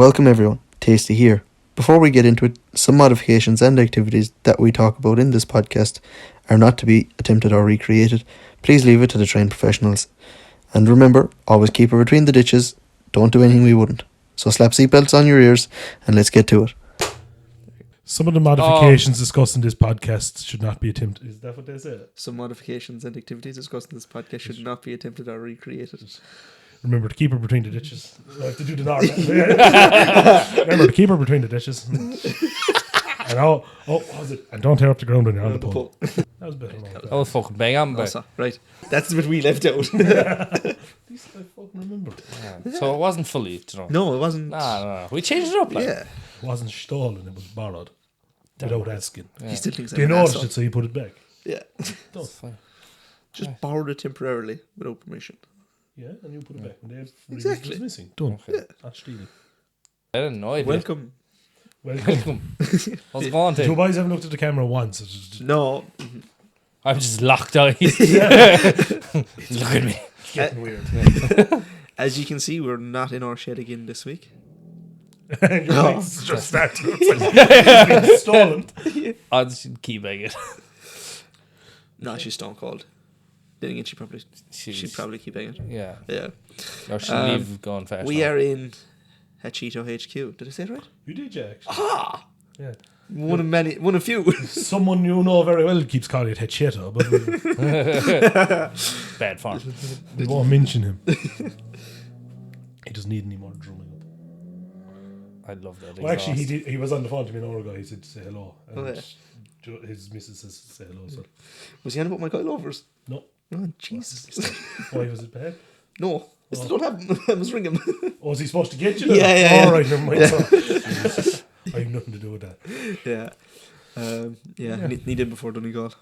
Welcome everyone, Tasty here. Before we get into it, some modifications and activities that we talk about in this podcast are not to be attempted or recreated. Please leave it to the trained professionals. And remember, always keep it between the ditches, don't do anything we wouldn't. So slap seatbelts on your ears and let's get to it. Some of the modifications discussed in this podcast should not be attempted. Is that what they say? Some modifications and activities discussed in this podcast should not be attempted or recreated. Remember to keep her between the ditches. I have to do the normal. Remember to keep her between the ditches. And what was it? And don't tear up the ground when you're on the pole. That was better. That was fucking bang on, but right. That's the bit we left out. At least I fucking remember. yeah. So it wasn't fully, you know. No, it wasn't. No. We changed it up, like. Yeah. It wasn't stolen, it was borrowed. Without asking. He still thinks They I'm an noticed asshole. it, so you put it back. Yeah. That's fine. Just borrowed it temporarily without permission. Yeah, and you put it back when they Exactly. was missing. Done. Okay. Yeah. Not stealing. I didn't know it. Welcome. Welcome. How's it going, Two Tim? boys haven't looked at the camera once. It's just No. I'm just locked eyes. Look at me. getting weird. As you can see, we're not in our shed again this week. And your legs just start to it's been stolen. I'll just keep it. No, she's stone cold. Then again, she'd probably keep hanging. Yeah. Yeah. Or she'll leave going fast. We are in Hachetto HQ. Did I say it right? You did, yeah, actually. Ah! Yeah. One of few. Someone you know very well keeps calling it Hachetto, but Bad form. we won't mention him. He doesn't need any more drumming up. I love that. Well, actually, exhaust. he was on the phone to me an hour ago. He said to say hello. And Oh, yeah. his missus says to say hello. So. Was he on about my coilovers? No. Oh, Jesus. Why was it bad? No. I still don't have him. I must ring him. Oh, was he supposed to get you then? Yeah. All right, never mind. So. I have nothing to do with that. Yeah. Need him before Donegal.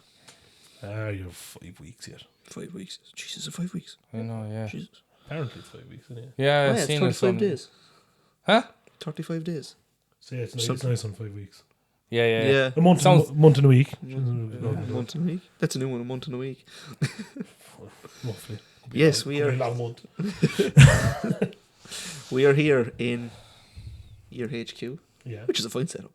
You're 5 weeks yet. 5 weeks. Jesus, 5 weeks. I know, yeah. Jesus. Apparently it's 5 weeks, isn't it? Yeah, Oh, I've yeah, seen it's it 35 on... days. Huh? 35 days. So yeah, it's nice on 5 weeks. Yeah. A month, Sounds- month and a week. A month and a week. That's a new one, a month and a week. Roughly. Yes, we are. A long month. We are here in your HQ, Yeah. which is a fine setup.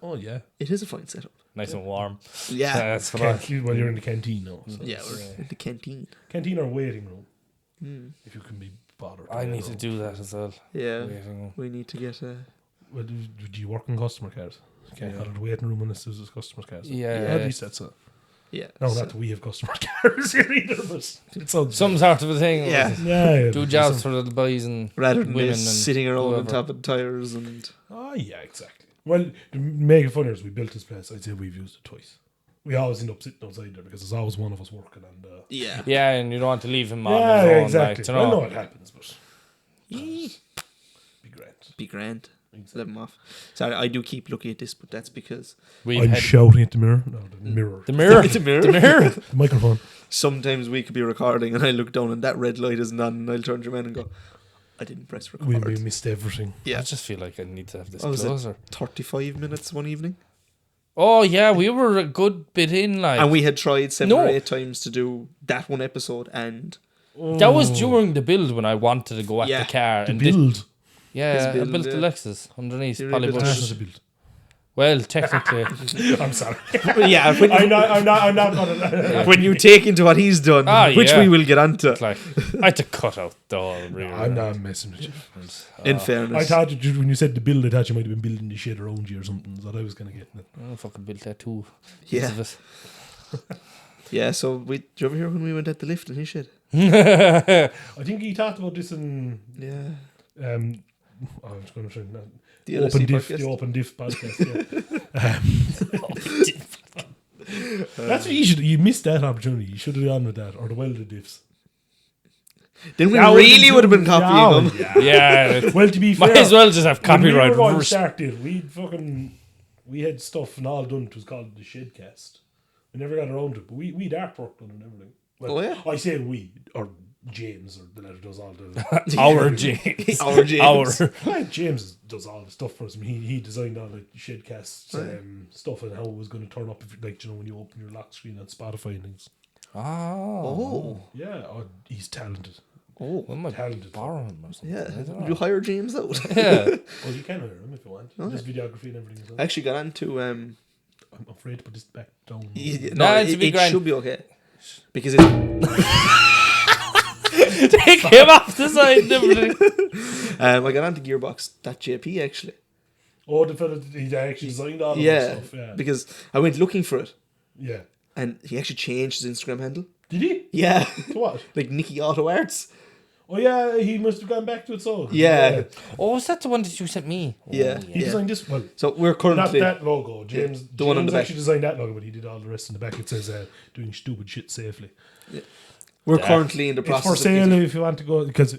Oh, yeah. It is a fine setup. Nice and warm. Yeah. That's what I... Well, you're in the canteen now. So. Yeah, we're in the canteen. Canteen or waiting room, if you can be bothered. I need to do that as well. Yeah. Waiting. We need to get Well, do you work in customer cars? You can't call it a waiting room unless there's customer cars. Yeah. At least that's it. yeah. No, so- not that we have customer cars here either, but it sounds... Some sort of a thing. Yeah. Yeah. Do jobs for the boys and Rather than women this and sitting around on whoever. top of tires and Oh, yeah, exactly. Well, to make it funnier, as we built this place, I'd say we've used it twice. We always end up sitting outside there because there's always one of us working and... yeah. Yeah, and you don't want to leave him on his yeah, own. exactly. Like, you I know. know it happens, but... Be Be great. grand. Let him off. Sorry, I do keep looking at this, but that's because We've I'm had shouting at the mirror. No, the mirror. the mirror. It's a mirror. The mirror. The microphone. sometimes we could be recording and I look down and that red light isn't on and I'll turn to your man and go, I didn't press record. We missed everything. Yeah. I just feel like I need to have this Oh, was it closer. 35 minutes one evening. Oh yeah, we were a good bit in, like. And we had tried 7 or No. 8 times to do that one episode and That was during the build when I wanted to go at Yeah. the car The and build. yeah, His I build, built the yeah. Lexus underneath You really built Polybush. That's not a build. Well, technically, I'm sorry. yeah, when, I'm not gonna... when you take into what he's done, which yeah. we will get onto. like I had to cut out the whole rear. I'm not messing with you. In I fairness. thought when you said the build, I thought you might have been building the shit around you or something. That's what I was going to get. I fucking built that too. Yeah. Piece of Yeah, so did you ever hear when we went at the lift and his shit? it. I think he talked about this in... Yeah. I'm just going to try The open LSD diff, podcast. the open diff podcast. Yeah. That's what you missed that opportunity. You should have gone with that or the welded diffs. Then we That really would have been copying them. Yeah, Well, to be fair, might as well just have when we copyright were going to reversed. start it, we had stuff and all done. It was called the Shedcast. We never got around to it, but we'd artwork done and everything. Well, Oh, yeah? I say we or James or the letter does all the. Our James. Our James. Our. Well, James does all the stuff for us. I mean, he designed all the Shedcast stuff and how it was going to turn up if, like, you know, when you open your lock screen on Spotify and things. Oh. Oh. Yeah, he's talented. Oh, We might Talented. borrow him or something. yeah. I don't Would know. you hire James out? Yeah. Well, you can hire him if you want. Okay. Just videography and everything as well. I actually got onto I'm afraid to put this back down. no, it's a big it grand. should be okay because it's Take him off the side. I got onto Gearbox.jp actually. Oh, the fella, he actually designed all of Yeah, that stuff. Yeah. because I went looking for it Yeah. and he actually changed his Instagram handle. Did he? Yeah, To what? like Nicky Auto Arts. Oh, yeah, he must have gone back to it, so. Yeah. Oh, is that the one that you sent me? Oh, Yeah. He designed this. Well, So we're not currently that logo. James, the one on James the back. actually designed that logo, but he did all the rest in the back. It says, doing stupid shit safely. we're Yeah. currently in the It's process for of sale getting if you want to go, because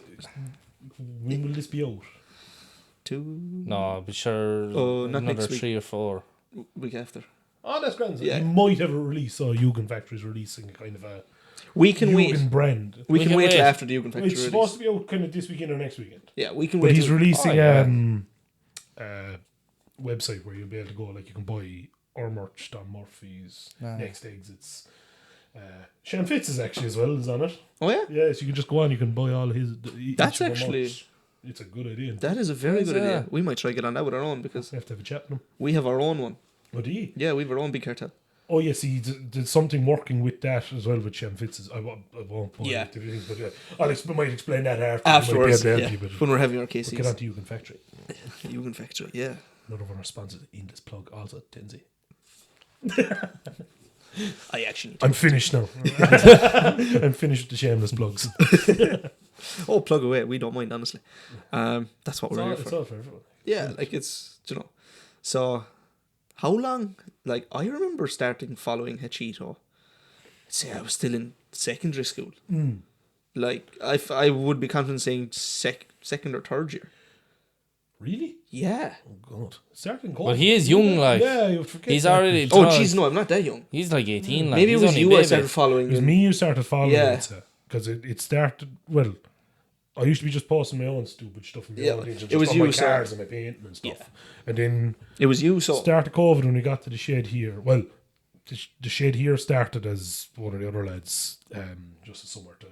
when will this be out? to No, I'll be sure Oh, not another next week. 3 or 4. week after. Oh, that's grand. Yeah. He might have a release, so Jugend Factory's releasing a kind of a We can wait. Jugend brand. We can can wait till wait. after the Jugend Factory It's release. supposed to be out kind of this weekend or next weekend. Yeah, we can But wait. he's till- releasing Oh, yeah. website where you'll be able to go, like you can buy our merch, Don Murphy's, Nice. Next Exits. Shane Fitz is actually as well is on it. Oh yeah, Yeah, so you can just go on, you can buy all his. That's each of the actually- merch. It's a good idea. that is a very Yes, good idea. yeah. We might try to get on that with our own because We have to have a chat with him. we have our own one. Oh, do you? Yeah, we have our own big cartel. Oh, yes, he did something working with that as well with Shane Fitz's. I won't point Yeah. out the things, but I might explain that Afterwards, You might be able to yeah, help you, but when we're having our get KCs. on to Jugend Factory. Jugend Factory, yeah. Another one of our sponsors in this plug, also Tenzi. I actually need to. I'm finished now. I'm finished with the shameless plugs. Oh, plug away. We don't mind, honestly. That's what we're here It's for. all for everyone. Yeah, like it's, you know. So, how long? Like, I remember starting following Hachetto. I'd say I was still in secondary school. Like, I would be confident saying second or third year. Really? Yeah. Oh, God. Starting Well, he is young, like. Yeah, you would forget. He's that. already. Oh, no, jeez, no, I'm not that young. He's like 18. Like, Maybe it he's was only you a I baby. started following. It was in- me who started following Yeah. it, because it started, well, I used to be just posting my own stupid stuff in my Yeah, own page, and it was just on you, my so- cars and my painting and stuff. Yeah. And then It was you, so. start of COVID when we got to the shed here. Well, the shed here started as one of the other lads, just as somewhere to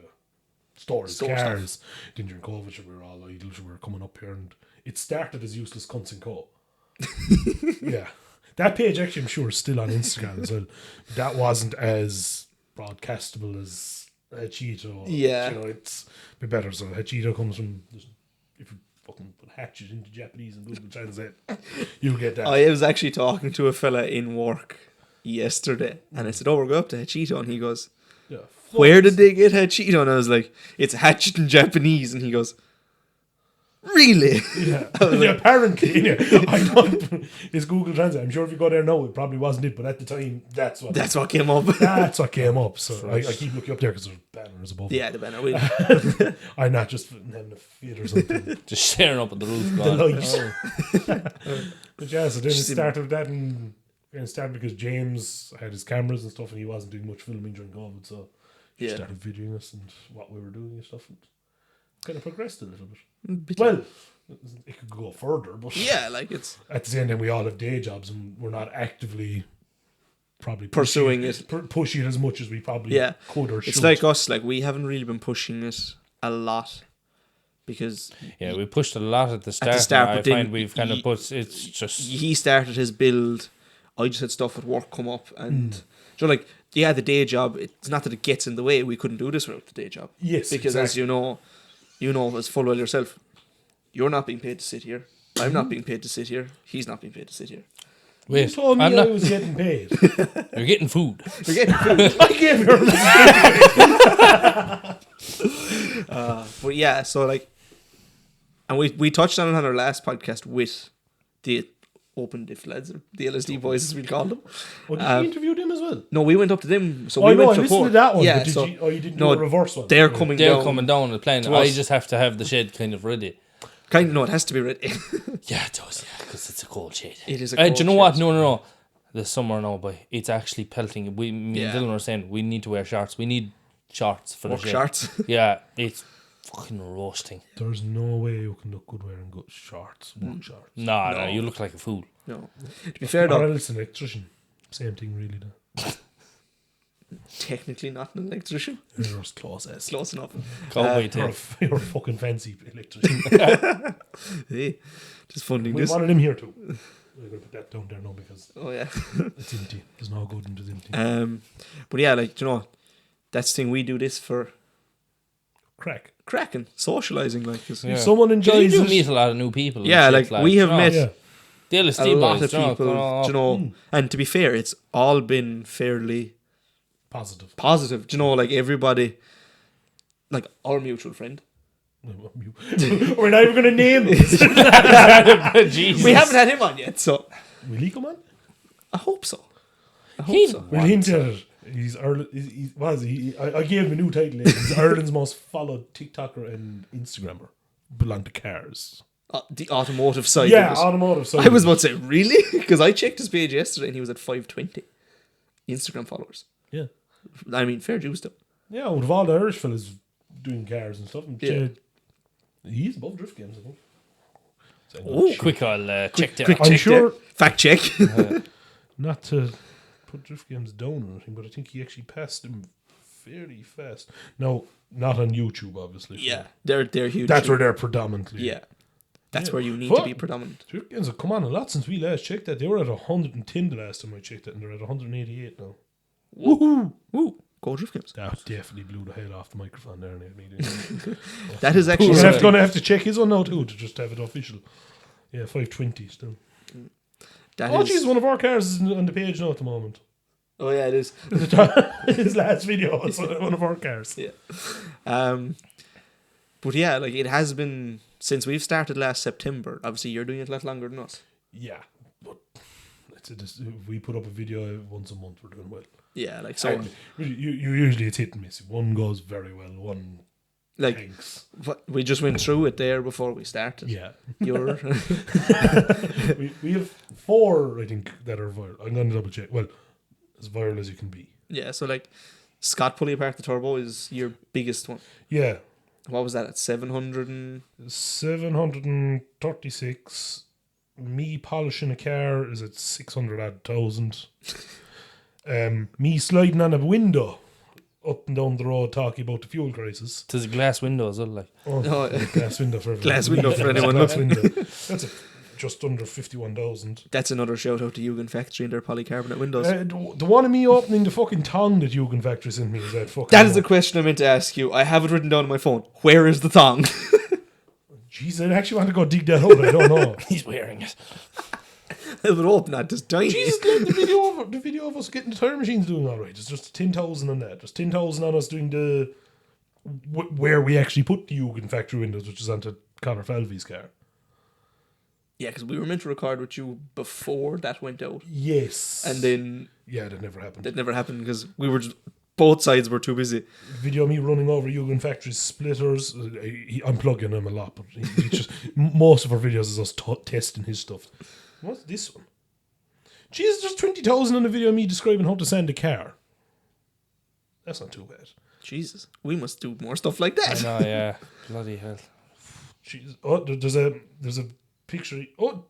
store his Store cars. Then during COVID, so we were all idle, so we were coming up here, and it started as Useless Cunts and Co. Yeah. That page actually, I'm sure, is still on Instagram as well. That wasn't as broadcastable as Hachetto. Yeah. You know, it's a bit better. So Hachetto comes from, if you fucking put hatchet into Japanese and Google Translate, you'll get that. I was actually talking to a fella in work yesterday, and I said, "Oh, we're going up to Hachetto," and he goes, Yeah. "Where did they get Hachetto?" And I was like, "It's hatchet in Japanese," and he goes, "Really?" Yeah. Yeah, apparently, yeah. I don't. It's Google Translate. I'm sure if you go there now, it probably wasn't it, but at the time, that's what came up. that's what came up. So I keep looking up there because there's banners above. Yeah, the banner. We- I'm not just having a fit or something. Just staring up at the roof. The going, lights. "Oh." But yeah, so then it Just in- started with that, and it started because James had his cameras and stuff, and he wasn't doing much filming during COVID, so he Yeah. started videoing us and what we were doing and stuff, and kind of progressed a little bit. Bit- Well, it could go further, but yeah, like it's at the same time, we all have day jobs, and we're not actively probably Pursuing pushing it as much as we probably yeah. could or should. It's like us. Like we haven't really been pushing it a lot because Yeah, we pushed a lot at the start. start, I but then find we've kind of ye- put. It's just. he started his build. I just had stuff at work come up, and so like yeah, the day job. It's not that it gets in the way. We couldn't do this without the day job. Yes, because as exactly. you know as full well yourself, you're not being paid to sit here. I'm not being paid to sit here. He's not being paid to sit here. You Wait, told me I'm I not. was getting paid. You're getting food. You're getting food. I gave her. But yeah, so like, and we touched on it on our last podcast with the Open Diff lads, or the LSD boys as we called them. Oh, did you interview them as well? No, we went up to them. So Oh, we I know, went I to listened Port. to that one. Yeah, but so you didn't no, do a reverse one. they're Yeah. coming They're down. coming down the plane. to I us. just have to have the shed kind of ready. Kind of, no, it has to be ready. Yeah, it does. Yeah, because it's a cold shed. It is a Do cold you know shed. what? No. The summer now, but it's actually pelting. Me and Yeah. Dylan were saying we need to wear shorts. We need shorts for Work the shed. shorts. Yeah, it's fucking roasting. There's no way you can look good wearing good shorts, work shorts. No, you look like a fool. No. To be fair Or though, else an electrician. Same thing, really. Though. technically not an electrician. You're as close as. Close enough. Cowboy You're tape. you're a fucking fancy electrician. Hey, just funding We this. wanted him here too. We're going to put that down there now because Oh yeah. it's empty. There's no good and it's empty. But yeah, like, you know, that's the thing, we do this for Crack. cracking, socializing, like. 'Cause Yeah. If someone You enjoys do it, meet a lot of new people. and Yeah, shit, like, we have you know, met yeah. the a LSD lot boys, of people, you you know, and to be fair, it's all been fairly Positive. positive. Do you know, like, everybody, like, our mutual friend. We're not even going to name him. Jesus. We haven't had him on yet, so Will he come on? I hope so. I hope He- so. We'll hint at it. He's Ireland. I gave him a new title. He's Ireland's most followed TikToker and Instagrammer. Belong to cars. The automotive side Yeah, of it. automotive. So I was about to say, really? Because I checked his page yesterday and he was at 520 Instagram followers. Yeah, I mean, fair dues to him. yeah. With all the Irish fellas doing cars and stuff, and Yeah. he's above drift games. I think. So, Oh, Quick, I'll check that. quick I'm check sure- there. Fact check. not to put drift games down or anything, but I think he actually passed him fairly fast. No, not on YouTube, obviously. Yeah, they're huge. That's where they're predominantly. Yeah, that's Yeah. where you need Fuck. to be predominant. Drift games have come on a lot since we last checked that. They were at 110 the last time I checked it, and they're at 188 now. Woohoo! Woo! Go drift games. That definitely blew the head off the microphone there. That is actually We're going to have to check his one now too to just have it official. Yeah, 520 still. that Oh, is- geez, one of our cars is on the page now at the moment. Oh yeah, it is. His last video was one of our cars. Yeah. But yeah, like, it has been since we've started last September. Obviously, you're doing it a lot longer than us. Yeah, but if we put up a video once a month, we're doing well. Yeah, like, so, And you usually it's hit and miss. One goes very well, one like, tanks. we just went through it there before we started. Yeah. You're we have 4, I think, that are viral. I'm going to double check. Well, as viral as you can be. yeah. So, like, Scott pulling apart the turbo is your biggest one. Yeah. What was that at 700 and 736. Me polishing a car is at 600 odd thousand. Me sliding on a window up and down the road talking about the fuel crisis. There's a glass window as well, like. Oh, Oh, glass window for everyone. Glass window for anyone Glass window. That's just under 51,000. that's another shout out to Yugen Factory and their polycarbonate windows. The one of me opening the fucking tongue that Yugen Factory sent me is that fucking. That is the question I meant to ask you. I have it written down on my phone. Where is the thong? Jeez, I actually want to go dig that out. I don't know. He's wearing it. I would hope not. Just tiny. Jesus, the video of us getting the tire machines doing all right. It's just 10,000 on that. Just 10,000 on us doing the where we actually put the Yugen Factory windows, which is onto Conor Falvey's car. Yeah, because we were meant to record with you before that went out, Yes, and then yeah, that never happened. that never happened because we were both sides were too busy. Video of me running over Yugen Factory's splitters. I'm plugging him a lot, but he just most of our videos is us testing his stuff. What's this one? Jesus, there's 20,000 on the video of me describing how to sand a car. That's not too bad. Jesus, we must do more stuff like I that. know, yeah. Bloody hell. Jesus. Oh, there's a picture. Oh,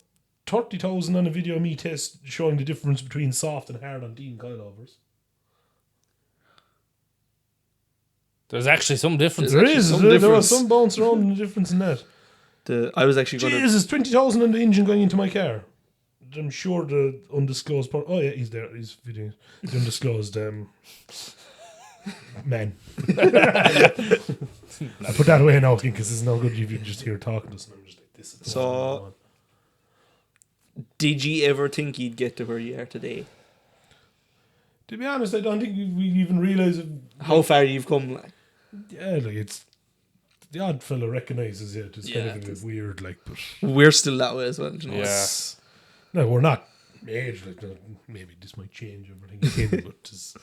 30,000 on a video of me test showing the difference between soft and hard on Dean coilovers. There's actually some difference. There actually is. some There was difference. some bounce around in the difference in that. I was actually going to. Jesus, 20,000 on the engine going into my car. I'm sure the undisclosed part. Oh yeah, he's there. He's videoing the undisclosed man. I put that away now because it's no good if you just hear talking to us. And I'm just like, this is So- Did you ever think you'd get to where you are today? to be honest, I don't think we even realise it. How far you've come? Like, Yeah, like it's the odd fella recognises it. It's kind Yeah, of a bit weird, like, but we're still that way as well. You know? Yeah. no, we're not aged. Like, maybe this might change everything again, but it's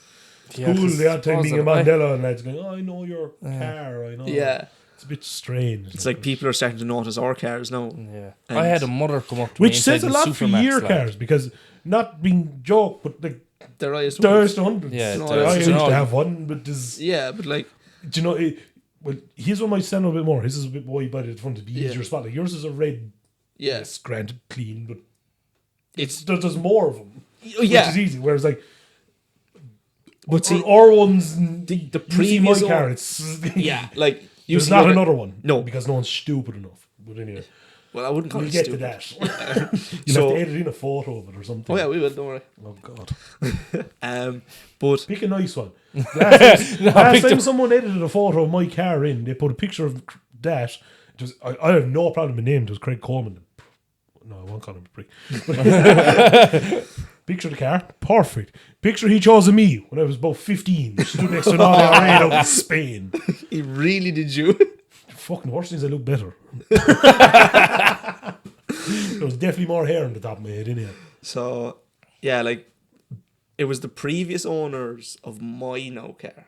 Yeah, cool 'cause the odd time being a suppose Mandela and lads going, "Oh, I know your car. I know." Yeah. It's a bit strange. It's like people are starting to notice our cars now. Yeah. And- I had a mother come up to me which inside says a the lot for Supermax, year like. cars because not being joke, but like Their eyes. there's the hundreds. Yeah, No, there's- I it's used no, to have one, but there's Yeah, but like, do you know? Well, his one might stand a bit more. His is a bit wide by the front to be Yeah. easier spot. Like yours is a red. yeah, It's granted clean, but it's there's more of them. yeah, Which is easy. Whereas like But see, Or ones the previous previous my car. one- It's yeah, like you there's see not other- another one. No. because no one's stupid enough. But anyway, Well, I wouldn't call we'll it get stupid. to that. You'll So- have to edit in a photo of it or something. Oh yeah, we will. Don't worry. Oh God. But Pick a nice one. Last pick time the- someone edited a photo of my car in, they put a picture of that. It was, I have no problem with name. It was Craig Coleman. No, I won't call him a prick. Picture of the car, perfect. Picture he chose of me when I was about 15. Stood next to an IRA out in Spain. he really did you. Fucking worse things I look better. There was definitely more hair on the top of my head, innit? So yeah, like it was the previous owners of my now car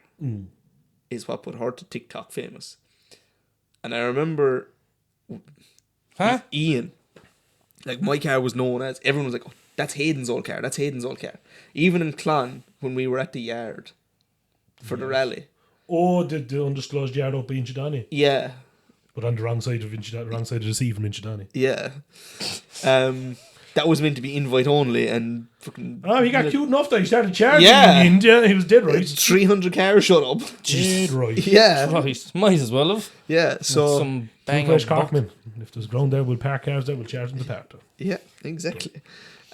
is what put her to TikTok famous. And I remember Huh? Ian, like my car was known as, everyone was like, oh, that's Hayden's old car, that's Hayden's old car. Even in Clon, when we were at the yard for the rally. Oh, the undisclosed yard up in Inchidani. Yeah, But on the wrong side of Inchidani, wrong side of the sea from Inchidani. yeah. That was meant to be invite only, and fucking Oh, he got cute enough that he started charging Yeah. in the end. Yeah, he was dead right. 300 cars shut up. Dead right. Yeah, Christ, might as well have. yeah. So Some bang Fresh up buck. Cockman. If there's ground there, we'll park cars there, we'll charge them to park there. yeah, exactly.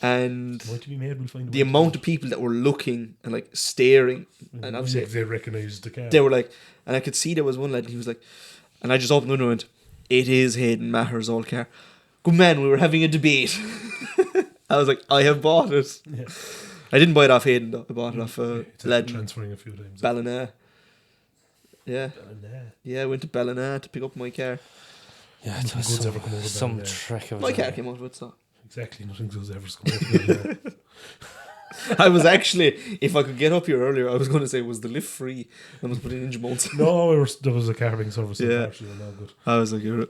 And What to be made, we'll find a the way. amount of people that were looking and like staring, and obviously They recognised the car. they were like, and I could see there was one lad, and he was like, and I just opened the window and went, it is Hayden Maher's old car. Good man, we were having a debate. I was like, I have bought it. Yeah. I didn't buy it off Hayden though. I bought it off It's lad in transferring a few times. Ballina. Yeah, Ballina. yeah, I went to Ballina to pick up my car. Yeah, it was Goods ever come over some there. trick of My it. car came out of it, so. Exactly, nothing goes ever come out of Ballina. I was actually, if I could get up here earlier, I was going to say, was the lift free? I was putting engine mounts. No, there was a carving service. Yeah. Actually, no good. I was like, you're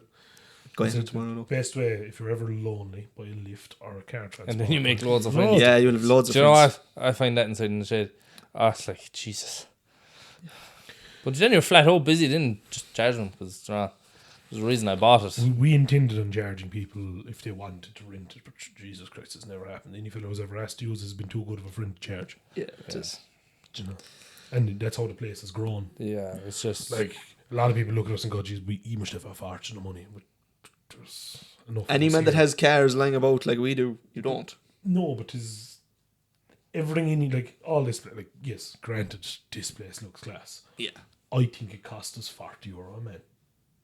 go ahead It's tomorrow. the No. best way if you're ever lonely, buy a lift or a car transport. And then you make loads of No, friends. Yeah, you'll have loads of Do you know friends. what? I find that inside in the shade. Oh, it's like, Jesus. But then you're flat out busy, then just charge them, because there's a reason I bought it. We intended on charging people if they wanted to rent it, but Jesus Christ, it's never happened. Any fellow who's ever asked to use it has been too good of a friend to charge. Yeah, it is. Do you know? And that's how the place has grown. Yeah, it's just Like, a lot of people look at us and go, geez, you must have a fortune of money. But there's enough. Any of us man that here. has cars lying about like we do, you don't. No, but is everything in it, like, all this, like, yes, granted, this place looks class. Yeah. I think it cost us €40 a man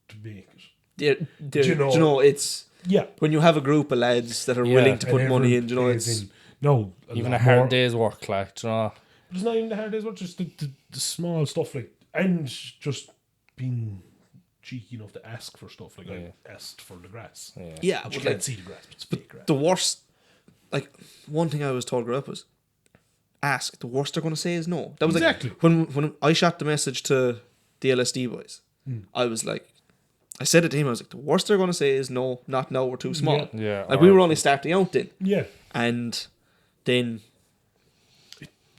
to make it. Do you know- you know, it's Yeah. when you have a group of lads that are Yeah, willing to And put money everyone in, you know, pays it's in. No, even lot a hard more. day's work, like, do you know. But it's not even the hard days work, just the small stuff, like, and just being cheeky enough to ask for stuff. Like, Yeah. I asked for the grass. Yeah. yeah, But you but can't like see the grass, but it's fake grass. the worst. Like one thing I was told growing up was, ask. The worst they're going to say is no. That was Exactly. like when I shot the message to the LSD boys. I was like, I said it to him. I was like, the worst they're going to say is no, not now. We're too small. Yeah, Like we or- were only starting out then, Yeah. and then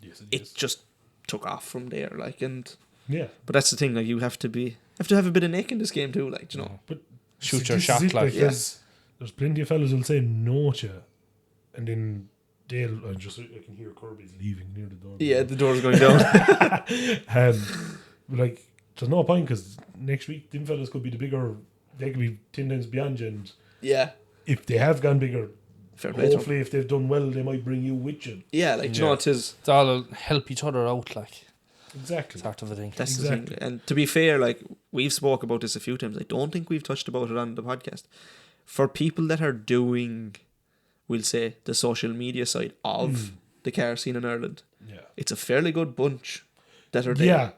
Yes, it just took off from there. Like, and yeah. but that's the thing. Like, you have to have a bit of neck in this game too. Like, you know. But Shoot see, your this is shot, it, like. there's plenty of fellas who'll say no to you, and then I can hear Kirby's leaving near the door. Yeah, the door's going down. Like, there's no point because next week them fellas could be the bigger. They could be 10 times beyond you, and Yeah, if they have gone bigger, fair play to 'em. hopefully if they've done well, they might bring you with you. Yeah, like, do you know, it is. It's all help each other out, like, Exactly. sort of a thing. That's the Exactly. thing. And to be fair, like, we've spoke about this a few times. I don't think we've touched about it on the podcast. For people that are doing, we'll say, the social media side of the car scene in Ireland, Yeah. it's a fairly good bunch that are there.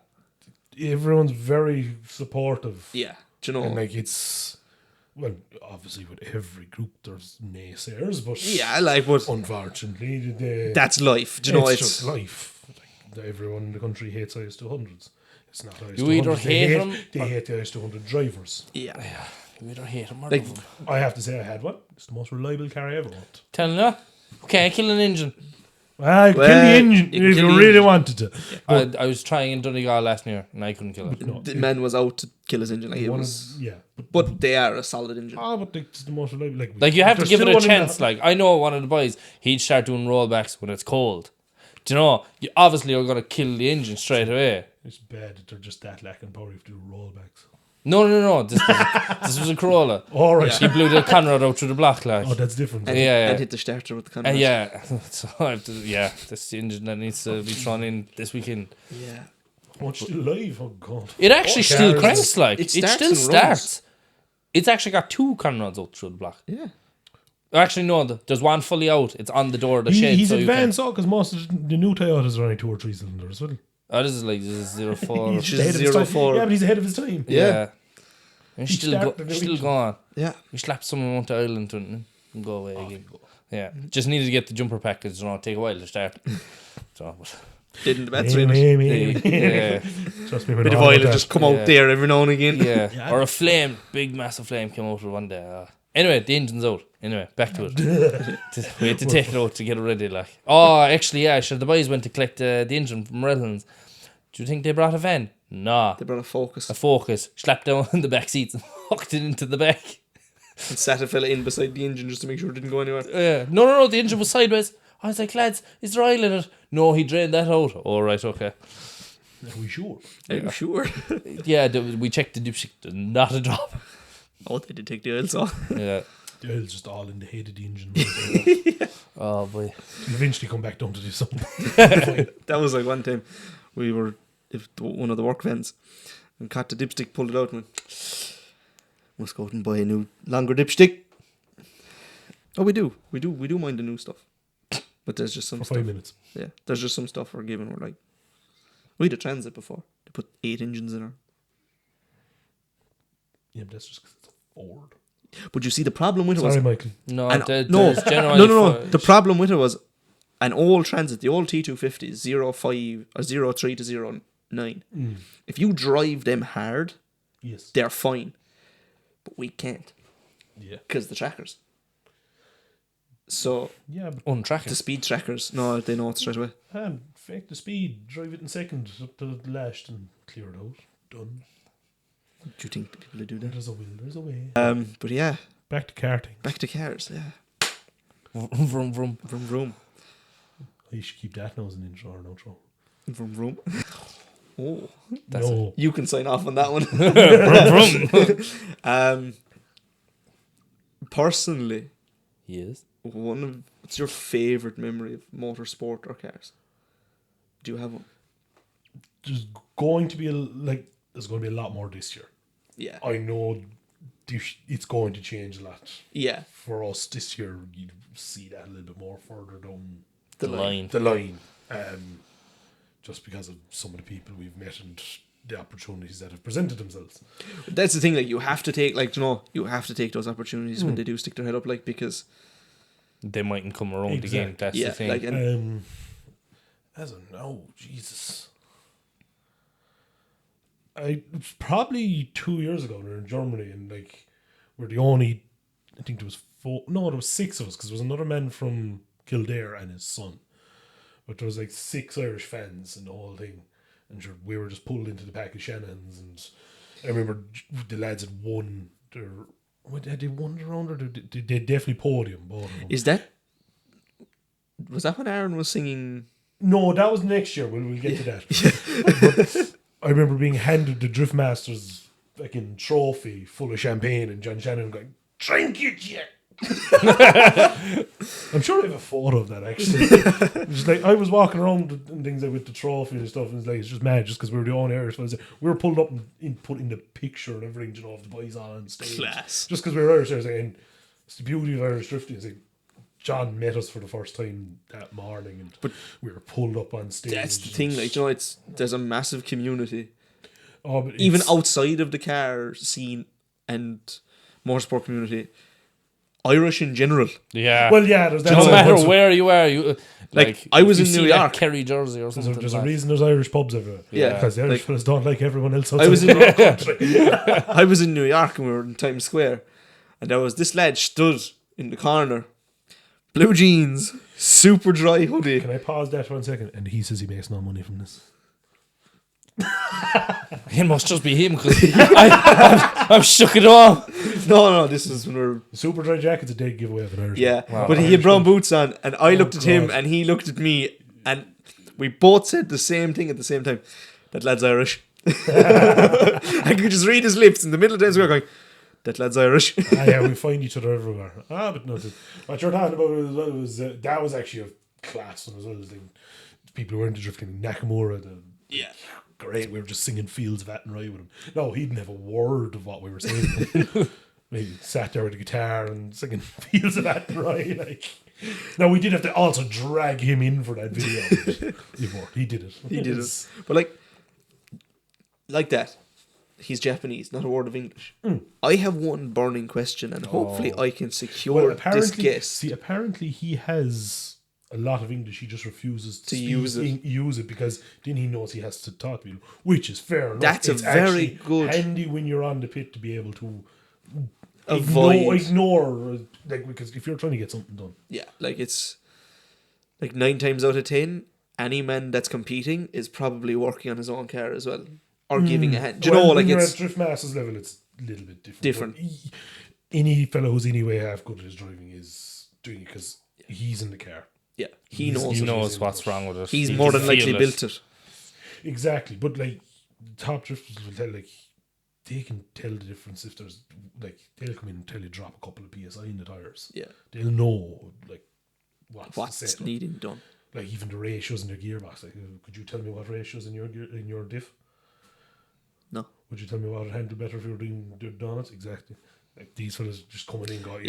Yeah. Everyone's very supportive. Yeah. Do you know? And like it's, well, obviously with every group there's naysayers, but yeah, like, but unfortunately, that's life. Do you know, it's it's just life. Like, everyone in the country hates IS200s. It's not IS200s. You either they hate them They hate the IS200 drivers. yeah. You either hate him or Like, love him. I have to say I had one. It's the most reliable car I ever owned. Telling you, okay, kill an engine. Kill the Well, engine you can if kill you the really engine. wanted to. I was trying in Donegal last year and I couldn't kill it. No, the man was out to kill his engine. Like, it one was, of, yeah. but they are a solid engine. But it's the most reliable. Like, you have to there's give it still a one in the- chance. Like, I know one of the boys, he'd start doing rollbacks when it's cold. Do you know, you obviously are going to kill the engine straight away. It's bad that they're just that lacking power. You have to do rollbacks. No. This was a Corolla. All right. He blew the Conrad out through the block, like. Oh, that's different. And, Yeah. and hit the starter with the Conrad. Yeah. So I have to, that's the engine that needs to be thrown in this weekend. Yeah. Oh, it's still live. Oh, God. It actually Oh, still cars. cranks, like. It It starts still and starts. It's actually got 2 Conrads out through the block. Yeah. Actually, no, there's one fully out. It's on the door of the shed. He's so advanced because most of the new Toyotas are only 2 or 3 cylinders, isn't this is 04. He's Which just is ahead of his time. 04. Yeah, but he's ahead of his time. Yeah. And He still, started the still region. going. Yeah. We slapped someone onto Ireland and go away again. Yeah. Just needed to get the jumper package, take a while to start. So, but, Didn't the bets Hey, win it. yeah. Trust me, we Bit know of all oil about will that. just come Yeah. out there every now and again. Yeah. Yeah. Or a flame, big massive flame came out one day. Anyway, the engine's out. Anyway, back to it. We had to take it out to get it ready. Like, actually, yeah, sure. The boys went to collect the engine from Redlands. Do you think they brought a van? Nah, They brought a Focus a Focus. Slapped down in the back seats and hooked it into the back. and sat a fella in beside the engine just to make sure it didn't go anywhere. No. The engine was sideways. I was like, lads, is there oil in it? No, he drained that out. All right, okay. Are we sure? Are you sure? Yeah, we checked the dipstick. Not a drop. Oh, they did take the oil saw. Yeah. The oil's just all in the head of the engine. Oh boy. Eventually come back down to do something. That was like one time we were one of the work vans and caught the dipstick, pulled it out and went, must go out and buy a new longer dipstick. Oh, we do mind the new stuff. But there's just some For stuff. 5 minutes. Yeah, there's just some stuff we're given. We're like, we had a Transit before. They put 8 engines in her. Yeah, but that's just because it's a Ford. But you see, the problem with it was Sorry, Michael. No, And- there's generally no. The problem with it was an old Transit, the old T250s, 05 or 03 to 09. If you drive them hard, Yes. they're fine. But we can't Yeah. because the trackers. So Yeah, but untracked. the speed trackers, no, they know it straight away. fake the speed, drive it in second up to the last and clear it out. Done. Do you think people would do that? There's a will, there's a way. But yeah, Back to karting. back to cars. Yeah, Vroom, vroom. vroom vroom, You should keep that now as an intro or an outro. vroom vroom. Oh, No. you can sign off on that one. Vroom, vroom. Personally, Yes. what's your favorite memory of motorsport or cars? Do you have one? There's going to be there's going to be a lot more this year. Yeah, I know it's going to change a lot. yeah. For us this year, you see that a little bit more further down The line. the line. Just because of some of the people we've met and the opportunities that have presented themselves. That's the thing. Like, you have to take, you have to take those opportunities when they do stick their head up, like, because They mightn't come around again. Exactly. That's yeah, the thing. like, and As a no, Jesus. It was probably 2 years ago. We were in Germany and we're the only. I think there was 4. No, there was 6 of us because there was another man from Kildare and his son. But there was 6 Irish fans and the whole thing, and sure, we were just pulled into the pack of Shannons. And I remember the lads had won their. Had they won the round or they definitely podium? Both of them. was that when Aaron was singing? No, that was next year. We'll get to that. But I remember being handed the Drift Masters fucking trophy full of champagne and John Shannon going, "Drink it, yeah." I'm sure I have a photo of that actually. Just I was walking around and things with the trophy and stuff, and it's just mad just because we were the only Irish ones. We were pulled up and put in the picture and everything, of the boys on stage. Class. Just because we were Irish, and it's the beauty of Irish drifting. It's John met us for the first time that morning, and we were pulled up on stage. That's the thing. There's a massive community, but even outside of the car scene and motorsport community. Irish in general. Yeah. Well, yeah, there's that. no side, matter but where you are, you I was you in see New that York. Kerry jersey or something. there's a reason there's Irish pubs everywhere. Yeah, because the Irish fellas don't like everyone else outside I was in the country. I was in New York and we were in Times Square, and there was this lad stood in the corner, blue jeans, super dry hoodie. Can I pause that for 1 second? And he says he makes no money from this. It must just be him because I'm shook it off. No, this is when we were. The super dry jacket's a dead giveaway of an Irish. Yeah, man. but he had brown boots on, and I looked at him, God. and he looked at me, and We both said the same thing at the same time. That lad's Irish. I could just read his lips in the middle of the day going, that lad's Irish. Yeah, we find each other everywhere. But no, what you're talking about as well was that was actually a class one as well. As people who were into drifting, Nakamura. Yeah. Great, we were just singing Fields of Athenry with him. No, he didn't have a word of what we were saying. Maybe sat there with a guitar and singing Fields of Athenry. Like, now we did have to also drag him in for that video. He did it. He did it. But like that, he's Japanese, not a word of English. I have one burning question, and hopefully I can secure this guess. See, apparently he has a lot of English. He just refuses to use it because then he knows he has to talk to people, which is fair enough. That's it's a very actually good handy when you're on the pit to be able to ignore because if you're trying to get something done. Yeah, it's 9 times out of 10, any man that's competing is probably working on his own car as well, or giving a hand. Do you know, when you're it's at Drift Masters level, it's a little bit different. Any fellow who's anyway half good at his driving is doing it because he's in the car. Yeah, he knows what's wrong with it. He's more than likely built it. Exactly, but top drifters will tell they can tell the difference if there's they'll come in and tell you drop a couple of PSI in the tires. Yeah, they'll know what's needing done. Even the ratios in their gearbox. Could you tell me what ratios in your diff? No. Would you tell me what would handle better if you were doing the donuts? Exactly. These fellas just coming in going,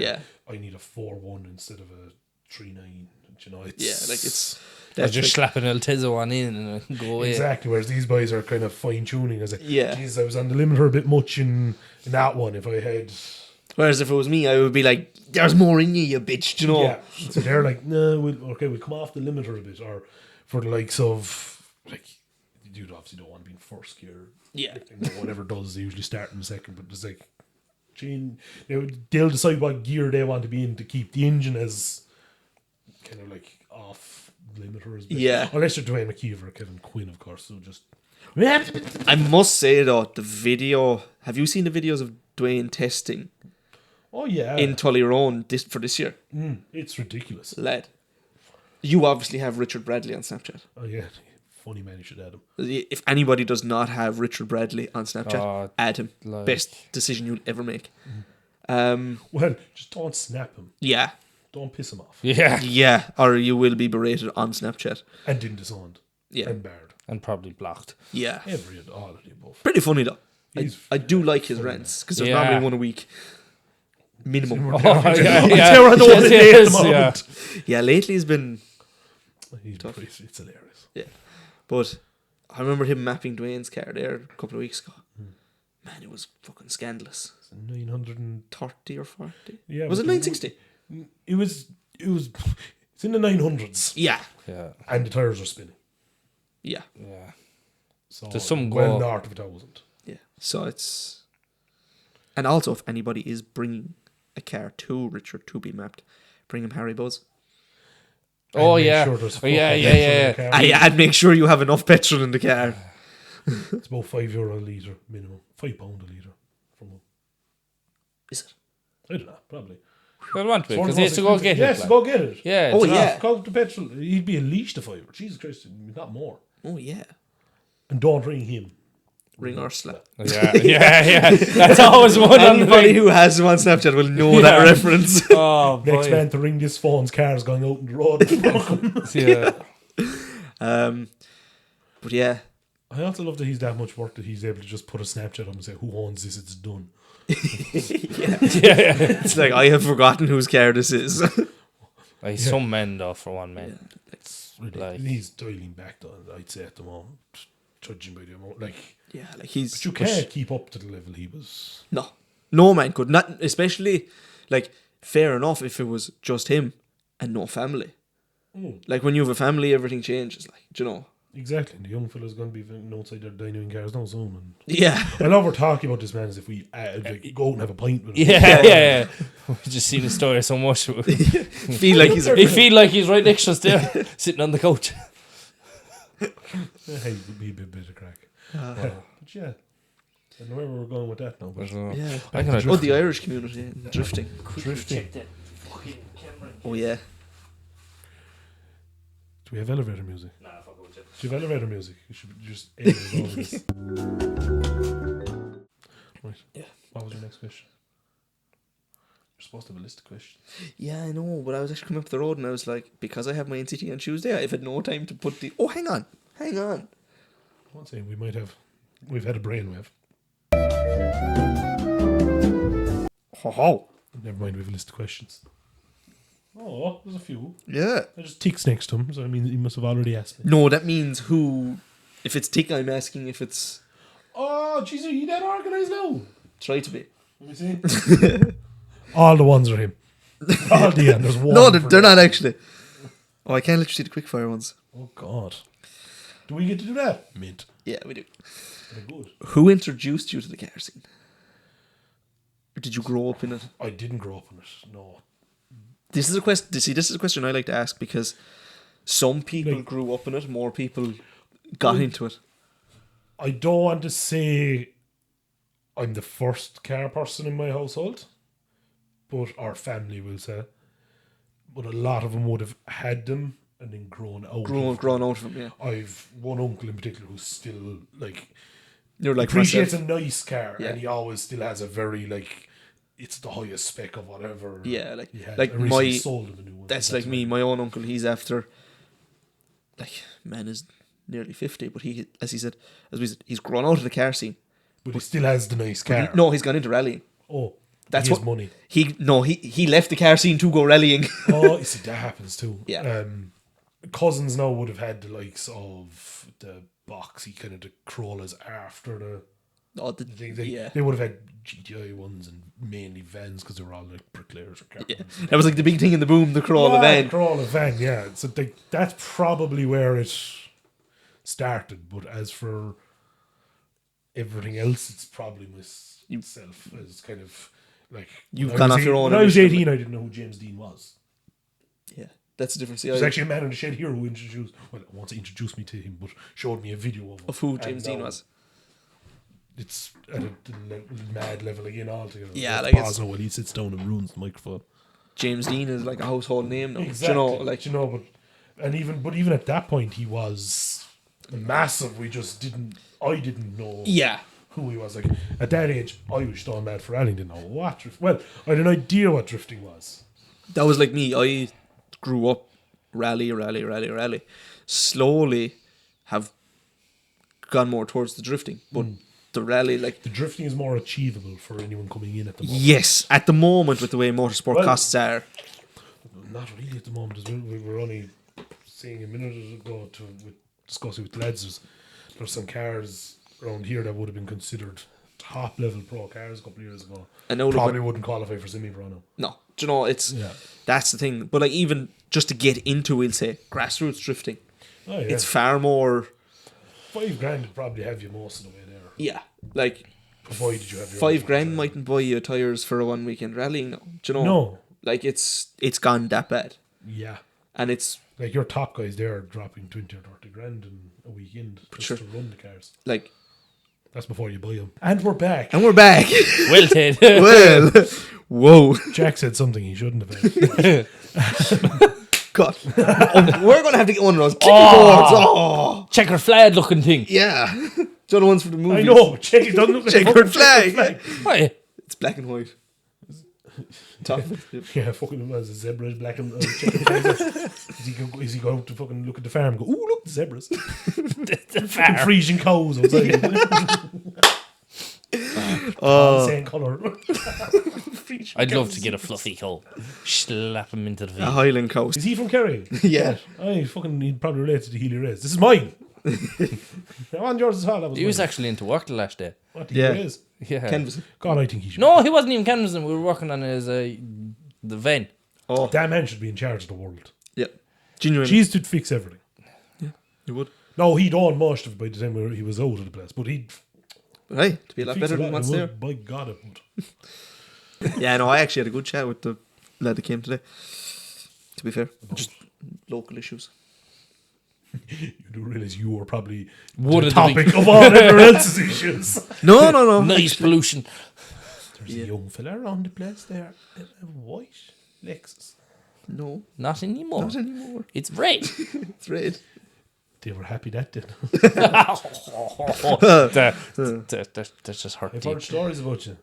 I need a 4.1 instead of a 3.9. You know, it's they're just slapping El Tizo on in and go away. Exactly. Whereas these boys are kind of fine tuning. Geez, I was on the limiter a bit much in that one. If I had. Whereas if it was me, I would be like, "There's more in you, bitch." Do you know? Yeah. So they're like, "No, we'll come off the limiter a bit," or for the likes of you obviously don't want to be in first gear. Yeah. Whatever does, they usually start in the second, but there's they'll decide what gear they want to be in to keep the engine as kind of off limiters. Yeah. Unless you're Dwayne McKeever or Kevin Quinn, of course. So just. I must say though, the video. Have you seen the videos of Dwayne testing? Oh yeah. In Tullyrone for this year. It's ridiculous. Lad. You obviously have Richard Bradley on Snapchat. Oh yeah. Funny man, you should add him. If anybody does not have Richard Bradley on Snapchat, add him. Best decision you'll ever make. Well, just don't snap him. Yeah. Don't piss him off. Yeah. Yeah, or you will be berated on Snapchat. And then disowned. Yeah. And barred. And probably blocked. Yeah. All of the above. Pretty funny though. I do like his rants because there's normally one a week. Minimum. Yeah, lately he's been tough. It's hilarious. Yeah. But I remember him mapping Dwayne's car there a couple of weeks ago. Man, it was fucking scandalous. 930 or 40? Yeah. Was it 960? It was it's in the 900s. Yeah. Yeah. And the tires are spinning. Yeah. Yeah. So there's some well north of 1,000. Yeah. So it's... And also, if anybody is bringing a car to Richard to be mapped, bring him Harry Buzz. Oh, and yeah. Sure Yeah. I'd make sure you have enough petrol in the car. It's about €5 a litre minimum. £5 a litre from him. Is it? I don't know, probably. Well, want to be, because he has to go get it. Yes, go get it. Yeah. Oh, yeah. Count the petrol. He'd be at least a £5. Jesus Christ, not more. Oh, yeah. And don't ring him. Ring Ursula. Yeah. That's always one on the Anybody who has him on Snapchat will know that reference. Oh, boy. Next man to ring this phone's car's going out on the road. Yeah. But yeah. I also love that he's that much work that he's able to just put a Snapchat up and say, who owns this? It's done. Yeah. It's like, I have forgotten whose car this is. Some men, though, for one man. Yeah. It's really, he's dialing back, though, I'd say, at the moment. Judging by the amount. But you can't keep up to the level he was. No man could. Not, especially, fair enough if it was just him and no family. When you have a family, everything changes, do you know? Exactly. And the young fella's going to be outside their dining cars now soon. And yeah. I love we're talking about this man as if we go out and have a pint with him. Yeah. We just seen the story so much. He feel like he's right next to us there, sitting on the couch. Hey, would be a bit of crack. But yeah. I don't know where we're going with that now. But yeah. The Irish community and drifting. Drifting. Oh, yeah. Do we have elevator music? Nah, fuck with it. Do you have elevator music? You should just edit it over this. Right. Yeah. What was your next question? You're supposed to have a list of questions. Yeah, I know, but I was actually coming up the road and I was like, because I have my NCT on Tuesday, I've had no time to put the... Oh, hang on. I'm not saying we've had a brainwave. Oh. Never mind, we have a list of questions. Oh, there's a few. Yeah. I just ticks next to him, so I mean, he must have already asked me. No, that means who... If it's tick, I'm asking if it's... Oh, jeez, are you that organised now? Try to be. Let me see. All the ones are him. All the end. There's one. No, for they're them. not actually. Oh, I can't let you see the quickfire ones. Oh, God. Do we get to do that? Mint. Yeah, we do. Very good. Who introduced you to the car scene? Or did you grow up in it? I didn't grow up in it, no. This is a question. See, this is a question I like to ask because some people Like- grew up in it, more people got into it. I don't want to say I'm the first car person in my household, but our family will say. But a lot of them would have had them and then grown out. Grown out of them, yeah. I've one uncle in particular who's still like You're like appreciates myself. a nice car, Yeah. and he always still has a very like it's the highest spec of whatever. Yeah, like- he had. like I recently my- sold him a new one. That's like me. My own uncle, he's after, like, man is nearly 50, but he, as we said, he's grown out of the car scene. but he still has the nice car. No, he's gone into rallying. Oh, That's he has what- money. He left the car scene to go rallying. Oh, you see, that happens too. Yeah. Cousins now would have had the likes of the boxy kind of the crawlers after the Oh, the, thing. yeah. They would have had GTI ones and mainly vans because they were all like bricklayers or Yeah, carpenters. that was like the big thing in the boom, the crawl van. Crawler van, yeah. So that's probably where it started. But as for everything else, it's probably myself as kind of like You've when I gone was off your own When I was initiative. 18, I didn't know who James Dean was. Yeah, that's the difference. There's actually a man in the shed here who introduced, well, I want to introduce me to him, but showed me a video of him. Of who And James Dean now was. It's at a mad level again altogether. Yeah, Like like pause now while he sits down and ruins the microphone. James Dean is like a household name now. Exactly. Do you know, but even at that point, he was massive. I didn't know yeah. who he was. Like at that age, I was still mad for Alling. Didn't know what drift. Well, I had an idea what drifting was. That was like me. I grew up rally. Slowly have gone more towards the drifting. But the rally, like, The drifting is more achievable for anyone coming in at the moment. yes, at the moment with the way motorsport Well- costs are. Not really at the moment as well. We were only saying a minute ago discussing with the lads. There's some cars around here that would have been considered top level pro cars a couple of years ago. I know, look, Probably wouldn't qualify for semi-pro now. no, do you know, it's Yeah. that's the thing. But like, even just to get into, we'll say, grassroots drifting, Oh yeah. it's far more. $5,000 would probably have you most of the way there. Yeah, like Provided you have your $5,000 own mightn't buy you tires for a 1 weekend rallying. No, do you know? No. Like it's gone that bad, Yeah. and it's Like your top guys there are dropping 20 or 30 grand in a weekend just Sure. to run the cars. like, That's before you buy them. And we're back. and we're back. Well, Ted. Well, whoa, Jack said something he shouldn't have had. God, we're gonna have to get one of those clicky boards. Oh, Checker flag looking thing. yeah, do you know the ones for the movies? I know. Check it doesn't look like a Checkered fucking flag. Why? It's black and white. Top. Yeah, fucking as a zebra is black and checkered flag. Is he go out to fucking look at the farm and go, ooh, look, the zebras. The Fucking far. Frisian cows outside. All the same colour. I'd love to get a fluffy coal. Slap him into the A feet. Highland coast. Is he from Kerry? Yeah. He'd probably relate to the Healy Rays. This is mine. Now on yours as well. That was He was mine. actually into work the last day. What the Yeah. Healy Rays? Yeah. Canvassing. God, I think he should. No, he wasn't even canvassing. We were working on his the van. Oh, That man should be in charge of the world. yeah. Genuine. Cheese to fix everything. You would. No, he'd own most of it by the time he was out of the place. But he'd Right. To be a lot fix better than it what's would. there. By God, it would. Yeah, no, I actually had a good chat with the lad that came today. To be fair. Just local issues. You do realise you were probably One the of the big- topic of all everyone else's issues. No. Noise pollution. There's a young fella around the place there in a white Lexus. No, Not anymore. not anymore. It's red. It's red. They were happy that did. That's just hurt I've deep. heard stories about you.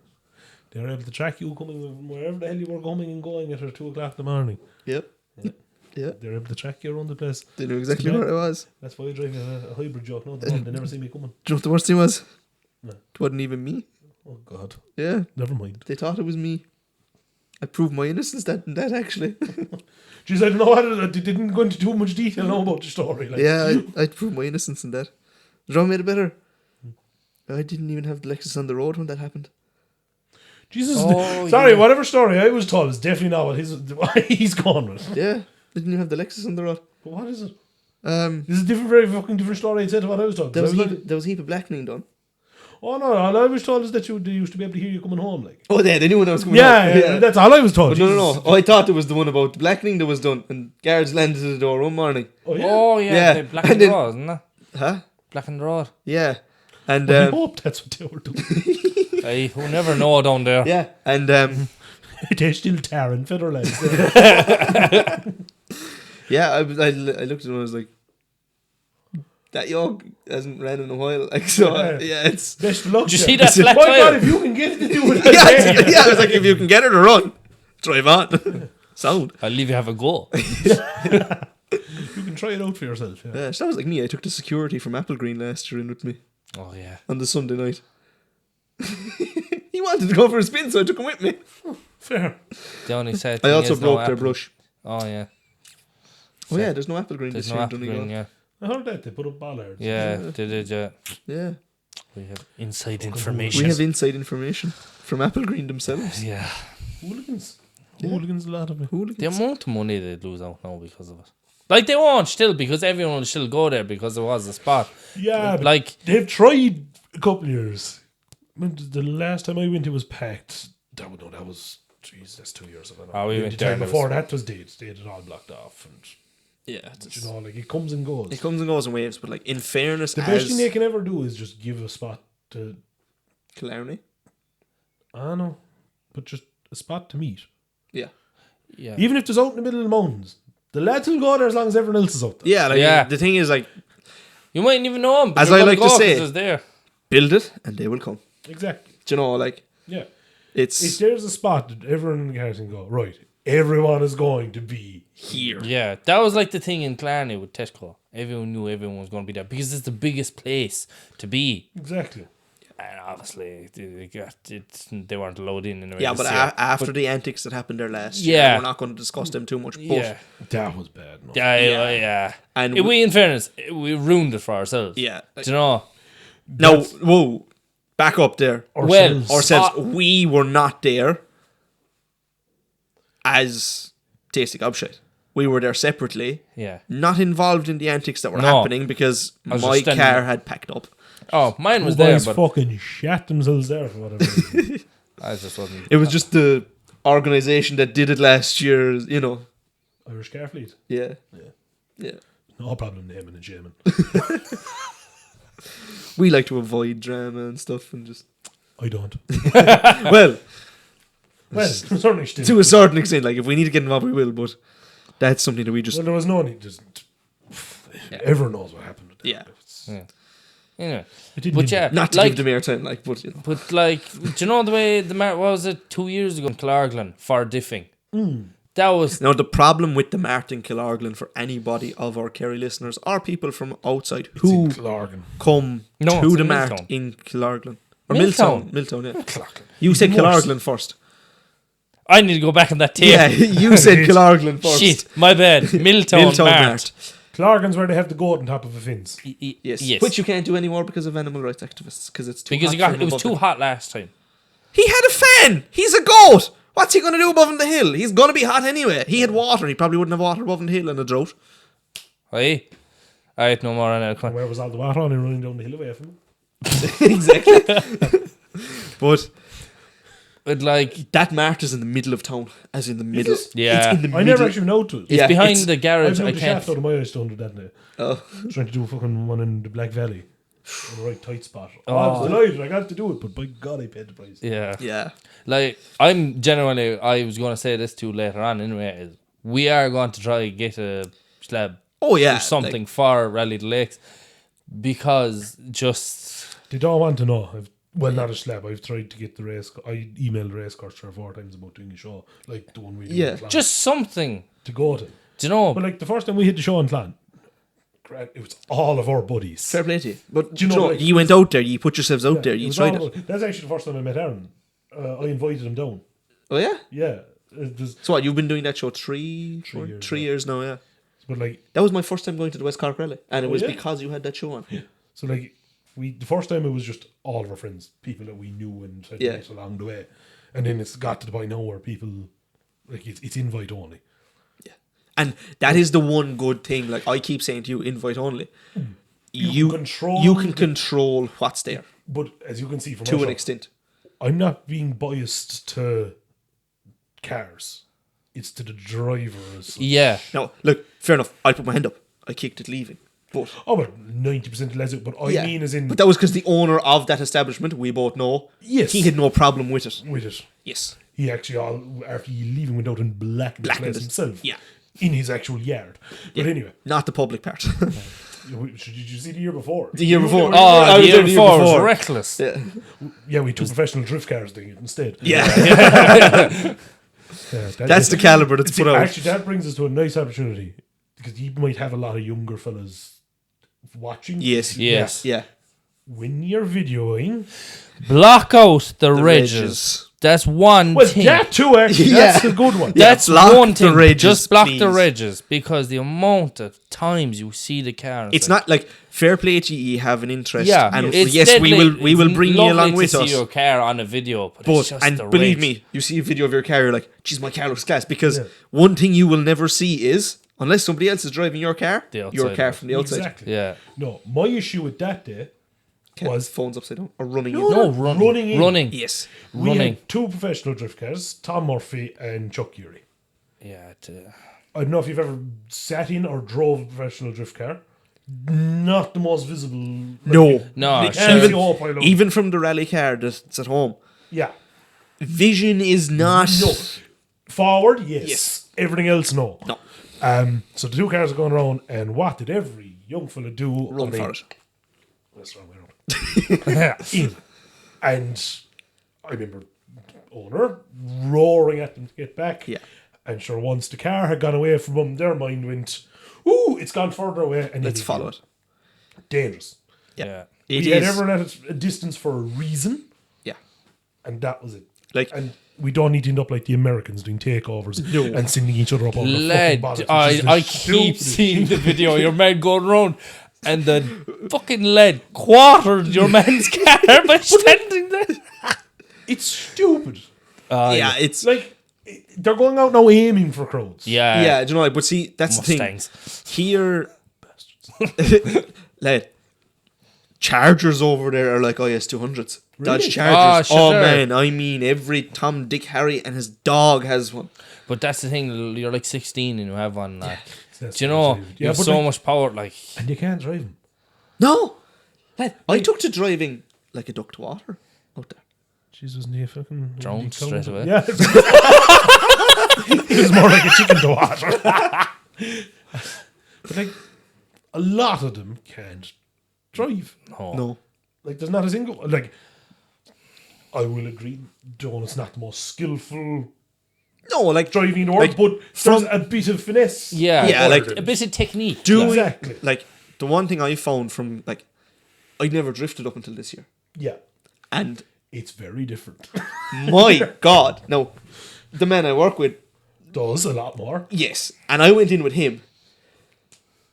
They were able to track you coming wherever the hell you were coming and going at 2 o'clock in the morning. Yep. Yeah. They were able to track you around the place. They knew exactly where I was. That's why I drive a hybrid joke. No, they never see me coming. Do you know what the worst thing was? No. It wasn't even me. Oh God, Yeah. never mind. They thought it was me. I proved my innocence that actually. Jeez, I don't know what they didn't go into too much detail now about the story. Like. Yeah, I proved my innocence in that. You know what made it better? I didn't even have the Lexus on the road when that happened. Jesus, Oh, sorry, yeah. whatever story I was told is definitely not what he's gone with. Yeah, I didn't even have the Lexus on the road. But what is it? This This is a very fucking different story I'd said to what I was told. there was, I was heap, there was a heap of blackening done. oh no, all I was told is that they used to be able to hear you coming home. Like, Oh, yeah, they knew when I was coming yeah, home. yeah, that's all I was told. But no. Jesus. Oh, I thought it was the one about the blackening that was done, and guards landed at the door one morning. Oh yeah. Oh, yeah. Yeah. They black And and the then- road, isn't it? Huh? Black and the road. Yeah. And I hope that's what they were doing. Hey, who never know down there. yeah, and They're still tearing feather lads. yeah, I looked at him and I was like, that yoke hasn't ran in a while. Like, so yeah, it's Best of luck. Did you to see you. that flat My tire? God, if you can get it to do it, yeah, I was like, if you can get her to run, drive on. Sound. I'll leave you have a go. you can try it out for yourself. Yeah. Yeah, so that was like me. I took the security from Apple Green last year in with me Oh, yeah. on the Sunday night. He wanted to go for a spin, so I took him with me. Fair. The only sad I thing also is no broke their apple. brush. Oh, yeah. Oh yeah, there's no Apple Green There's this no year in apple Donegal. green, yeah. I heard that they put up bollards. Yeah, they did, yeah. Yeah, We have inside we information. have inside information from Apple Green themselves. Yeah. Hooligans. Yeah. Hooligans, a lot of it. Hooligans. The amount of money they lose out now because of it. Like, they won't still, because everyone will still go there because there was a spot. Yeah, but Like, they've tried a couple of years. When the last time I went, it was packed. That was. Jeez, that's 2 years ago. Oh, we The went there time and it before that was dead. They had it all blocked off, and Yeah, you know, like it comes and goes. it comes and goes in waves, but like in fairness, The best thing they can ever do is just give a spot to. Killarney. I don't know, but just a spot to meet. Yeah, yeah. Even if it's out in the middle of the mountains, the lads will go there as long as everyone else is out there. yeah. Like Yeah. the thing is, like, You mightn't even know them. But As you're I gonna like to go 'cause say- it's there. build it and they will come. Exactly. Do you know, like Yeah. it's If there's a spot that everyone in the car can go, right, everyone is going to be here. Yeah, that was like the thing in Clarny with Tesco. Everyone knew everyone was going to be there because it's the biggest place to be. Exactly. And obviously, they weren't allowed in anyway. Yeah, this but year. after the antics that happened there last year, Yeah. we're not going to discuss them too much. But Yeah. That was bad. No. Yeah. And In fairness, we ruined it for ourselves. yeah. Do you know? No, whoa, back up there. Ourselves. Ourselves, we were not there as Tasty Gobshite. We were there separately, Yeah. not involved in the antics that were No. happening because I was my just standing car there. had packed up. Oh, mine was Two there, boys but fucking shat themselves there for whatever reason. I just wasn't. It was just the organisation that did it last year, you know. Irish Car Fleet. Yeah. Yeah. No problem naming and shaming. We like to avoid drama and stuff and just... I don't. Well, Well, to a certain extent. to a certain extent, like, if we need to get involved, we will, but that's something that we just... Well, there was no need. Just everyone knows what happened. With that. Yeah. Yeah. Anyway, It didn't but need yeah, Not to like, give them airtime, like, but, you know. But like, do you know the way what was it 2 years ago in Killarglen for diffing? That was Now, the problem with the Mart in Killarglen for anybody of our Kerry listeners or people from outside It's in who Clorgan. come No, to it's the in Mart Milltown. in Killarglen. Or Milltown. Milltown, yeah. Clorgan. You said Even worse. Killarglen first. I need to go back on that tape. Yeah, you said Killarglen first. Shit, my bad. Milltown, Milltown Mart. Mart. Clorgan's where they have the goat on top of a fence. Yes. Yes. Which you can't do anymore because of animal rights activists. Because it's too Because hot for him it was above too the- hot last time. He had a fan. He's a goat. What's he going to do above in the hill? He's going to be hot anyway. He had water. He probably wouldn't have water above in the hill in a drought. Aye. I had no more on it. Where was all the water on and running down the hill away from him? Exactly. But But like, that Mart is in the middle of town. As in the middle. it? Yeah. It's in the I middle. never actually know to it. it's Yeah, behind it's- the I've garage. known I the can't. shaft out of my eyes to do that now. Oh. Trying to do a fucking one in the Black Valley. In the right tight spot. I Oh. was delighted. I got to do it, but by God, I paid the price. Yeah. Yeah. Like, I'm genuinely, I was going to say this to you later on anyway, is we are going to try and get a slab Oh yeah, or something for Rally the Lakes, because just They don't want to know. Not a slab. I've tried to get the race. I emailed the race course 3 or 4 times about doing a show, like the one we do Yeah. in Clan, just something. to go to. Do you know? But like the first time we hit the show in Clan, it was all of our buddies. fair play to you. But Do you know, like- you went out there, you put yourselves out there, It you was tried all it. about- That's actually the first time I met Aaron. I invited him down. Oh yeah. Yeah, it was, So what? You've been doing that show 3 years, 3 years now. Yeah. but like That was my first time going to the West Cork Rally, and it was yeah? because you had that show on. so. Like the first time it was just all of our friends, people that we knew and had Yeah. met along the way, and then it's got to the point now where people like it's invite only. And that is the one good thing. Like I keep saying to you, invite only. You can control You can the- control what's there But as you can see from to our an show, extent. I'm not being biased to cars. It's to the drivers. Yeah. No, look, fair enough. I put my hand up. I kicked it leaving. But Oh, but 90% less. But I yeah. mean, as in But that was because the owner of that establishment, we both know, Yes. he had no problem with it. with it. Yes. He actually, after he leaving, went out and blackened the Blackened place it. himself. Yeah. In his actual yard. But anyway, Not the public part. did you see the year before? The year before. Oh, Oh, I the was year there the year before was before. reckless. yeah. yeah, we took professional drift cars doing it instead. Yeah. Yeah, That's the caliber that's See, put out. actually, that brings us to a nice opportunity because you might have a lot of younger fellas watching. Yes. Yes. Yeah. When you're videoing, Block out the, The ridges. ridges. That's one well, thing. that too, actually, Yeah. that's a good one. Yeah. That's block one the thing. ridges, Just block the please. ridges, because the amount of times you see the car. It's not like fair play to you have an interest. Yeah, And it's yes, we deadly. will It's bring you lovely along to with see us. your car on a video, but it's But just and the believe ridge. me, you see a video of your car, you're like, "Geez, my car looks class." Because Yeah. one thing you will never see is, unless somebody else is driving your car, The outside your car of it. from the outside. Exactly. Yeah. No, my issue with that day was Phones upside down or running No, in. No, running. Running in. Running. Yes. we running. had 2 professional drift cars, Tom Murphy and Chuck Geary. Yeah. I don't know if you've ever sat in or drove a professional drift car. Not the most visible. No. No, They sure. can't see all pile up. Even from the rally car that's at home, Yeah. vision is not. No. Forward, yes. Yes. Everything else, no. No. So the 2 cars are going around, and what did every young fella do? Run for it. That's the wrong way around. In. And I remember owner roaring at them to get back. Yeah. And sure, once the car had gone away from them, their mind went, ooh, it's gone further away. And Let's follow it. Dangerous. Yeah. It We had is. everyone at a distance for a reason, Yeah. and that was it. Like- and we don't need to end up like the Americans doing takeovers No. and sending each other up on the fucking Lad, bollocks, which is the I keep stupidest seeing the video. Your man going around, and the fucking lead quartered your man's car by standing there. It's stupid. Yeah, it's Like, they're going out now aiming for crowds. Yeah. yeah. Do you know? But see, that's Mustangs. the thing. Here, lad, Chargers over there are like IS 200s. Dodge Really? Chargers. Oh, Oh, sure. man, I mean, every Tom, Dick, Harry, and his dog has one. But that's the thing. You're like 16 and you have one. Like, That's do you what know? I'm saying. You have but so like- much power. Like, And you can't drive them. No, lad, I took to driving like a duck to water out there. Jesus, wasn't he a fucking... Drowned straight away. Yeah. He was more like a chicken to water. But like, a lot of them can't drive. no. No, Like, there's not a single... Like, I will agree, Donut's not the most skillful no, like driving in the world, Like, but from- there's a bit of finesse. Yeah. Yeah, like- a bit of technique. doing Exactly. like the one thing I found from like I'd never drifted up until this year, Yeah. and It's very different. my God, no, the man I work with, Does a lot more. yes, and I went in with him.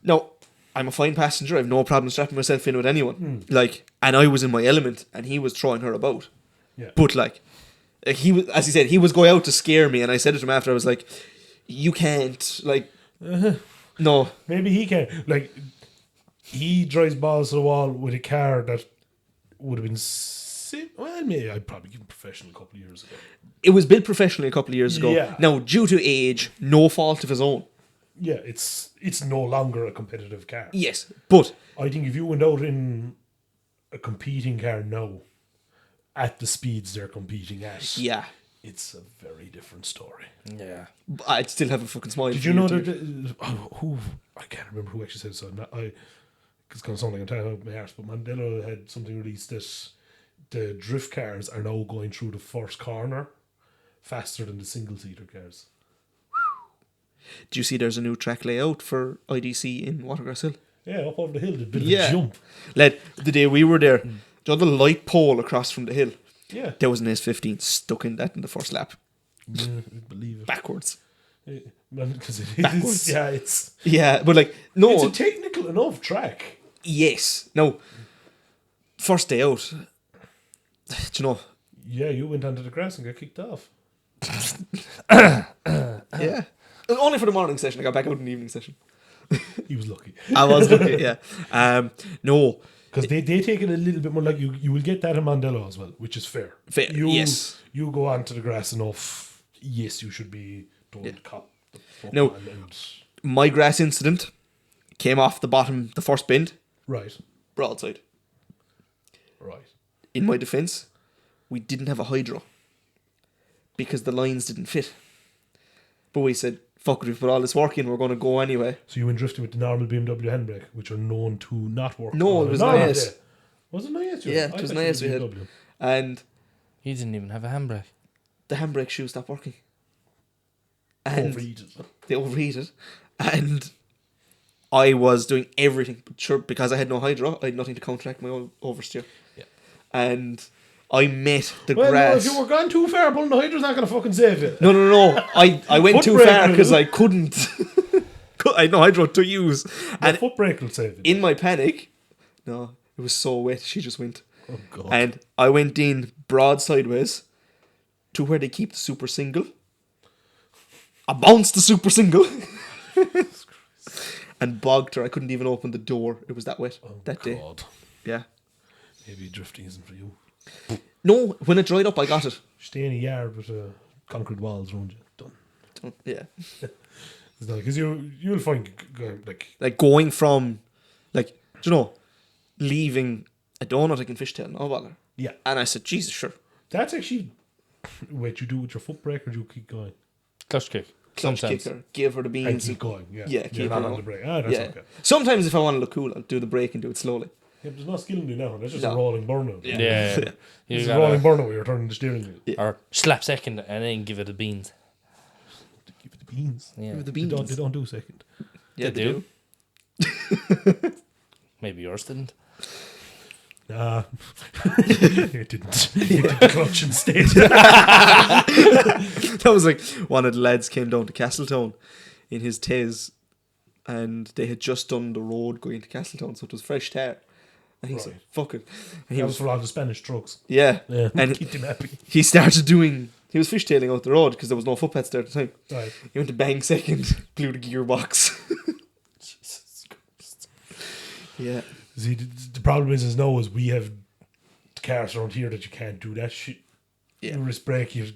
No, I'm a fine passenger. I have no problem strapping myself in with anyone. Like, and I was in my element, and he was throwing her about. Yeah. But like, he was, as he said, he was going out to scare me, and I said it to him after. I was like, "You can't, like, no, Maybe he can. Like, he drives balls to the wall with a car that would have been... Well, maybe I'd probably give him professional a couple of years ago. it was built professionally a couple of years ago. Yeah. Now, due to age, no fault of his own. Yeah, it's no longer a competitive car. Yes, but I think if you went out in a competing car now, at the speeds they're competing at, yeah, it's a very different story. Yeah. I'd still have a fucking smile. Did for you know too. that? Who I can't remember who actually said so. It's going to sound like I'm telling out my arse, but Mandela had something released that the drift cars are now going through the first corner faster than the single seater cars. Do you see there's a new track layout for IDC in Watergrass Hill? Yeah, up over the hill, the bit of Yeah. a jump. Lad, the day we were there, the other light pole across from the hill, Yeah, there was an S15 stuck in that in the first lap. yeah, I believe it. Backwards. Because it Backwards. is. Yeah, it's Yeah, but like, no. it's a technical enough track. Yes. No. First day out. Do you know? Yeah, you went onto the grass and got kicked off. Yeah. Only for the morning session. I got back out in the evening session. He was lucky. I was lucky, yeah. No. Because they take it a little bit more like you will get that in Mandela as well, which is fair. Fair, yes. You go onto the grass enough, yes, you should be told to cop the fuck No. on and My grass incident came off the bottom, the first bend, right. broadside. Right. In my defence, we didn't have a hydro because the lines didn't fit. But we said, fuck it, we've put all this work in, we're going to go anyway. So you went drifting with the normal BMW handbrake, which are known to not work. No, on it a was normal nice. day. Was it nice? Yeah, it was nice we had. BMW. And He didn't even have a handbrake. the handbrake shoe stopped working. And Overheated. they overheated. And I was doing everything, but sure, because I had no hydro, I had nothing to counteract my own oversteer. Yeah. And I met the Well, no, grass. if you were gone too far, pulling the hydro's not going to fucking save you. No. I went Foot too brake far because will. I couldn't. I had no hydro to use. The And foot brake will save you. in my panic, no, it was so wet, she just went. Oh, God. And I went in broad sideways to where they keep the super single. I bounced the super single. And bogged her. I couldn't even open the door. It was that wet that day. God. Yeah. Maybe drifting isn't for you. No, when it dried up, I got it. Stay in a yard with concrete walls around you. Done. Yeah. Because you'll find Like going from, like, do you know, leaving a donut like in Fishtail, no bother. yeah. And I said, Jesus, sure. That's actually what you do with your foot brake, or do you keep going Clutch kick. Clutch Sometimes. kick her, give her the and beans. keep going? Yeah, Yeah, You're keep not her on on. the brake. Ah, that's Yeah. okay. Sometimes if I want to look cool, I'll do the brake and do it slowly. Yeah, but there's no skill in doing that. That's just No. a rolling burnout. Yeah. Yeah. Yeah. You It's a rolling gotta, burnout where you're turning the steering wheel. Yeah. or slap second and then give it the beans. Give it the beans. Yeah. Give her the They beans. don't do second. Yeah, They they do. do. Maybe yours didn't. Nah. It didn't. It did the clutch instead. That was like one of the lads came down to Castletown in his Tez, and they had just done the road going to Castletown, so it was fresh tar. And he said, Right. fuck it. And he That was, was for all the Spanish trucks. yeah. Yeah. And Keep them happy. he started doing, he was fishtailing out the road because there was no footpaths there at the time. Right. He went to bang second, blew the gearbox. Yeah. See, the problem is now is we have cars around here that you can't do that shit. Yeah. You risk brake, you're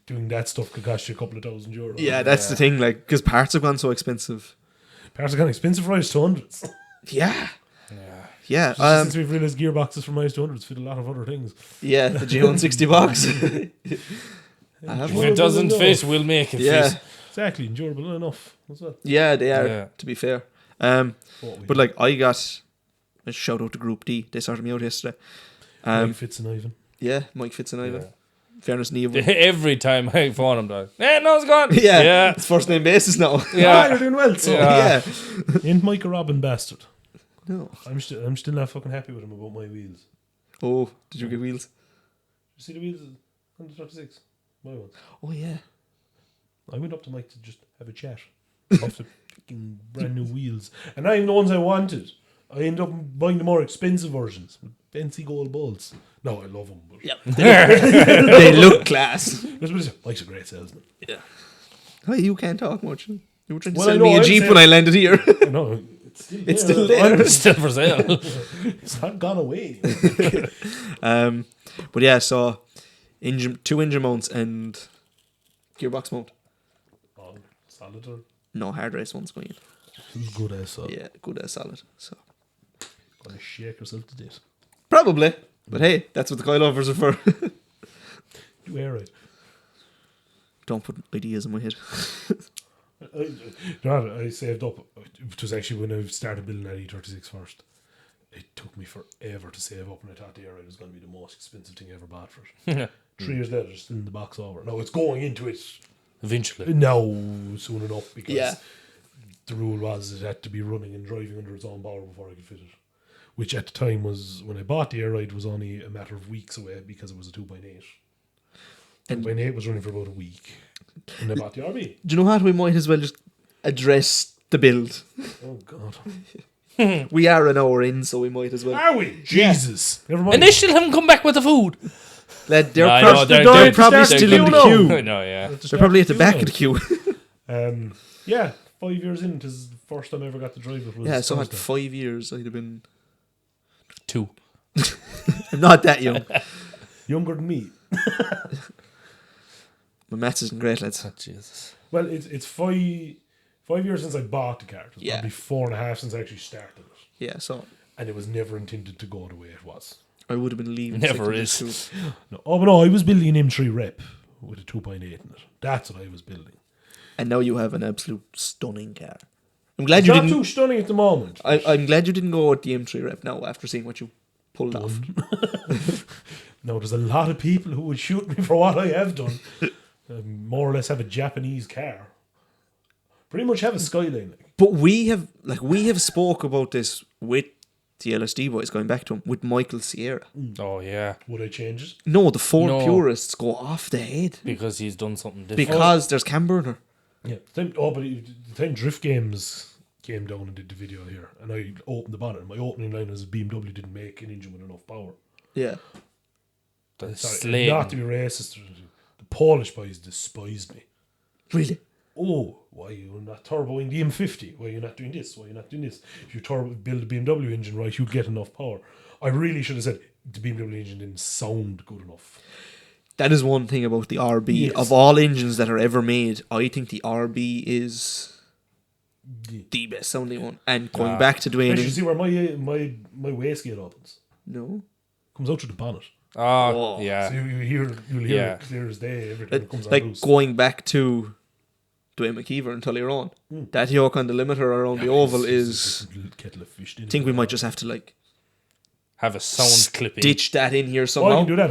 doing that stuff could cost you a couple of €1,000. Yeah, that's the thing, like, because parts have gone so expensive. Cars are kind of expensive, rise to hundreds. Yeah. Yeah. Yeah. Since we've realised gearboxes from rise to hundreds fit a lot of other things. Yeah, the G160 box. I have If one. it doesn't no. fit, we'll make it Yeah. fit. Exactly, endurable enough. That's it. Yeah, they are, Yeah. to be fair. What we But like, I got a shout out to Group D. They sorted me out yesterday. Mike Fitz and Ivan. Yeah, Mike Fitz and Ivan. Yeah. Fairness, Neve. Every time I phone him, like, no, it's gone. Yeah, Yeah. it's first name basis now. Ah, Yeah. you're doing well, so. Yeah. Yeah. Ain't Mike a Robin bastard? No. I'm still not fucking happy with him about my wheels. Oh, did you get wheels? You see the wheels on the 36? My ones. Oh yeah. I went up to Mike to just have a chat. Off the fucking brand new wheels. And not even the ones I wanted. I ended up buying the more expensive versions with fancy gold bolts. No, I love them. But Yep. They look class. Mike's a great salesman. Yeah. Oh, you can't talk much. You were trying to Well, I sell know, me a I'm Jeep saying- when I landed here. No, it's still there. It's still there. It's still for sale. It's not gone away. But yeah, so two engine mounts and gearbox mount. Oh, solid or No hard race ones going in. good as so. Yeah, good as solid. So Gonna shake yourself to death. probably. But hey, that's what the coilovers are for. Do air right. Don't put ideas in my head. I saved up. It was actually when I started building that E36 first. It took me forever to save up, and I thought the air was going to be the most expensive thing I ever bought for it. 3 years later, it's still in the box over. No, it's going into it Eventually. now soon enough because Yeah. the rule was it had to be running and driving under its own power before I could fit it. Which at the time was, when I bought the air ride, was only a matter of weeks away because it was a 2.8. And- 2.8 was running for about a week. And I bought the RB. Do you know what? We might as well just address the build. Oh, God. We are an hour in, so we might as well. Are we? Jesus. Never mind. And they still haven't come back with the food. Lad, they're, No, I prob- know, they're, they're- probably they're still in the queuing queue. up. No, yeah. They're probably at the back of the queue. Yeah, 5 years in, it is the first time I ever got to drive it. Was Yeah, so at Thursday. 5 years, I'd have been 2. not that young. Younger than me. My maths isn't great, lads. Oh, Jesus. Well, it's 5 years since I bought the car. It was Yeah. probably 4.5 since I actually started it. Yeah, so And it was never intended to go the way it was. I would have been leaving. Never secondary is. school. No, but no, I was building an M3 Rep with a 2.8 in it. That's what I was building. And now you have an absolute stunning car. I'm glad It's you not didn't. too stunning at the moment. I'm glad you didn't go with the M3 Rep now after seeing what you pulled off. No, there's a lot of people who would shoot me for what I have done. More or less have a Japanese car. Pretty much have a Skyline. But we have spoke about this with the LSD boys, going back to him, with Michael Sierra. Oh, yeah. Would I change it? No, the Ford No. purists go off the head Because he's done something different. because there's cam burner. Yeah. The time Drift Games came down and did the video here, and I opened the bonnet, and my opening line was BMW didn't make an engine with enough power. Yeah. That's Sorry, slating. not to be racist. The Polish boys despised me. Really? Oh, why are you not turboing the M50? Why are you not doing this? Why are you not doing this? If you build a BMW engine right, you'd get enough power. I really should have said the BMW engine didn't sound good enough. That is one thing about the RB. Yes. Of all engines that are ever made, I think the RB is Yeah. the best sounding one. And going back to Dwayne, You see where my wastegate opens? no, Comes out through the bonnet. Oh, Oh. yeah. So you'll hear Yeah. it clear as day every time it comes on like loose. going back to Dwayne McKeever and Tullyron, that yoke on the limiter around the oval It's is. a little kettle of fish. I think we might just have to like Have a sound clipping. ditch that in here Oh, you somehow can do that.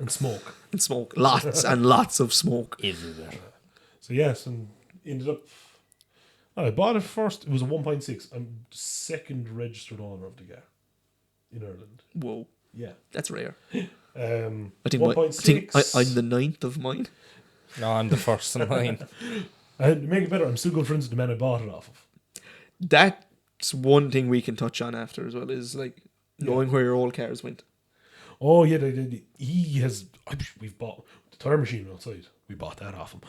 And smoke. and smoke lots and lots of smoke. Everywhere. So yes, and ended up. I bought it first. It was a 1.6. I'm second registered owner of the car in Ireland. Whoa, Yeah. that's rare. I I think 1.6. I'm the 9th of mine. No, I'm the first in line. And to make it better, I'm still good friends with the man I bought it off of. That's one thing we can touch on after as well, is like knowing where your old cars went. Oh yeah, he has. We've bought the tire machine outside. We bought that off him.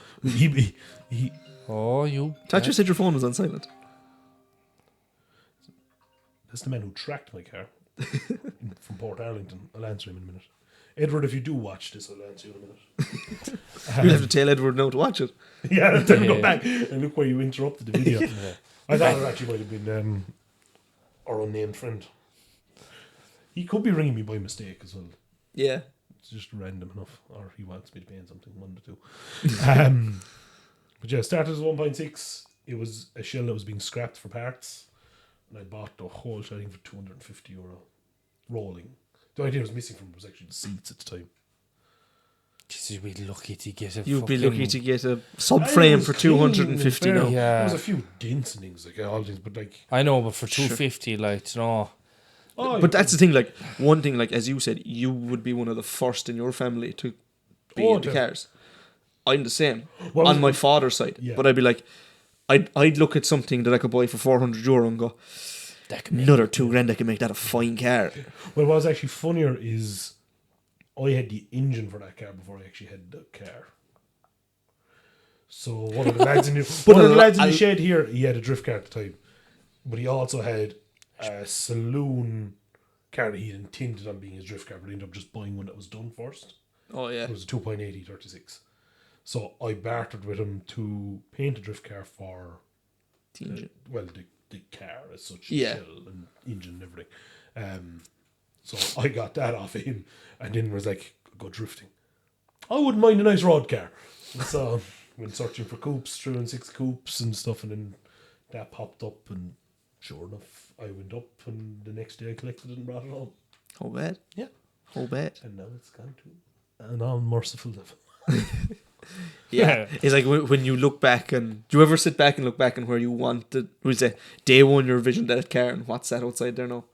He Oh, you. Thatcher said your phone was on silent. That's the man who tracked my car from Port Arlington. I'll answer him in a minute. Edward, if you do watch this, I'll answer you in a minute. You'll have to tell Edward now to watch it. Yeah, I'll tell him go back and look where you interrupted the video. I thought it actually might have been our unnamed friend. He could be ringing me by mistake as well. Yeah. It's just random enough, or he wants me to pay him something, one to two. But yeah, started as 1.6. It was a shell that was being scrapped for parts, and I bought the whole shell for €250 rolling. The idea was missing from it was actually the seats at the time. Jeez, you'd be lucky to get a You'd be fucking- lucky to get a It subframe was for clean, 250 in now. fairness. Yeah. There was a few dents and things, like all things, but like, I know, but for 250, like, you know. oh, But that's the thing, like, one thing, like, as you said, you would be one of the first in your family to be Oh, into definitely. cars. I'm the same. Well, on my father's side. Yeah. But I'd be like, I'd look at something that I could buy for €400 and go, That can make another $2,000, I can make that a fine car. well, what was actually funnier is I had the engine for that car before I actually had the car. So one of the lads in the shed here, he had a drift car at the time, but he also had a saloon car that he had intended on being his drift car, but he ended up just buying one that was done first. Oh, yeah. It was a 2.8 E36. So I bartered with him to paint a drift car for The engine. the car as such, Yeah. shell and engine and everything. So I got that off him, and then was like, go drifting. I wouldn't mind a nice road car. So when searching for coupes, 316 coupes and stuff, and then that popped up, and sure enough, I went up, and the next day I collected it and brought it home. How bad? Yeah. How bad? And now it's gone to an unmerciful level. Yeah. It's like when you look back, and do you ever sit back and look back and where you wanted, we say, day one, your vision that car, and what's that outside there now?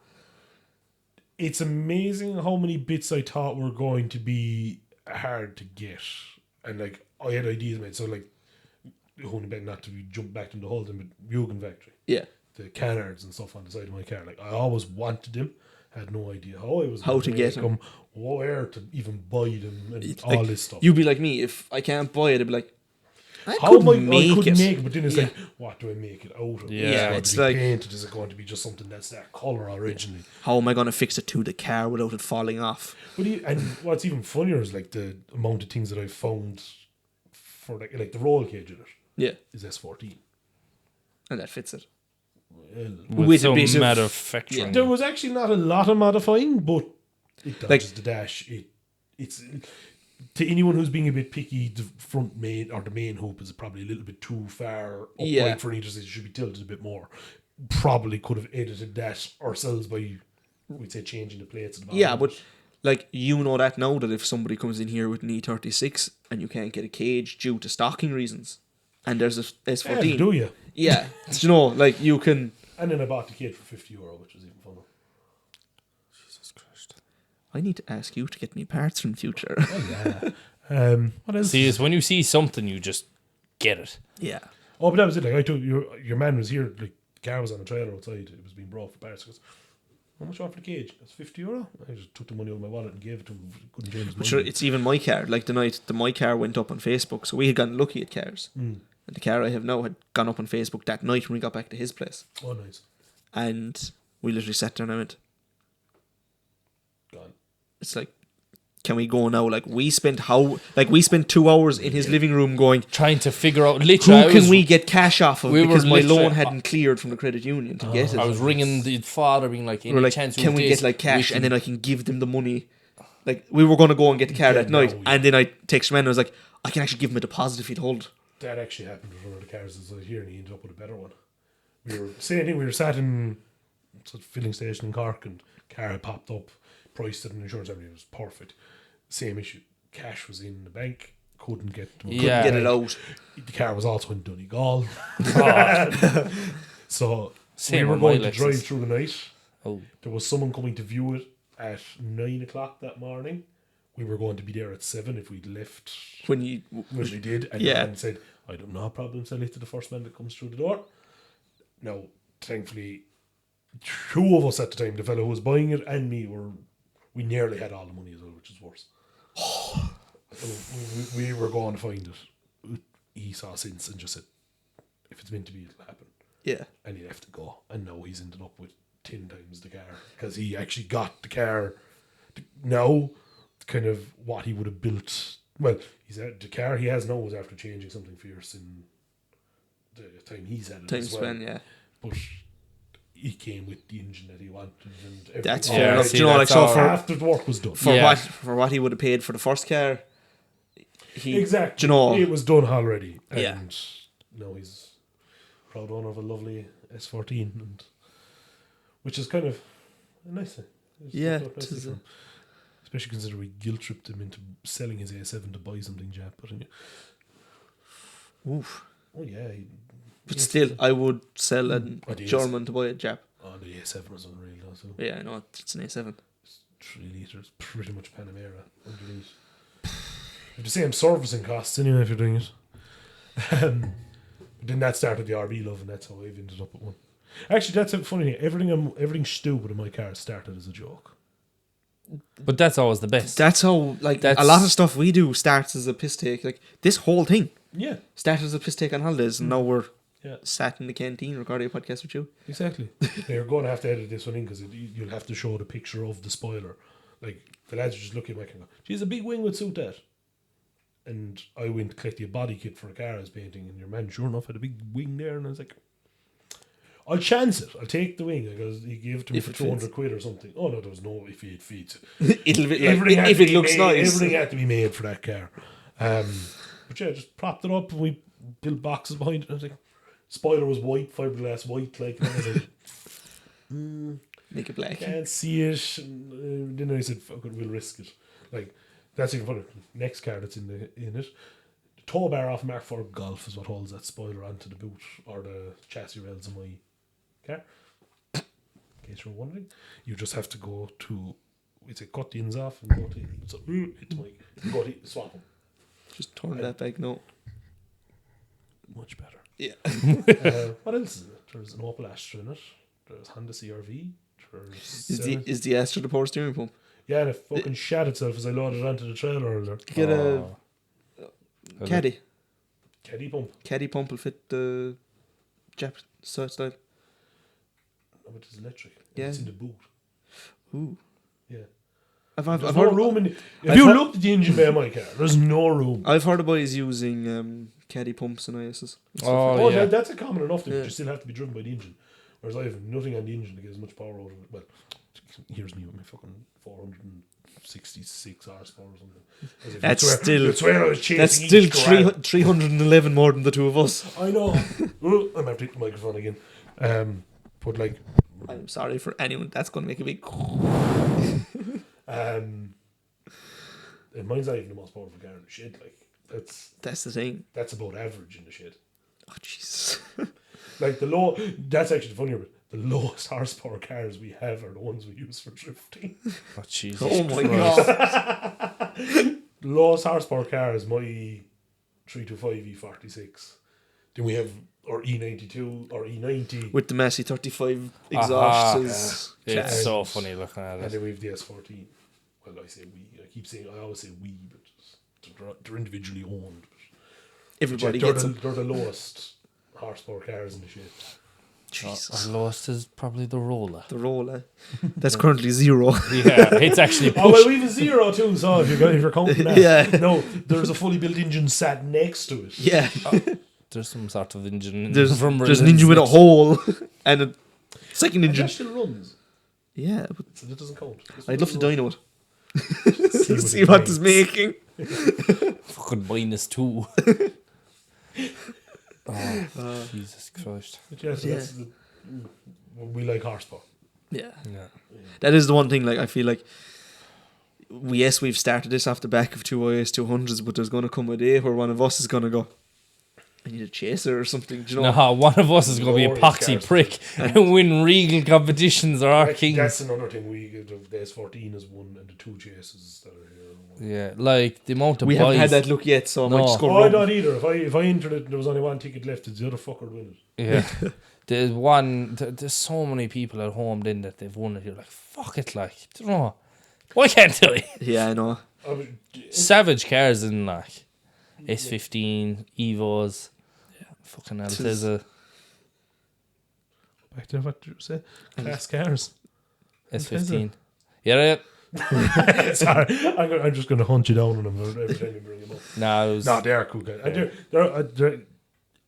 It's amazing how many bits I thought were going to be hard to get. And like, I had ideas made. So like, not to be jump back into the whole thing, but Mugen Factory. Yeah. The canards and stuff on the side of my car. Like, I always wanted them. Had no idea how I was How going to make get them. where to even buy them, and It's all like, this stuff. You'd be like me, if I can't buy it, I'd be like, I How couldn't am I make couldn't it. make it, but then it's Yeah. like, what do I make it out of? Yeah, Is it it's going to like- be painted? Is it going to be just something that's that colour originally? How am I going to fix it to the car without it falling off? But and what's even funnier is like the amount of things that I've found for like the roll cage in it Yeah. is S14. And that fits it. Well, With With a some bit of- manufacturing. there was actually not a lot of modifying, but it dodges Like- the dash. It's to anyone who's being a bit picky, the front main or the main hoop is probably a little bit too far upright Yeah. for either. It should be tilted a bit more. Probably could have edited that ourselves by, we'd say, changing the plates. At the bottom. Yeah, but like you know that now, that if somebody comes in here with an E36 and you can't get a cage due to stocking reasons, and there's a S14, Yeah, do you? yeah, you know, like you can. And then I bought the kit for €50, which was even funner. Jesus Christ. I need to ask you to get me parts from the future. What else? See, it's when you see something, you just get it. Yeah, Oh, but that was it. Like I told your man was here. Like the car was on a trailer outside. It was being brought for parts. He goes, how much off for the cage? It's €50. I just took the money out of my wallet and gave it to him. Couldn't change his but mind. sure, it's even my car. Like the night my car went up on Facebook, so we had gotten lucky at cars, and the car I have now had gone up on Facebook that night when we got back to his place, Oh, nice. and we literally sat there and I went, Gone. it's like, can we go now? Like we spent 2 hours in his living room going, Trying to figure out, literally, who can we get cash off of? we were Because my literally- loan hadn't cleared from the credit union to get it. I was ringing the father, being like, we any were like, chance can with we this? get like cash, We and can- then I can give them the money. Like we were going to go and get the car Yeah, that night, no, yeah. and then I texted him and I was like, I can actually give him a deposit if he'd hold. That actually happened with one of the cars that's here, and he ended up with a better one. We were same thing. We were sat in a filling station in Cork, and car had popped up, priced it, and insurance everything was perfect. Same issue. Cash was in the bank. Couldn't get the money. Yeah. Get it out. The car was also in Donegal. So Same we were on my going to drive Lexus. through the night. Oh. There was someone coming to view it at 9 o'clock that morning. We were going to be there at 7 if we'd left When you, when we did. And Yeah. the man said, I don't have problem selling it to the first man that comes through the door. Now, thankfully, two of us at the time, the fellow who was buying it and me, we nearly had all the money as well, which is worse. So we were going to find it. He saw since and just said, if it's meant to be, it'll happen. yeah, And he left it go. And now he's ended up with 10 times the car. Because he actually got the car now, kind of what he would have built. Well, the car he has now was after changing something fierce in the time he's had it time as well. span, yeah. But he came with the engine that he wanted. And everything. That's Yeah, fair enough. see, Do you know, like that's so all- for after the work was done. Yeah. what he would have paid for the first car, he Exactly. Do you know, it was done already. And Yeah. now he's proud owner of a lovely S14, and which is kind of a nice thing. It's Yeah, worked out nicely it is for him. Especially considering we guilt tripped him into selling his A7 to buy something Jap. But oof. oh yeah, But still, I would sell a Ideas. German to buy a Jap. oh the A7 was unreal though. So Yeah, I know it's an A7. 3 litres, pretty much Panamera underneath. With the same servicing costs anyway if you're doing it. But then that started the RB love, and that's how I've ended up with one. Actually, that's a funny thing. Everything stupid in my car started as a joke. But that's always the best. That's how, like, a lot of stuff we do starts as a piss take. Like, this whole thing Yeah, started as a piss take on holidays, and now we're yeah, sat in the canteen recording a podcast with you. exactly. You're going to have to edit this one in because you'll have to show the picture of the spoiler. Like, the lads are just looking at my car and go, geez, a big wing would suit that. And I went to collect a body kit for a car I was painting, and your man, sure enough, had a big wing there, and I was like, I'll chance it. I'll take the wing because he gave it to me If for it 200 quid or something. Oh no, there was no if it fits. It'll be Everything like, had if to it be looks made, nice. everything had to be made for that car. But yeah, just propped it up and we built boxes behind it. And I was like, spoiler was white, fiberglass white, like. And I was like, Make it black. can't see it. And then I said, fuck it, we'll risk it. Like, that's even funny. Next car that's in it. The tow bar off Mark IV Golf is what holds that spoiler onto the boot or the chassis rails of my car. In case you're wondering, you just have to go to, we say cut the ends off and go to, so, hit the mic, go to swap them. Just turn that back. No. Much better. Yeah. What else is it? There's an Opel Astra in it. There's Honda CR-V. Is the Astra the power steering pump? Yeah, and it fucking shat itself as I loaded it onto the trailer earlier. Get a caddy. Caddy pump. Caddy pump will fit the Jap style. No, but it's electric. Yeah. It's in the boot. Ooh. Yeah. I've There's heard no room in the, if I've you heard- looked at the engine bay of my car, there's no room. I've heard of boys using caddy pumps and ISs. Oh, yeah. That's a common enough thing, Yeah. but you still have to be driven by the engine. Whereas I have nothing on the engine to get as much power out of it. Well, here's me with my fucking 466 horsepower or something. As if That's you'd swear- still- you'd swear I was chasing That's still each grab. 311 more than the two of us. I know. Oh, I'm having to hit the microphone again. But like, I'm sorry for anyone that's going to make a big. and mine's not even the most powerful car in the shed. Like That's the thing. that's about average in the shed. Oh Jesus. Like that's actually the funnier bit. The lowest horsepower cars we have are the ones we use for drifting. Oh, Jesus. Oh my Christ. god. The lowest horsepower car is my 325 E46. Then we have our E92 or E90. With the Massey 35 Aha. exhausts. It's Yeah. so funny looking at And it. then we have the S14. Well, I say we. I always say we, but they're individually owned. But Everybody they're gets them. they're the lowest horsepower cars in the shed. Jesus. Our lowest is probably the roller. The roller. That's currently 0. Yeah, it's actually Oh well, pushed. we have a 0 too. So if you're counting that, Yeah. no, there's a fully built engine sat next to it. Yeah. There's some sort of engine. There's from an Reynolds engine with a next- hole and a second And engine. that still runs, Yeah, but so that doesn't count. I'd love to dyno it. what See it what makes. it's making. Fucking -2. Oh, Jesus Christ. But yeah, so that's we like horsepower. Yeah. Yeah. That is the one thing, like, I feel like we've started this off the back of two IS 200s, but there's going to come a day where one of us is going to go, I need a chaser or something, do you know? No, one of us is going to be a Glorious poxy cars. prick and win regal competitions or our That's kings. another thing. The S14 is one, and the 2 chases that are here. Yeah, like the amount of We boys. haven't had that look yet, so I might No. just go Oh, I run. don't either. If I entered it and there was only one ticket left, it's the other fucker win it. Yeah. There's one. There's so many people at home then that they've won it. You're like, fuck it, like, you know, why can't I? Yeah, I know. Savage cars in like S15, Evos. Fucking hell, Tis- there's a Back to what did you say? Class cars. S15. Yeah, yeah. Sorry, I'm just going to hunt you down on them every time you bring them up. No, it was, No, they are cool guys. And they're,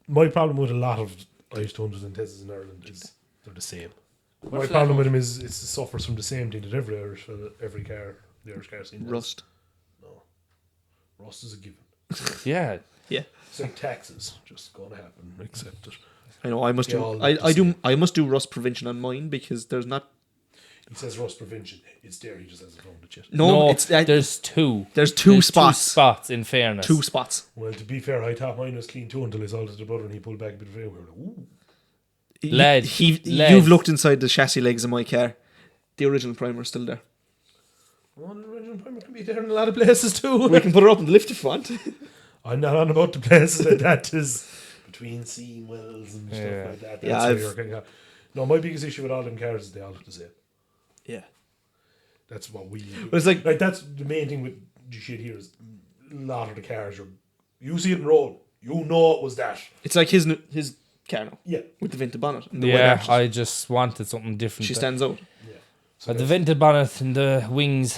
my problem with a lot of Irish 200s and Teslas in Ireland is they're the same. My What's problem that? with them is it suffers from the same thing that every car, the Irish car scene does. Rust. No. Rust is a given. yeah. Yeah. It's like taxes, just going to happen. Accept it. I know, I must They do all look I the do same. I must do rust prevention on mine because there's not He says rust prevention. It's there. He just hasn't found it yet. no, it's there's two. there's two spots. Two spots, in fairness. Two spots. Well, to be fair, I thought mine was clean too until I saw it to the brother and he pulled back a bit of air. We were like, ooh. Lead. Lead. You've looked inside the chassis legs of my car. The original primer is still there. Well, the original primer can be there in a lot of places too. We can put it up in the lift if you want. I'm not on about the places that is between seam wells and Yeah. stuff like that. That's Yeah, where I've- you're kind of, no, my biggest issue with all them cars is they all look the same. Yeah. That's what we. But it's like that's the main thing with the shit here is a lot of the cars are. You see it in road, you know it was that. it's like his car now Yeah, with the vented bonnet. And the wide Yeah, arches. I just wanted something different. She stands out. yeah. So But the that's- vented bonnet and the wings,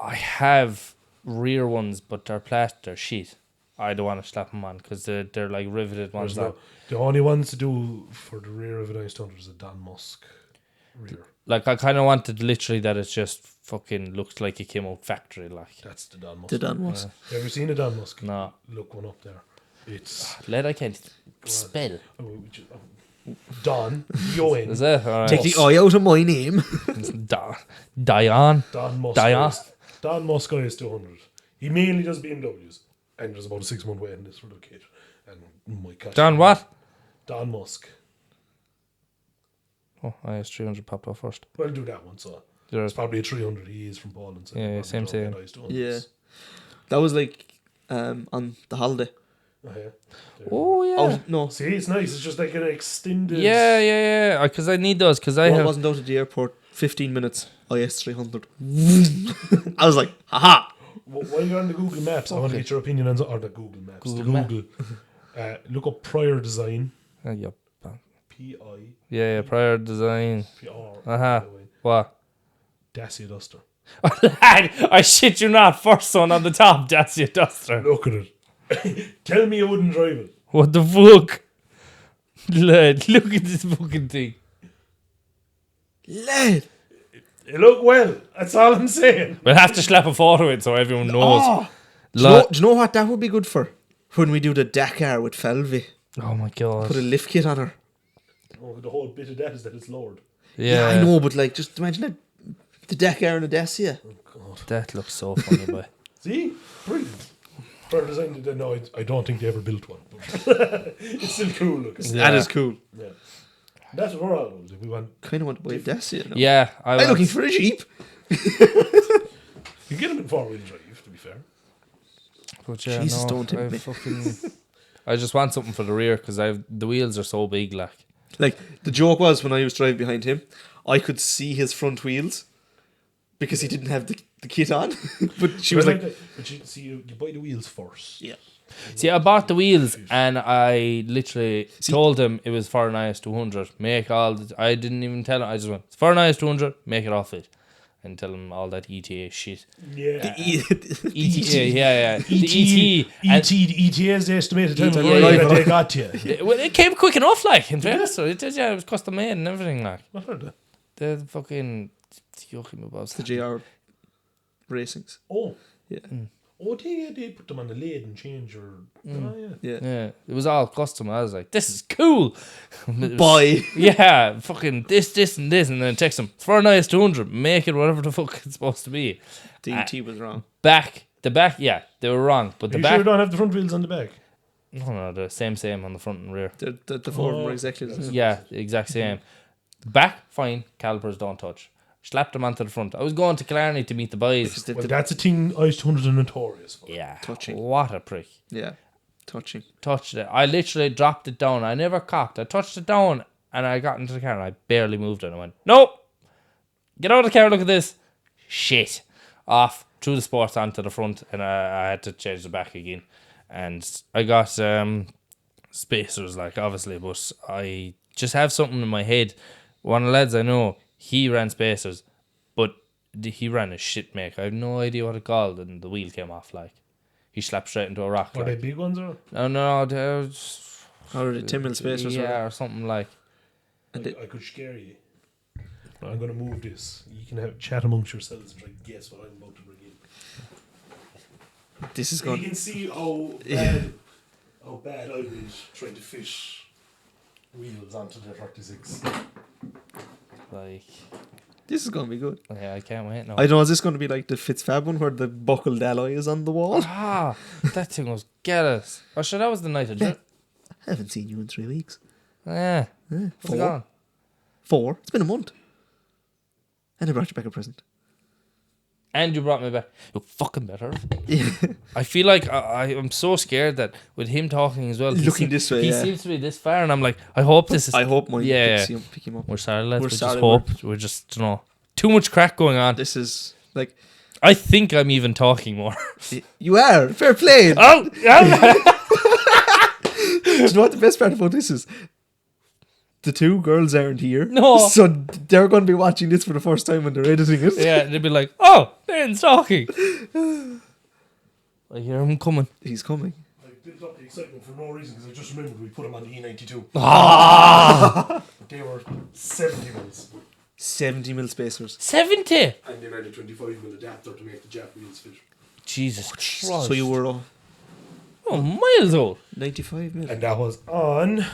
I have rear ones, but they're shit. I don't want to slap them on because they're like riveted ones. There's the only ones to do for the rear of an ice thunder is a Don Musk rear. Like I kind of wanted literally that it's just fucking looks like it came out factory. Like That's the Don Musk. The Don Musk. You ever seen a Don Musk? No. Look one up there. It's lead I can't spell. Don Yoen. Is it? All Take right. the eye out of my name. Dion. Don Musk. Dion. Don Musk is 200. He mainly does BMWs, and there's about a 6-month wait in this for the kid. And my gosh, Don what? Don Musk. Oh, I has 300 popped off first. Well, do that one. So There's it's probably a 300. He is from Poland. So Yeah, probably same, don't same. get eyes to Yeah. hundreds. That was like on the holiday. Oh, yeah. Oh yeah. Oh no, See, it's nice. It's just like an extended. Yeah. Because I need those. Because I well, I have. wasn't out at the airport. 15 minutes. IS 300. I was like, haha. While you're on the Google Maps, I want to get your opinion on or the Google Maps. Google the Map. Google. Look up prior design. Yep. P-I. Yeah. Prior design. P-R. Uh-huh. What? Dacia Duster. Lad, I shit you not. First one on the top. Dacia Duster. Look at it. Tell me you wouldn't drive it. What the fuck? Lad, look at this fucking thing. Lead. It look well. That's all I'm saying. We'll have to slap a photo of it so everyone knows. Oh, Lo- do you know what that would be good for? When we do the Dakar with Felvy. Oh my god. Put a lift kit on her. Oh, the whole bit of that is that it's lowered. Yeah, I know, but like, just imagine that. The Dakar and the Dacia. That looks so funny, boy. See? Brilliant. Prior design, no, I don't think they ever built one. But it's still cool looking. Yeah. That is cool. Yeah. And that's what we're all about. We want. Kind of want to buy a Dacia. No? Yeah, I'm looking for a Jeep. You get them in 4-wheel drive, to be fair. But yeah, Jesus, no, don't tempt I me. fucking. I just want something for the rear because the wheels are so big, like. Like, the joke was when I was driving behind him, I could see his front wheels because he didn't have the kit on. But she was like, But you see, you buy the wheels first. yeah. See, I bought the wheels and I literally told him it was for an IS200. Make all the. I didn't even tell him. I just went, it's for an IS200, make it off it. And tell him all that ETA shit. Yeah. ETA, yeah. The ET. ETA is the estimated time of Yeah, arrival yeah. that they got you. It came quick enough, like, in fairness. So it did, yeah, it was custom made and everything, like. What are they? The fucking. Yucky about The JR Racings. Oh. Yeah. Oh, they put them on the lid and change your. Oh, yeah. Yeah. Yeah, it was all custom. I was like, this is cool. It was- Buy. Yeah, fucking this, and then text them. It's for an IS200. Make it whatever the fuck it's supposed to be. The ET was wrong. The back, yeah, they were wrong. But Are the you back, sure you don't have the front wheels on the back? no, the same on the front and rear. The four of them were exactly the same. Yeah, the exact same. Back, fine. Calipers don't touch. Slapped them onto the front. I was going to Killarney to meet the boys. Because the- Well, that's a thing IS200s are notorious for. Yeah, Touching. what a prick. yeah. Touching. Touched it. I literally dropped it down. I never cocked. I touched it down and I got into the car and I barely moved it. I went, nope. Get out of the car. Look at this. Shit. Off. Threw the sports onto the front and I had to change the back again. And I got spacers, like, obviously, but I just have something in my head. One of the lads I know, he ran spacers, but he ran a shit make. I have no idea what it called, and the wheel came off, like. He slapped straight into a rock. Are they Like. big ones or? No, they're just, Or the 10 mil spacers. yeah, or something like. I could scare you. But I'm going to move this. You can have chat amongst yourselves and try to guess what I'm about to bring in. This is You going. can see how bad I was trying to fish wheels onto the 36. Like, This is going to be good. yeah, I can't wait now. I don't know, is this going to be like the Fitzfab one where the buckled alloy is on the wall? Ah, that thing was jealous. Oh, sure, that was the night of drip. I haven't seen you in 3 weeks. Yeah. Yeah, What's it gone? 4. It's been a month. And I brought you back a present. And you brought me back. You fucking better. Yeah. I feel like I'm so scared that with him talking as well. Looking this way, he yeah. seems to be this far, and I'm like, I hope this is. I hope mine Yeah. pick him up. We're sorry, lads. We're We just sorry, hope. We're just, too much crack going on. This is like, I think I'm even talking more. you are. Fair play. Oh, Do you know what the best part about this is? The two girls aren't here. No. So they're going to be watching this for the first time when they're editing it. yeah, they'd be like, oh, Ben's talking. I hear him coming. He's coming. I built up the excitement for no reason because I just remembered we put them on the E92. They were 70 mils. 70 mil spacers. 70. And they had a 25 mil adapter to make the Jap wheels fit. Jesus Christ. So you were miles old. 95 mil. And that was on.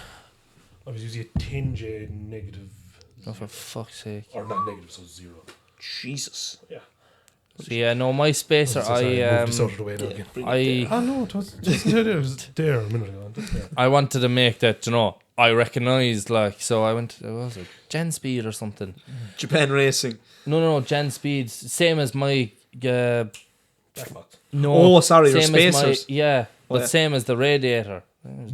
I was using a 10J negative. Oh, for fuck's sake. Or not negative, so 0. Jesus. Yeah. So yeah, no, my spacer, Sorry, moved this out of the way now again. Oh no, it was there a minute ago. That's there. I wanted to make that, I recognised, so I went, what was it, Gen Speed or something. Japan Racing. No, Gen Speed, same as my, Blackbox. no. Oh, sorry, your same as my, spacers. yeah, but yeah. same as the radiator.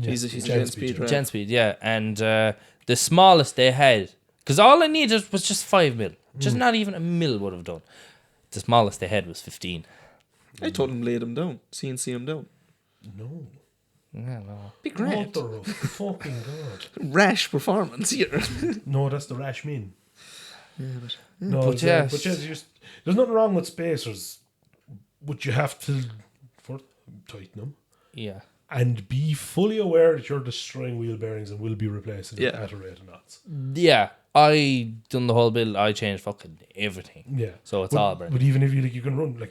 He's a Gen Speed, right? Gen Speed, yeah, and the smallest they had, because all I needed was just 5 mil, just not even a mil would have done. The smallest they had was 15. I told him lay them down. CNC them down. No. Yeah, no. Be great. Mother of fucking God. Rash performance here. No, that's the Rash Min. Yeah, but No, But yes. but there's nothing wrong with spacers, but you have to tighten them Yeah. and be fully aware that you're destroying wheel bearings and will be replacing Yeah. it at a rate of knots. Yeah, I done the whole build. I changed fucking everything. Yeah. So it's but, all brand But even if you can run I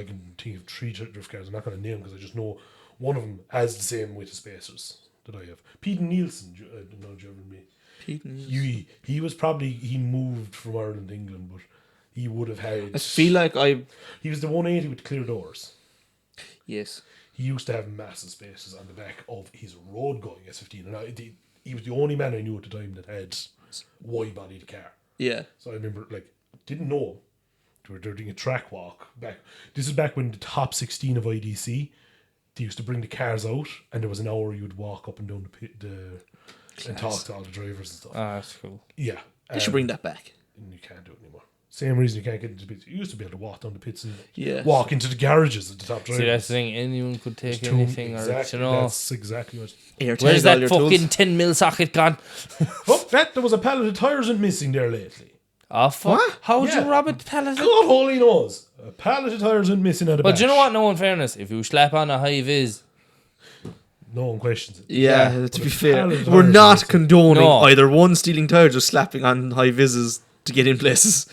can think of 3 drift cars. I'm not going to name because I just know one of them has the same weight of spacers that I have. Pete Nielsen, I don't know, do you remember me? Pete News. He was probably, he moved from Ireland to England, but he would have had. I feel like He was the 180 with clear doors. Yes. He used to have massive spaces on the back of his road going S15, and he was the only man I knew at the time that had wide bodied car. Yeah. So I remember, didn't know they were doing a track walk back. This is back when the top 16 of IDC. They used to bring the cars out, and there was an hour you'd walk up and down and talk to all the drivers and stuff. that's cool. Yeah, They should bring that back. and you can't do it anymore. Same reason you can't get into the pits. You used to be able to walk down the pits and Yeah. walk into the garages at the top drivers. See, that's the thing. Anyone could take It's too- anything, exactly, or that's exactly what. Here, Where's take all that your fucking tools. 10 mil socket gone? Oh, there was a pallet of tyres missing there lately. Oh fuck! What? How'd Yeah. you rob it, pallet? God only knows. A pallet of tyres went missing at a But bash. do you know what? No, in fairness, if you slap on a high vis, No one questions it. Yeah, to be fair, pallet we're tires not is- condoning No. either one stealing tires or slapping on high vises to get in places.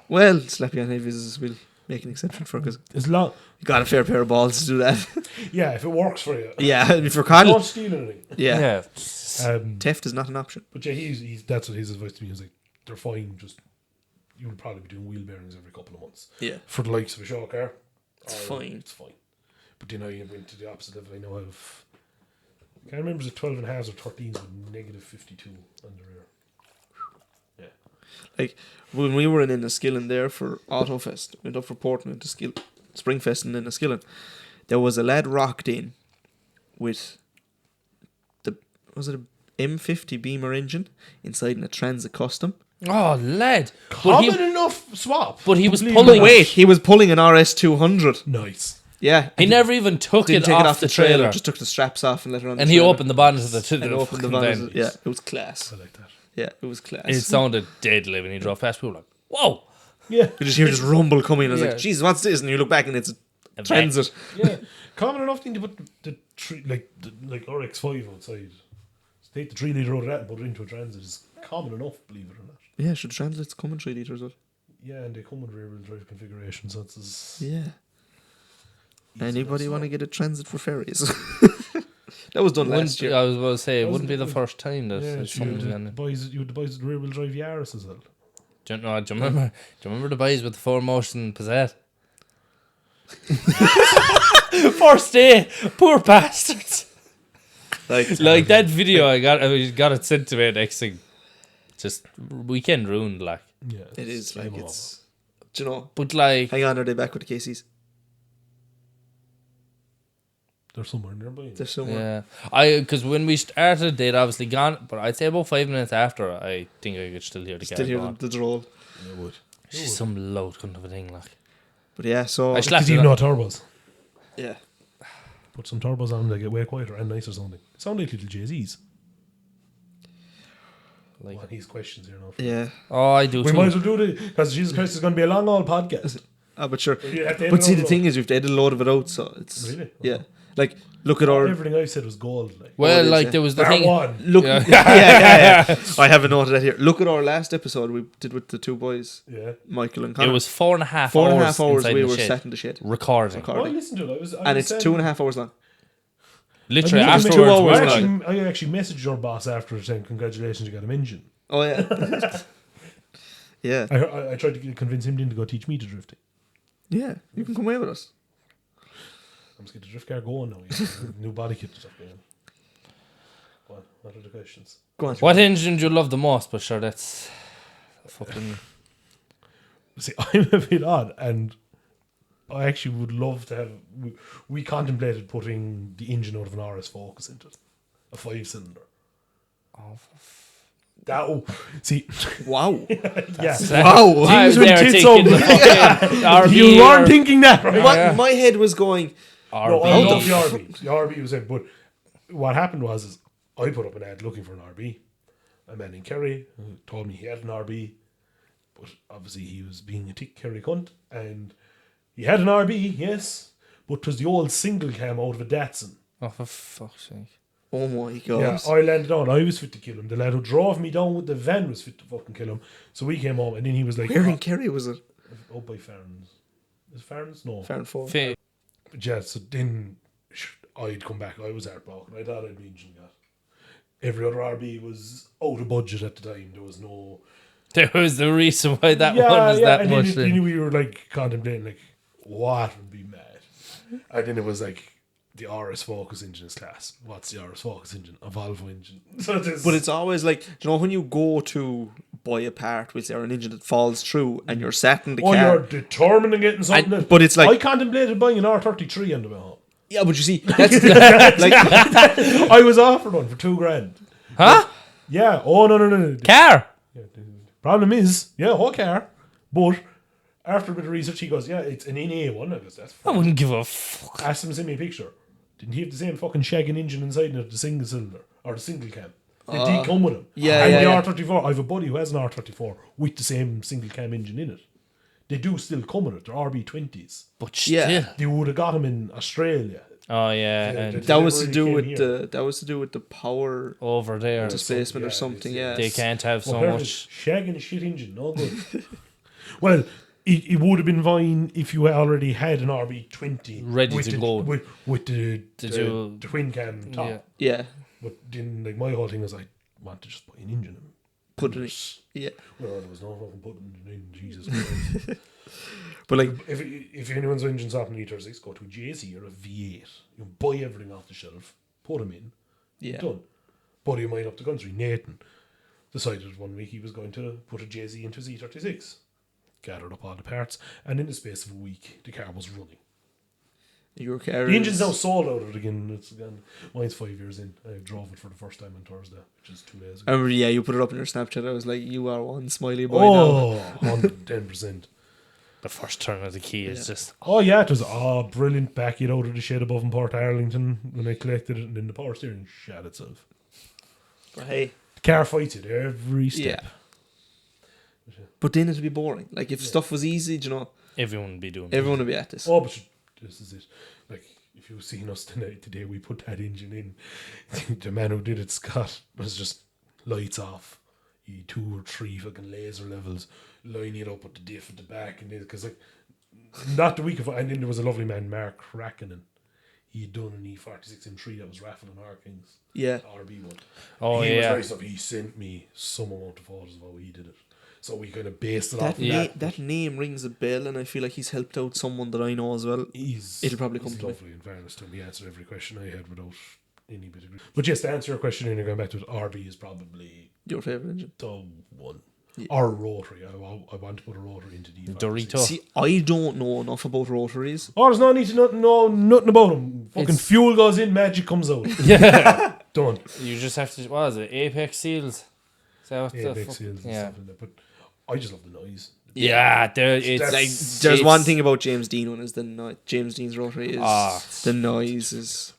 Well, slapping on high vises will make an exception for because As long, you got a fair pair of balls to do that. yeah, if it works for you. Yeah, if you're Don't con, steal anything. yeah, Um, theft is not an option. but yeah, he's that's what his advice to me. He was like, they're fine. Just you would probably be doing wheel bearings every couple of months. Yeah, For the likes of a show car, It's fine. It's fine. But then I went to the opposite level. I now have. I can't remember, is it 12 and a halves or 13s with negative 52 on the rear. Yeah. like when we were in Enniskillen there for Autofest, went up for Portland to Springfest in Enniskillen. There was a lad rocked in with was it a M50 Beamer engine inside in a Transit Custom. oh lad! But Common he, enough swap. but he was Believe pulling- it or not. Wait, he was pulling an RS200. Nice. Yeah, he never even took didn't it take off it off the trailer, just took the straps off and let her on. and the he trailer. opened the bonnet of the and opened the fucking bonnet. van. Yeah, it was class. I like that. Yeah, it was class. It sounded deadly when he drove past. We were like, "Whoa!" Yeah. You just hear this rumble coming. I was Yeah. like, "Jesus, what's this?" And you look back and it's A Transit. Yeah. Common enough thing to put the tree, like RX5 outside. Take the 3 litre out of that and put it into a Transit is common enough, believe it or not. Yeah, should Transit's come in 3 litres? Yeah, and they come with rear wheel drive configuration, so it's as Yeah. easy Anybody as want to that. get a Transit for ferries? That was done last year. I was about to say, it Wasn't wouldn't be it the like- first time that Yeah, it's so you something had on the it. boys, you had the boys with the rear wheel drive Yaris as well. Do you remember the boys with the 4Motion Passat? First day, poor bastards. Like that video, I got it sent to me. Next thing, just weekend ruined. Like, Yeah, It is like game it's. Do you know? but like, Hang on, are they back with the KCs? they're somewhere nearby. They're somewhere. yeah, because when we started, they'd obviously gone. But I'd say about 5 minutes after, I think I could still hear the Still car hear going. the droll. They would. She's some loud cunt of a thing. Like, But yeah, so I slapped Because it you've on. no turbos. yeah, Put some turbos on, they get way quieter and nicer sounding. Sound like little Jay-Z's. Like, Well, he's questions here now. yeah. oh, I do We too. might as well do it because Jesus Christ is going to be a long old podcast. but sure. You have to edit But see, it the out. thing is, you have to edit a load of it out, so it's Really? yeah. Like, look at our Everything I said was gold. Like. Well, it is, like yeah. there was the Bar thing. one. look. Yeah. Yeah. I have a note of that here. Look at our last episode we did with the two boys, Yeah. Michael and It Connor. was 4.5 4.5 hours hours inside we the were shed, sat in the shed, recording. Oh, I listened to it. I was and it's 2.5 hours long. Literally I mean, afterwards, 2 we hours were long. like, I actually messaged your boss after saying congratulations, you got a engine. Oh yeah, yeah, I tried to convince him to go teach me to drifting. yeah. You can come away with us. I'm just getting the drift car going now. Yeah. New body kit and stuff. Yeah. What are the questions? Go on. what engine do you love the most? But sure, that's fucking. See, I'm a bit odd, and I actually would love to have. We contemplated putting the engine out of an RS Focus into it, a 5-cylinder. Oh, See, Wow. yeah. Wow. I was Things went there tits thinking up. the fucking RB You weren't or thinking that, right? What my head was going. No, I RB. love the RB. The RB was it, but what happened was is I put up an ad looking for an RB. A man in Kerry who told me he had an RB, but obviously he was being a tick Kerry cunt, and he had an RB, yes, but it was the old single cam out of a Datsun. Oh, for fuck's sake. Oh my god. Yeah, I landed on. I was fit to kill him. The lad who drove me down with the van was fit to fucking kill him. So we came home, and then he was like, Where in Kerry was it? "Oh, by Farns. Is it Farns? No. Farn 4. Fa- But yeah, so then I'd come back. I was heartbroken. I thought I'd be engine got. Every other RB was out of budget at the time. There was no. There was the reason why that one was that and much. then we were like contemplating like what would be mad, and then it was like the RS Focus engine is class. What's the RS Focus engine? A Volvo engine. So But it's always like, you know, when you go to buy a part, which are an engine that falls through, and you're sat in the oh, car. you're determined on getting something. else. but it's like- I contemplated buying an R33 on the way home. Yeah, but you see, that's like I was offered one for $2,000. Huh? Yeah. Oh no. Car? Problem is, yeah, whole car. But after a bit of research, he goes, yeah, it's an NA one. I goes, that's I fine. wouldn't give a fuck. Asked him to send me a picture. Didn't he have the same fucking shagging engine inside it, the single cylinder or the single cam? They did come with him. yeah, and yeah, the yeah. R34, I have a buddy who has an R34 with the same single cam engine in it. They do still come with it. They're RB20s. But still. Yeah. They would have got him in Australia. Oh, yeah. Yeah, And that was to Delivery do came with here. the power over there, displacement or yeah, something. it's- Yeah. they can't have so Well, much. shagging a shit engine, no good. Well, it would have been fine if you already had an RB20 Ready with to the, go. with the dual- twin cam top. Yeah. Yeah. But then, like, my whole thing was I want to just buy an engine and Put it. it. Yeah. Well, there was no fucking putting it in. Jesus Christ. But like, if anyone's engine's off an E36, go to a JC or a V8. You buy everything off the shelf, put them in, yeah. done. Buddy of mine up the country, Nathan, decided one week he was going to put a JZ into his E36. Gathered up all the parts, and in the space of a week, the car was running. Your car. The engine's now sold out of it again. It's again. Mine's 5 years in. I drove it for the first time on Thursday, which is 2 days I ago. remember, yeah, you put it up in your Snapchat. I was like, you are one smiley boy now. Oh, 110%. The first turn of the key is just. Oh yeah, it was brilliant. Back it out of the shed above in Port Arlington when I collected it, and then the power steering shat itself. But hey, The car fights it every step. yeah. But then it'd be boring. Like if stuff was easy, you know, Everyone would be doing everyone would be at this. Oh, but this is it. Like if you've seen us today, we put that engine in. The man who did it, Scott, was just lights off. He had 2 or 3 fucking laser levels, lining it up with the diff at the back, and because like not the week of. And then there was a lovely man, Mark Rackinen. He had done an E46 M3 that was raffling on Harkins. Yeah. RB one. Oh, he was yeah. nice enough. He sent me some amount of photos of how he did it. So we kind of based it That off of that name rings a bell, and I feel like he's helped out someone that I know as well. It'll probably come he's to me. lovely. In fairness to him, he answered every question I had without any bit of. But yes, to answer your question, and you're going back to it, RB is probably Your favorite engine? the one. Yeah. Or rotary. I want to put a rotary into the Dorito. See, I don't know enough about rotaries. Oh, there's no need to know nothing about them. Fucking It's- fuel goes in, magic comes out. Yeah. Done. You just have to. What is it? Apex Seals? Is that what Yeah, the big fuck- seals and yeah. stuff like that. But I just love the noise. Yeah, there it's That's- like There's it's- one thing about James Dean one is the James Dean's rotary is Ah. the noise is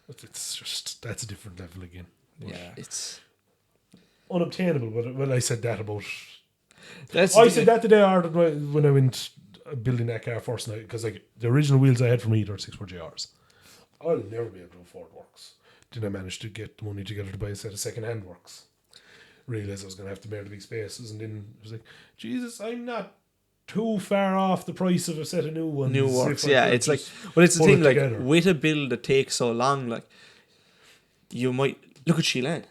It's just that's a different level again. Yeah. it's Unobtainable. But when I said that about that's I said that today, Ard, when I went building that car first night because like the original wheels I had for me are 6.4 JRs. I'll never be able to afford works. Did I manage to get the money together to buy a set of second-hand works? Realised I was going to have to bear the big spaces, and then I was like, Jesus, I'm not too far off the price of a set of new ones. New works, if I yeah. could It's like, just but it's the pull thing, it like, together. with a build that takes so long, like, you might look at Sheila.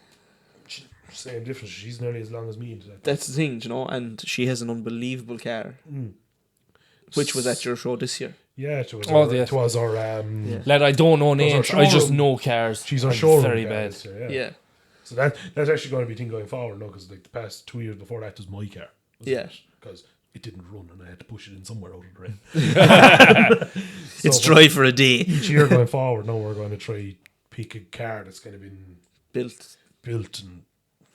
Same difference. She's nearly as long as me into that. That's the thing, you know, and she has an unbelievable car, which was at your show this year. Yeah, it was. Oh, our, yes. it was our. Lad, I don't know our names. I just showroom. know cars. She's our I'm showroom. very car bad. this year, Yeah. So that's actually going to be a thing going forward, no? Because like the past 2 years before that was my car. Yeah. Because it didn't run and I had to push it in somewhere out of the rain. It's So, dry for a day. each year going forward, now we're going to try pick a car that's kind of been Built. built, and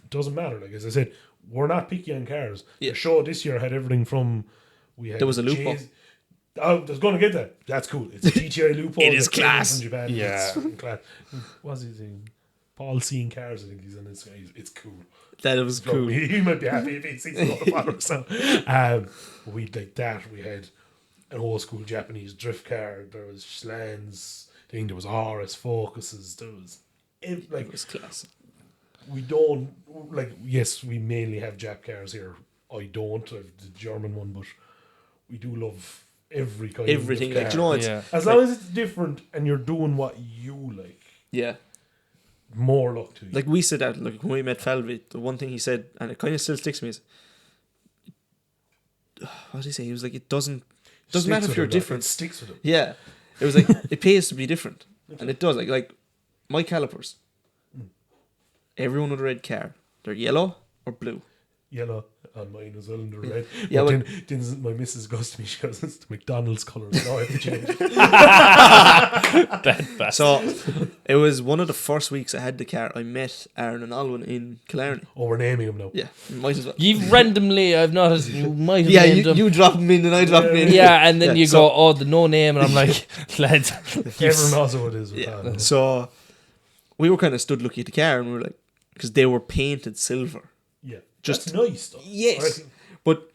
it doesn't matter. Like as I said, we're not picky on cars. Yeah. The show this year had everything from There was a loophole. I was going to get that. That's cool. It's a GTI loophole. It is that came in class. From Japan. Yeah. It's fucking class. What's his name? Paul Seeing Cars. I think he's on this. It's cool. That was cool. He might be happy if he sees a lot of followers. So, we like that. We had an old school Japanese drift car. There was Schlan's thing. There was RS Focuses. There was It was class. we don't like. Yes, we mainly have Jap cars here. I don't. I have the German one, but we do love every kind Everything, of car. like, you know, it's Yeah. as long as it's different and you're doing what you like, yeah. more luck to you. Like we said that, like when we met Falvey, the one thing he said, and it kind of still sticks to me, is, what did he say? He was like, it doesn't Sticks matter if with you're him, like, different. It sticks with him. Yeah, it was like it pays to be different, and it does. Like my calipers, everyone with a red car, they're yellow or blue. Yellow on mine as well, and the red. Yeah, but well- then my missus goes to me. She goes, "It's the McDonald's colours." No, I have to change it. That bastard. So it was one of the first weeks I had the car. I met Aaron and Alwyn in Killarney. Oh, we're naming them now. Yeah, might as well. You've randomly, I've noticed, you might have Yeah, named them. you drop them in and I drop them in. Yeah, and then Yeah, you so- go, oh, the no name, and I'm like, lad. Everyone knows what it is. With Yeah. that. So we were kind of stood looking at the car, and we were like, because they were painted silver. Yeah, Just- that's nice though. Yes, I think- but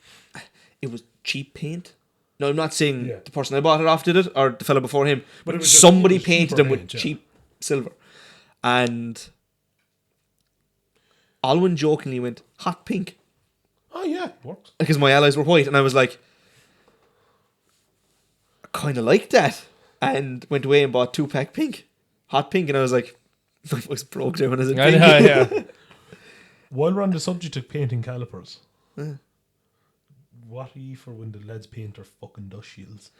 it was cheap paint. No, I'm not saying Yeah. the person I bought it off did it or the fella before him, But but it was just- somebody it was painted cheaper them with paint, yeah. cheap silver. And Alwyn jokingly went hot pink Oh yeah, works. because my allies were white, and I was like, I kind of like that, and went away and bought 2-pack pink, hot pink, and I was like, my voice broke there when I said I pink. know, yeah. While we're on the subject of painting calipers, what are you for when the lads paint their fucking dust shields?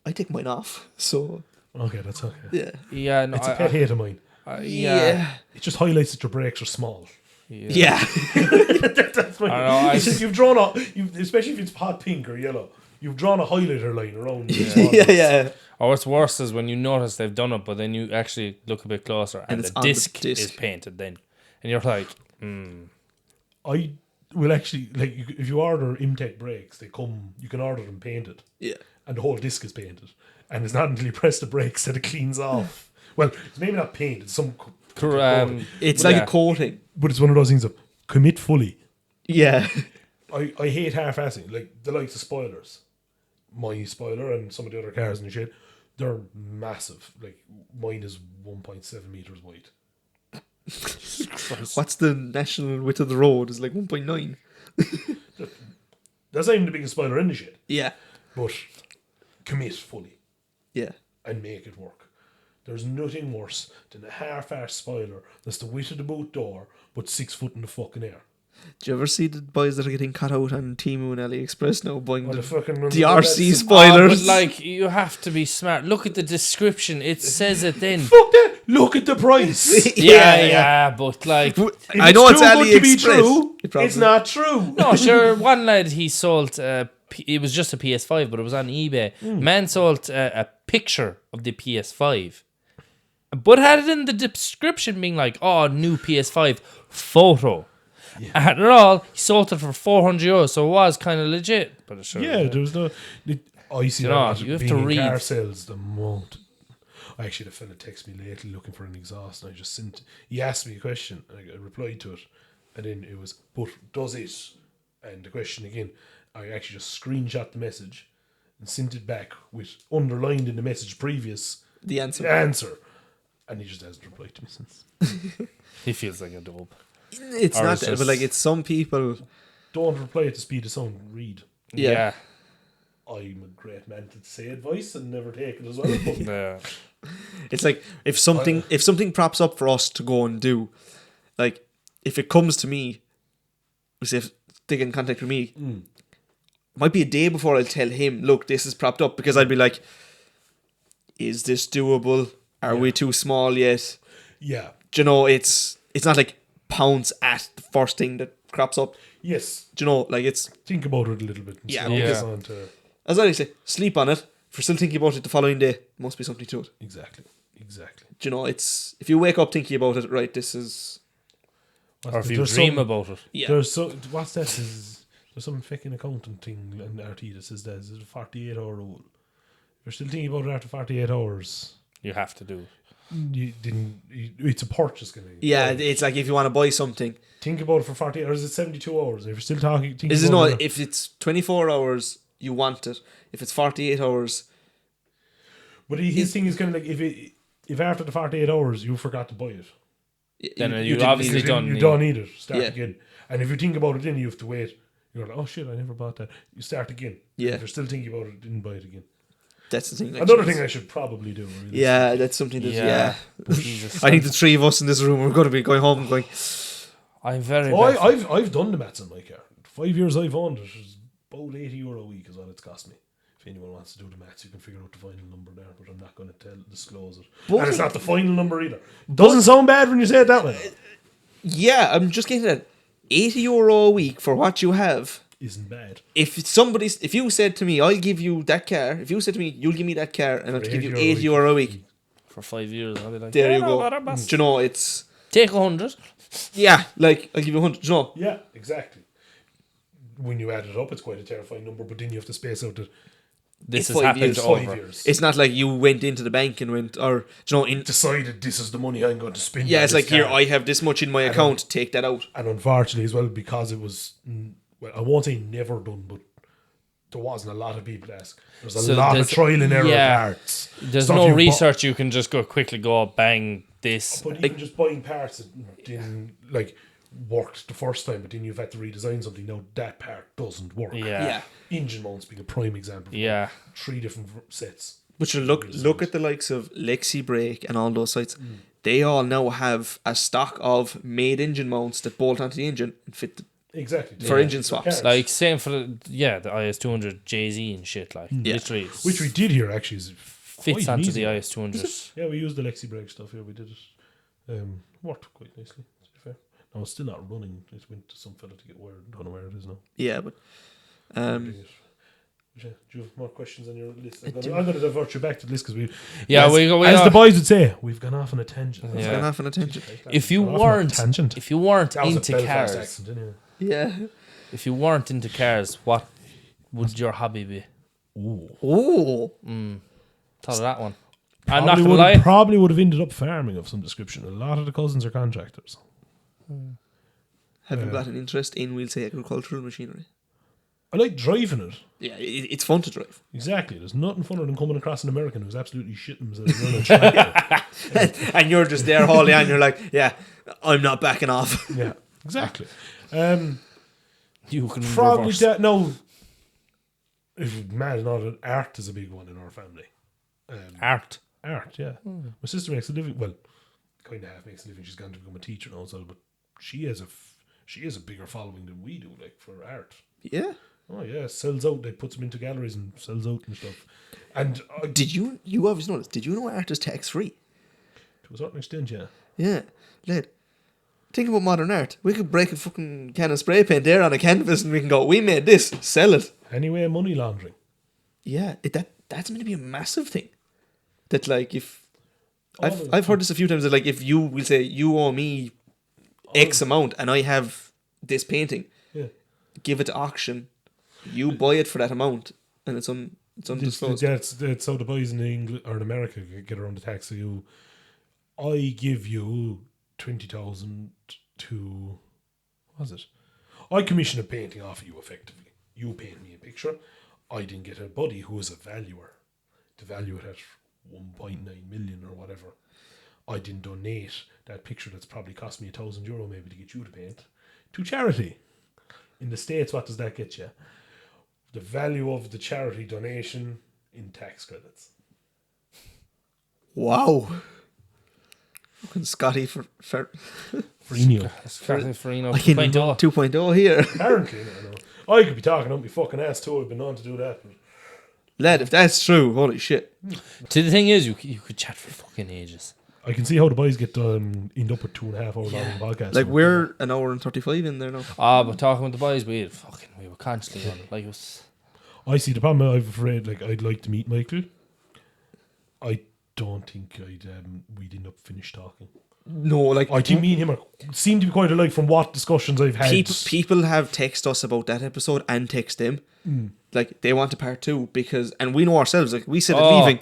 I take mine off, so Okay, that's okay. yeah. Yeah, no, It's a pet hate of mine. yeah. It just highlights that your brakes are small. Yeah. That's my. I know, It's just you've drawn especially if it's hot pink or yellow. You've drawn a highlighter line around. the small yeah, bits. yeah. Or what's worse is when you notice they've done it, but then you actually look a bit closer and it's the on the disc disc. is painted then. And you're like, I will actually like if you order Imtech brakes, they come. You can order them painted, Yeah. and the whole disc is painted. And it's not until you press the brakes that it cleans off. Well, it's maybe not paint. It's some. It's But like yeah. a coating. But it's one of those things of commit fully. Yeah. I hate half-assing. Like the likes of spoilers. My spoiler and some of the other cars in the shit, they're massive. Like mine is 1.7 meters wide. What's the national width of the road? It's like 1.9. That's not even the biggest spoiler in the shit. Yeah. But commit fully Yeah. and make it work. There's nothing worse than a half-assed spoiler that's the width of the boot door but 6 foot in the fucking air. Do you ever see the boys that are getting cut out on Temu and AliExpress now buying Well, the the fucking the RC but spoilers? like, you have to be smart. Look at the description. It says it then. Fuck that! Look at the price! Yeah, but like, I know it's too good to be AliExpress. true. It probably- It's not true. no, sure. One lad, he sold. It was just a PS5, but it was on eBay. Man sold a picture of the PS5, but had it in the description being like, "Oh, new PS5 photo." At it all, he sold it for €400, so it was kind of legit. But sure, Yeah, there was no. I see You that know, as you have being to in read. car sales the most. I actually had a fella text me lately looking for an exhaust, and I just sent. He asked me a question, and I replied to it, and then it was, "But does it?" And the question again, I actually just screenshot the message and sent it back with underlined in the message previous The answer. answer. And he just hasn't replied to me since. He feels like a dope. It's Or not it's that, just- but like it's some people. Don't reply at the speed of sound, read. Yeah. I'm a great man to say advice and never take it as well. But Yeah. It's like if something props up for us to go and do, like if it comes to me, say if they get in contact with me, might be a day before I'll tell him, look, this is propped up, because I'd be like, is this doable? Are we too small yet? yeah. Do you know, it's not like pounce at the first thing that crops up. Yes. Do you know, like it's, Think about it a little bit. And Yeah, see how it because- gets on to... as I say, sleep on it. If you're still thinking about it the following day, must be something to it. Exactly. Do you know, it's, if you wake up thinking about it, right, this is, Or if you There's dream some- about it. yeah. There's so... What's that? There's some fucking accountant thing in RT that says that it's a 48-hour rule. If you're still thinking about it after 48 hours... You have to do it. It's a purchase going to Yeah, it's like if you want to buy something. Think about it for 48 hours. It's 72 hours. If you're still thinking Is it about no? it, If it's 24 hours, you want it. If it's 48 hours, but his thing is kind of like if after the 48 hours you forgot to buy it, Then you didn't obviously need it. done you need- don't need it. Start Yeah. again. And if you think about it, then you have to wait. You're like, oh shit, I never bought that. You start again. Yeah. If you're still thinking about it, didn't buy it again. That's the thing. Another thing I should probably do. Really. Yeah, that's something that. Yeah. Yeah, Jesus. I think the three of us in this room are going to be going home and going. I'm very Oh, bad. I've done the maths on my car. 5 years I've owned it. It's about €80 a week is what it's cost me. If anyone wants to do the maths, you can figure out the final number there, but I'm not going to disclose it. And it's not the final number either. Doesn't sound bad when you say it that way. Yeah, I'm just getting that. €80 a week for what you have. Isn't bad. If you said to me, I'll give you that car. If you said to me, you'll give me that car, and I'll give you €80 a week. For 5 years, I'll be like, There "Yeah, you no go. bother, boss." Do you know it's Take 100. yeah, like I'll give you 100. Do you know? Yeah, exactly. When you add it up, it's quite a terrifying number, but then you have to space out that This It's has 5 happened years. it's over. 5 years. It's not like you went into the bank and went, or do you know, in Decided this is the money I'm going to spend. yeah, on it's this like here car. I have this much in my account. Take that out. And unfortunately as well, because it was, well, I won't say never done, but there wasn't a lot of people ask. There's a So lot of there's- trial and error yeah. parts. There's Stuff no you bu- research you can just go quickly go bang this. But even just buying parts that didn't, like, worked the first time, but then you've had to redesign something. Now that part doesn't work. Yeah. Engine mounts being a prime example. Yeah. 3 different sets. But you look at the likes of Lexi Brake and all those sites. They all now have a stock of made engine mounts that bolt onto the engine and fit the, Exactly. For engine swaps. Cars. Like same for the IS200 JZ and shit like literally Which we did here actually is fits quite onto easy. the IS200. Yeah, we used the Lexi brake stuff here. We did it. Worked quite nicely, to be fair. No, it's still not running. It went to some fella to get wired. Don't know where it is now. yeah, but Doing it. But yeah, do you have more questions on your list? I'm going to divert you back to the list because we, Yeah, as, we go. as the boys would say, we've gone off on a tangent. Yeah. going off on a tangent. If you Gone off on a weren't tangent. if you weren't That was a into Belfast cars, accent, anyway. Yeah. if you weren't into cars, what would your hobby be? Oh. Thought of that one. I'm not gonna lie. Probably would have ended up farming of some description. A lot of the cousins are contractors. Have you got an interest in, we'll say, agricultural machinery? I like driving it. Yeah, it's fun to drive. Exactly. There's nothing funner than coming across an American who's absolutely shitting himself running a tractor. And you're just there hauling on, you're like, yeah, I'm not backing off. Yeah, exactly. You can Probably reverse. that. No, if you mad, not art is a big one in our family. Art. Art, yeah. My sister makes a living. Well, kind of half makes a living. She's going to become a teacher now, so but she has a bigger following than we do, like for art. Yeah. Oh yeah, sells out. They puts them into galleries and sells out and stuff. And Did you obviously know this, did you know art is tax free? to a certain extent, yeah. Yeah. Lad, think about modern art. We could break a fucking can of spray paint there on a canvas and we can go, we made this, sell it. Anyway, money laundering. Yeah, that's meant to be a massive thing. That like if All of I've heard this a few times that like if you will say you owe me X amount and I have this painting, Yeah. give it to auction, you buy it for that amount and it's undisclosed. That's how the boys in England or in America get around the tax. So I give you 20,000 to, what was it? I commission a painting off of you effectively. You paint me a picture. I didn't get a buddy who was a valuer to value it at 1.9 million or whatever. I didn't donate that picture that's probably cost me €1,000 maybe to get you to paint to charity. In the States, what does that get you? The value of the charity donation in tax credits. Wow. Fucking Scotty for Freenio. Farino I can 2.0. 2.0 here. Apparently, no. I could be talking up my fucking ass too. I've been known to do that. Lad, if that's true, holy shit. See, the thing is, you could chat for fucking ages. I can see how the boys get end up with 2.5 hours long podcast. Like, we're an hour and 35 in there now. But talking with the boys, we were constantly on it. Like, it was... I see the problem. I'm afraid, like, I'd like to meet Michael. I don't think we'd end up finish talking. No, like... I think me and him seem to be quite alike from what discussions I've had. People have texted us about that episode and text them. Like, they want a part 2 because... And we know ourselves, like, we said at leaving...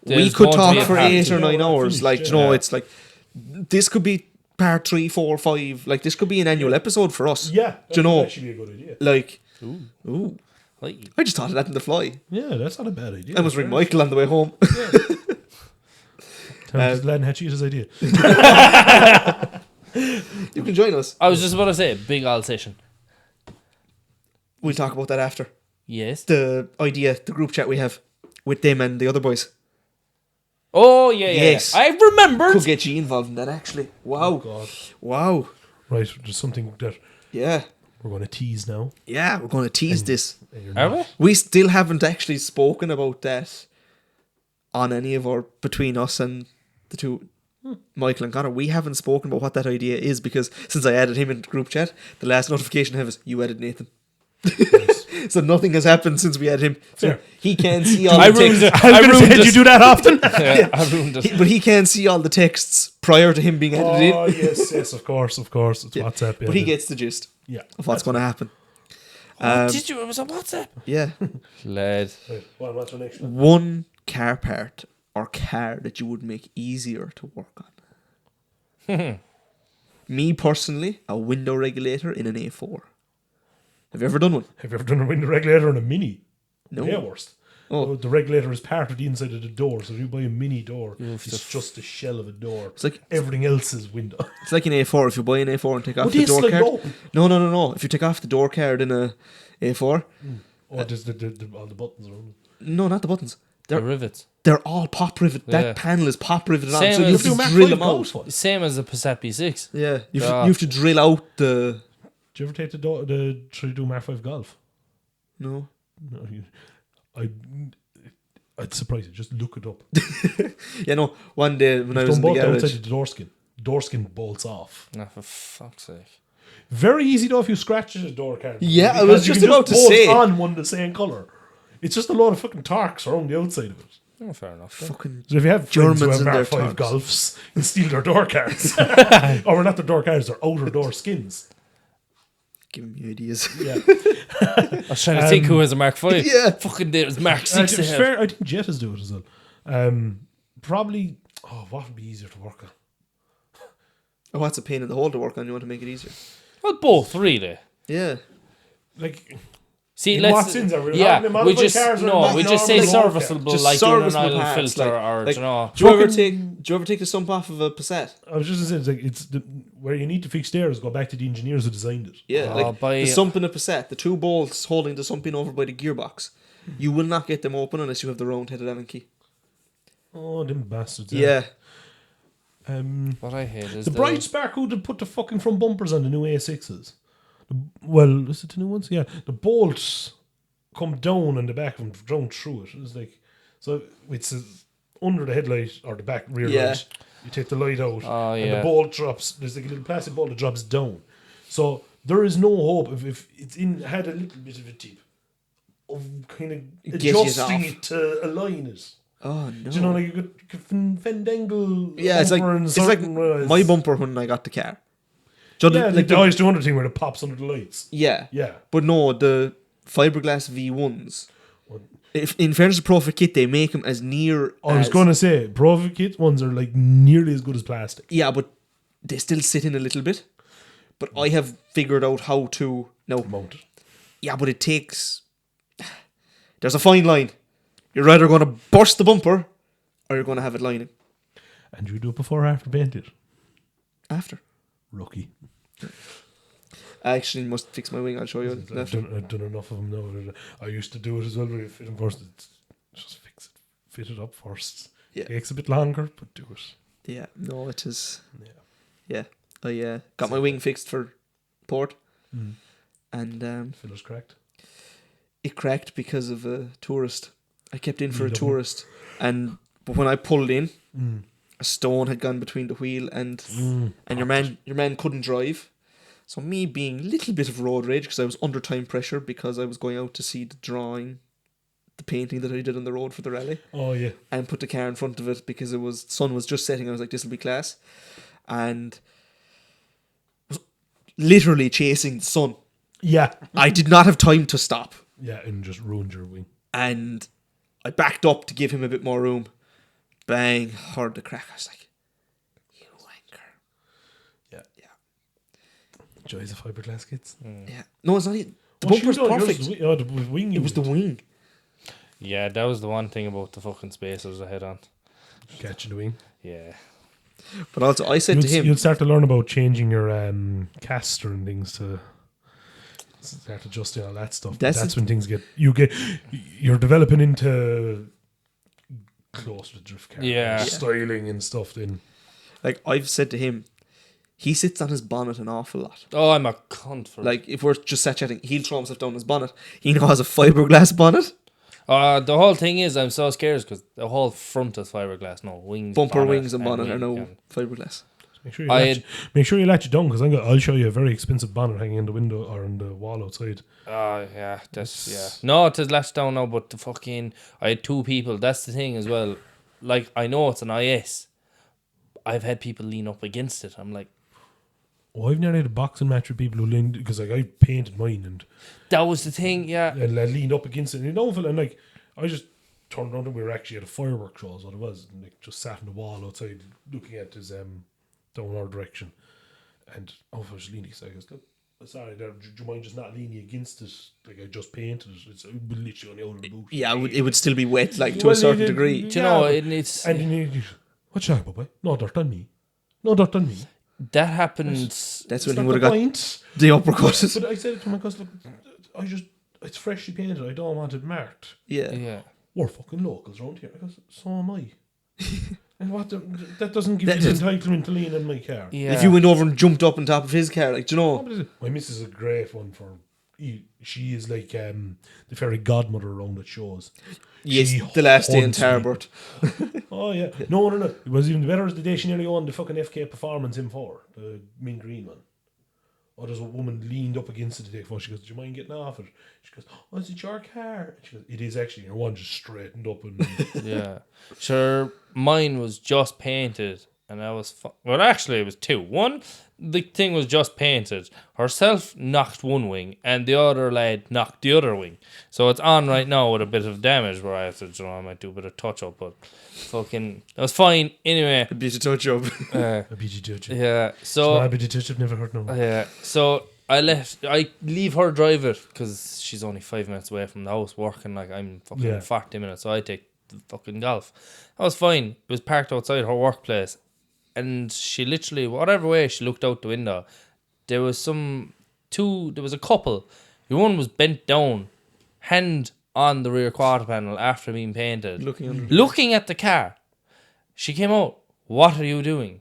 We There's could going to be talk a for part 8 two. or 9 hours. Finished, Like, yeah. you know, it's like... This could be part 3, 4, 5. Like, this could be an annual episode for us. Yeah, Do you know? that should be a good idea. Like... Ooh. Ooh. Like, I just thought of that in the fly. Yeah, that's not a bad idea. I must ring Michael on the way home. Len Hachetto's idea. You can join us. I was just about to say, big old session. We'll talk about that after. Yes. The idea, the group chat we have with them and the other boys. Oh, yeah. Yes. I remembered. Could get you involved in that, actually. Wow. Oh, God. Wow. Right, there's something that Yeah. we're going to tease now. Yeah, we're going to tease this. And you're Are not. we? We still haven't actually spoken about that on any of our... Between us and the two... Michael and Connor, we haven't spoken about what that idea is because since I added him into group chat, the last notification I have is you added Nathan. So nothing has happened since we added him. So Fair. he can't see all I the ruined texts. it. I ruined Did you it. do that often? Yeah, I ruined it. But he can't see all the texts prior to him being added Oh, in. yes, of course. It's WhatsApp. Yeah, But he gets the gist Yeah. of what's going to happen. Did you? It was on WhatsApp. Yeah. Lad. Right, what's the next one? One car part or car that you would make easier to work on. Me personally, a window regulator in an A4. Have you ever done one? Have you ever done a window regulator on a Mini? No. Yeah, worst. Oh. The regulator is part of the inside of the door, so if you buy a Mini door, have it's to- just the shell of a door. It's like Everything else is window. it's like an A4. If you buy an A4 and take off Would the they door slide card. open? No. If you take off the door card in a A4, Or just all the buttons around it. no, not the buttons. The rivets. They're all pop rivet. Yeah. That panel is pop riveted on, Same so you as- have Do Mark to drill 5 them out. golf one? Same as the Passat B6. Yeah, you Yeah. have to drill out the. Do you ever take try to do Mark 5 golf? No. No, I'd surprise you. Just look it up. Yeah, no. One day when I was Don't in the bolt garage, outside the door skin. Door skin bolts off. Nah, for fuck's sake. Very easy though if you scratch the door card. Yeah, I Because was you just can about to bolt say. on one the same colour. It's just a lot of fucking Torx around the outside of it. Oh, fair enough. then. fucking So if you have friends who Germans have and their Mark 5 Torx. Golfs and steal their door cards. Or not their door cards, their outer door skins. giving me ideas. Yeah. I was trying to think who has a Mark 5. Yeah. Fucking there's Mark To 6 be they have. fair, I think Jettas do it as well. Probably, what would be easier to work on? Oh, what's a pain in the hole to work on? You want to make it easier. Well, both, really. Yeah. Like, See, In let's... what sense are we yeah, talking? we Modified just... cars or No, not we just say normal serviceable, Just like doing an serviceable oil parts, filter like- or, like- you know... Do you ever Fucking- take the sump off of a Passat? I was just going to say, where you need to fix stairs, go back to the engineers who designed it. Yeah, Oh, like by- the sump in a Passat, the two bolts holding the sump in over by the gearbox. You will not get them open unless you have the round-headed Allen key. Oh, them bastards. Yeah. What I hate is The bright spark who did put the fucking front bumpers on the new A6s. Well, is it the new ones? Yeah. The bolts come down on the back and down through it. It's like, so it's under the headlight or the back rear Yeah. light. You take the light out Oh, and yeah. the bolt drops. There's like a little plastic bolt that drops down. So there is no hope if it's had a little bit of a tip of kind of Get it adjusting off. it to align it. Oh, no. Do you know, like you could Fendangle Yeah, it's like bumper in it's like certain ways. my bumper when I got the car. Do you know, Yeah, like the IS200 thing where it pops under the lights. yeah. Yeah. But no, the fiberglass V1s. If in fairness to Profit Kit, they make them as near. I was as- going to say, Profit ones are like nearly as good as plastic. Yeah, but they still sit in a little bit. But I have figured out how to now. Mount it. Yeah, but it takes... There's a fine line. You're either going to burst the bumper or you're going to have it lining. And you do it before or after painted? After. Rookie. I actually must fix my wing. I'll show you. I've After. done enough of them now. I used to do it as well where you fit them first. Just fit it up first. Yeah. Takes a bit longer, but do it. Yeah, no, it is... Yeah. Yeah. I got my wing fixed for port. Mm. And Filler's cracked. it cracked because of a tourist. I kept in for a Lovely. tourist. But when I pulled in, Mm. a stone had gone between the wheel and your man couldn't drive. So me being a little bit of road rage because I was under time pressure because I was going out to see the drawing, the painting that I did on the road for the rally, Oh, yeah. and put the car in front of it because the sun was just setting. I was like, this will be class. And was literally chasing the sun. Yeah. I did not have time to stop. Yeah, and just ruined your wing. And I backed up to give him a bit more room. Bang, heard the crack. I was like, you wanker. Yeah. Yeah. Joys of fiberglass kits. Yeah. No, it's not even. The What bumper's you done? perfect. Yours was the wing. It was the wing. Yeah, that was the one thing about the fucking spacers I had on. Catching the wing. Yeah. But also, I said to him, You'll start to learn about changing your caster and things to start adjusting all that stuff. That's when things you're developing into close to drift car. Yeah. Styling and stuff then. like, I've said to him, he sits on his bonnet an awful lot. Oh, I'm a cunt for Like, if we're just sat chatting, he'll throw himself down his bonnet. He now has a fiberglass bonnet. The whole thing is, I'm so scared because the whole front is fiberglass. No, wings, Bumper bonnet, wings and bonnet are wing, now and- fiberglass. Make sure you latch it down because I'll show you a very expensive bonnet hanging in the window or on the wall outside. Oh, yeah, No, it is latched down now, but the fucking... I had two people. That's the thing as well. Like, I know it's an IS. I've had people lean up against it. I'm like... Oh, I've nearly had a boxing match with people who leaned... Because I painted mine and... That was the thing, yeah. And I leaned up against it. And like, I just turned around and we were actually at a fireworks show is what it was. And like, just sat on the wall outside looking at his... down our direction, and I was leaning. So I goes, "Look, sorry, do you mind just not leaning against it? Like I just painted it. It's literally on the outer boot." Yeah, it would still be wet, like, to a certain degree. Do you know, it's... And then you, what's that, boy? No dirt on me. No dirt on me. That happens... That's It's when he not would the have got point. the uppercut. But I said it to him, because look, it's freshly painted. I don't want it marked. Yeah. Yeah. We're fucking locals around here. I goes, so am I. And that doesn't give you the entitlement to lean in my car. Yeah. If you went over and jumped up on top of his car, like, do you know? My missus is a great one for. She is like the fairy godmother around at shows. Yes, She the last day in haunts me. Tarbert. Oh yeah, no. It was even better as the day she nearly won the fucking FK Performance M4, the mint green one. Oh, there's a woman leaned up against it the day before. She goes, "Do you mind getting off it?" She goes, "Oh, is it your car?" And she goes, "It is actually." Your one just straightened up and Yeah. Sure, mine was just painted, and I was... Well, actually, it was two. One, the thing was just painted. Herself knocked one wing, and the other lad knocked the other wing. So it's on right now with a bit of damage where I have to, I might do a bit of touch-up, but fucking... It was fine. Anyway. A bit of touch up. a BG touch. Yeah, so... A BG touch. I've never heard no. Yeah, so I leave her drive it because she's only 5 minutes away from the house working. Like, I'm fucking 40 minutes, so I take the fucking golf. That was fine. It was parked outside her workplace, and she literally, whatever way she looked out the window, there was a couple. The one was bent down, hand on the rear quarter panel after being painted, looking at the car. She came out. What are you doing?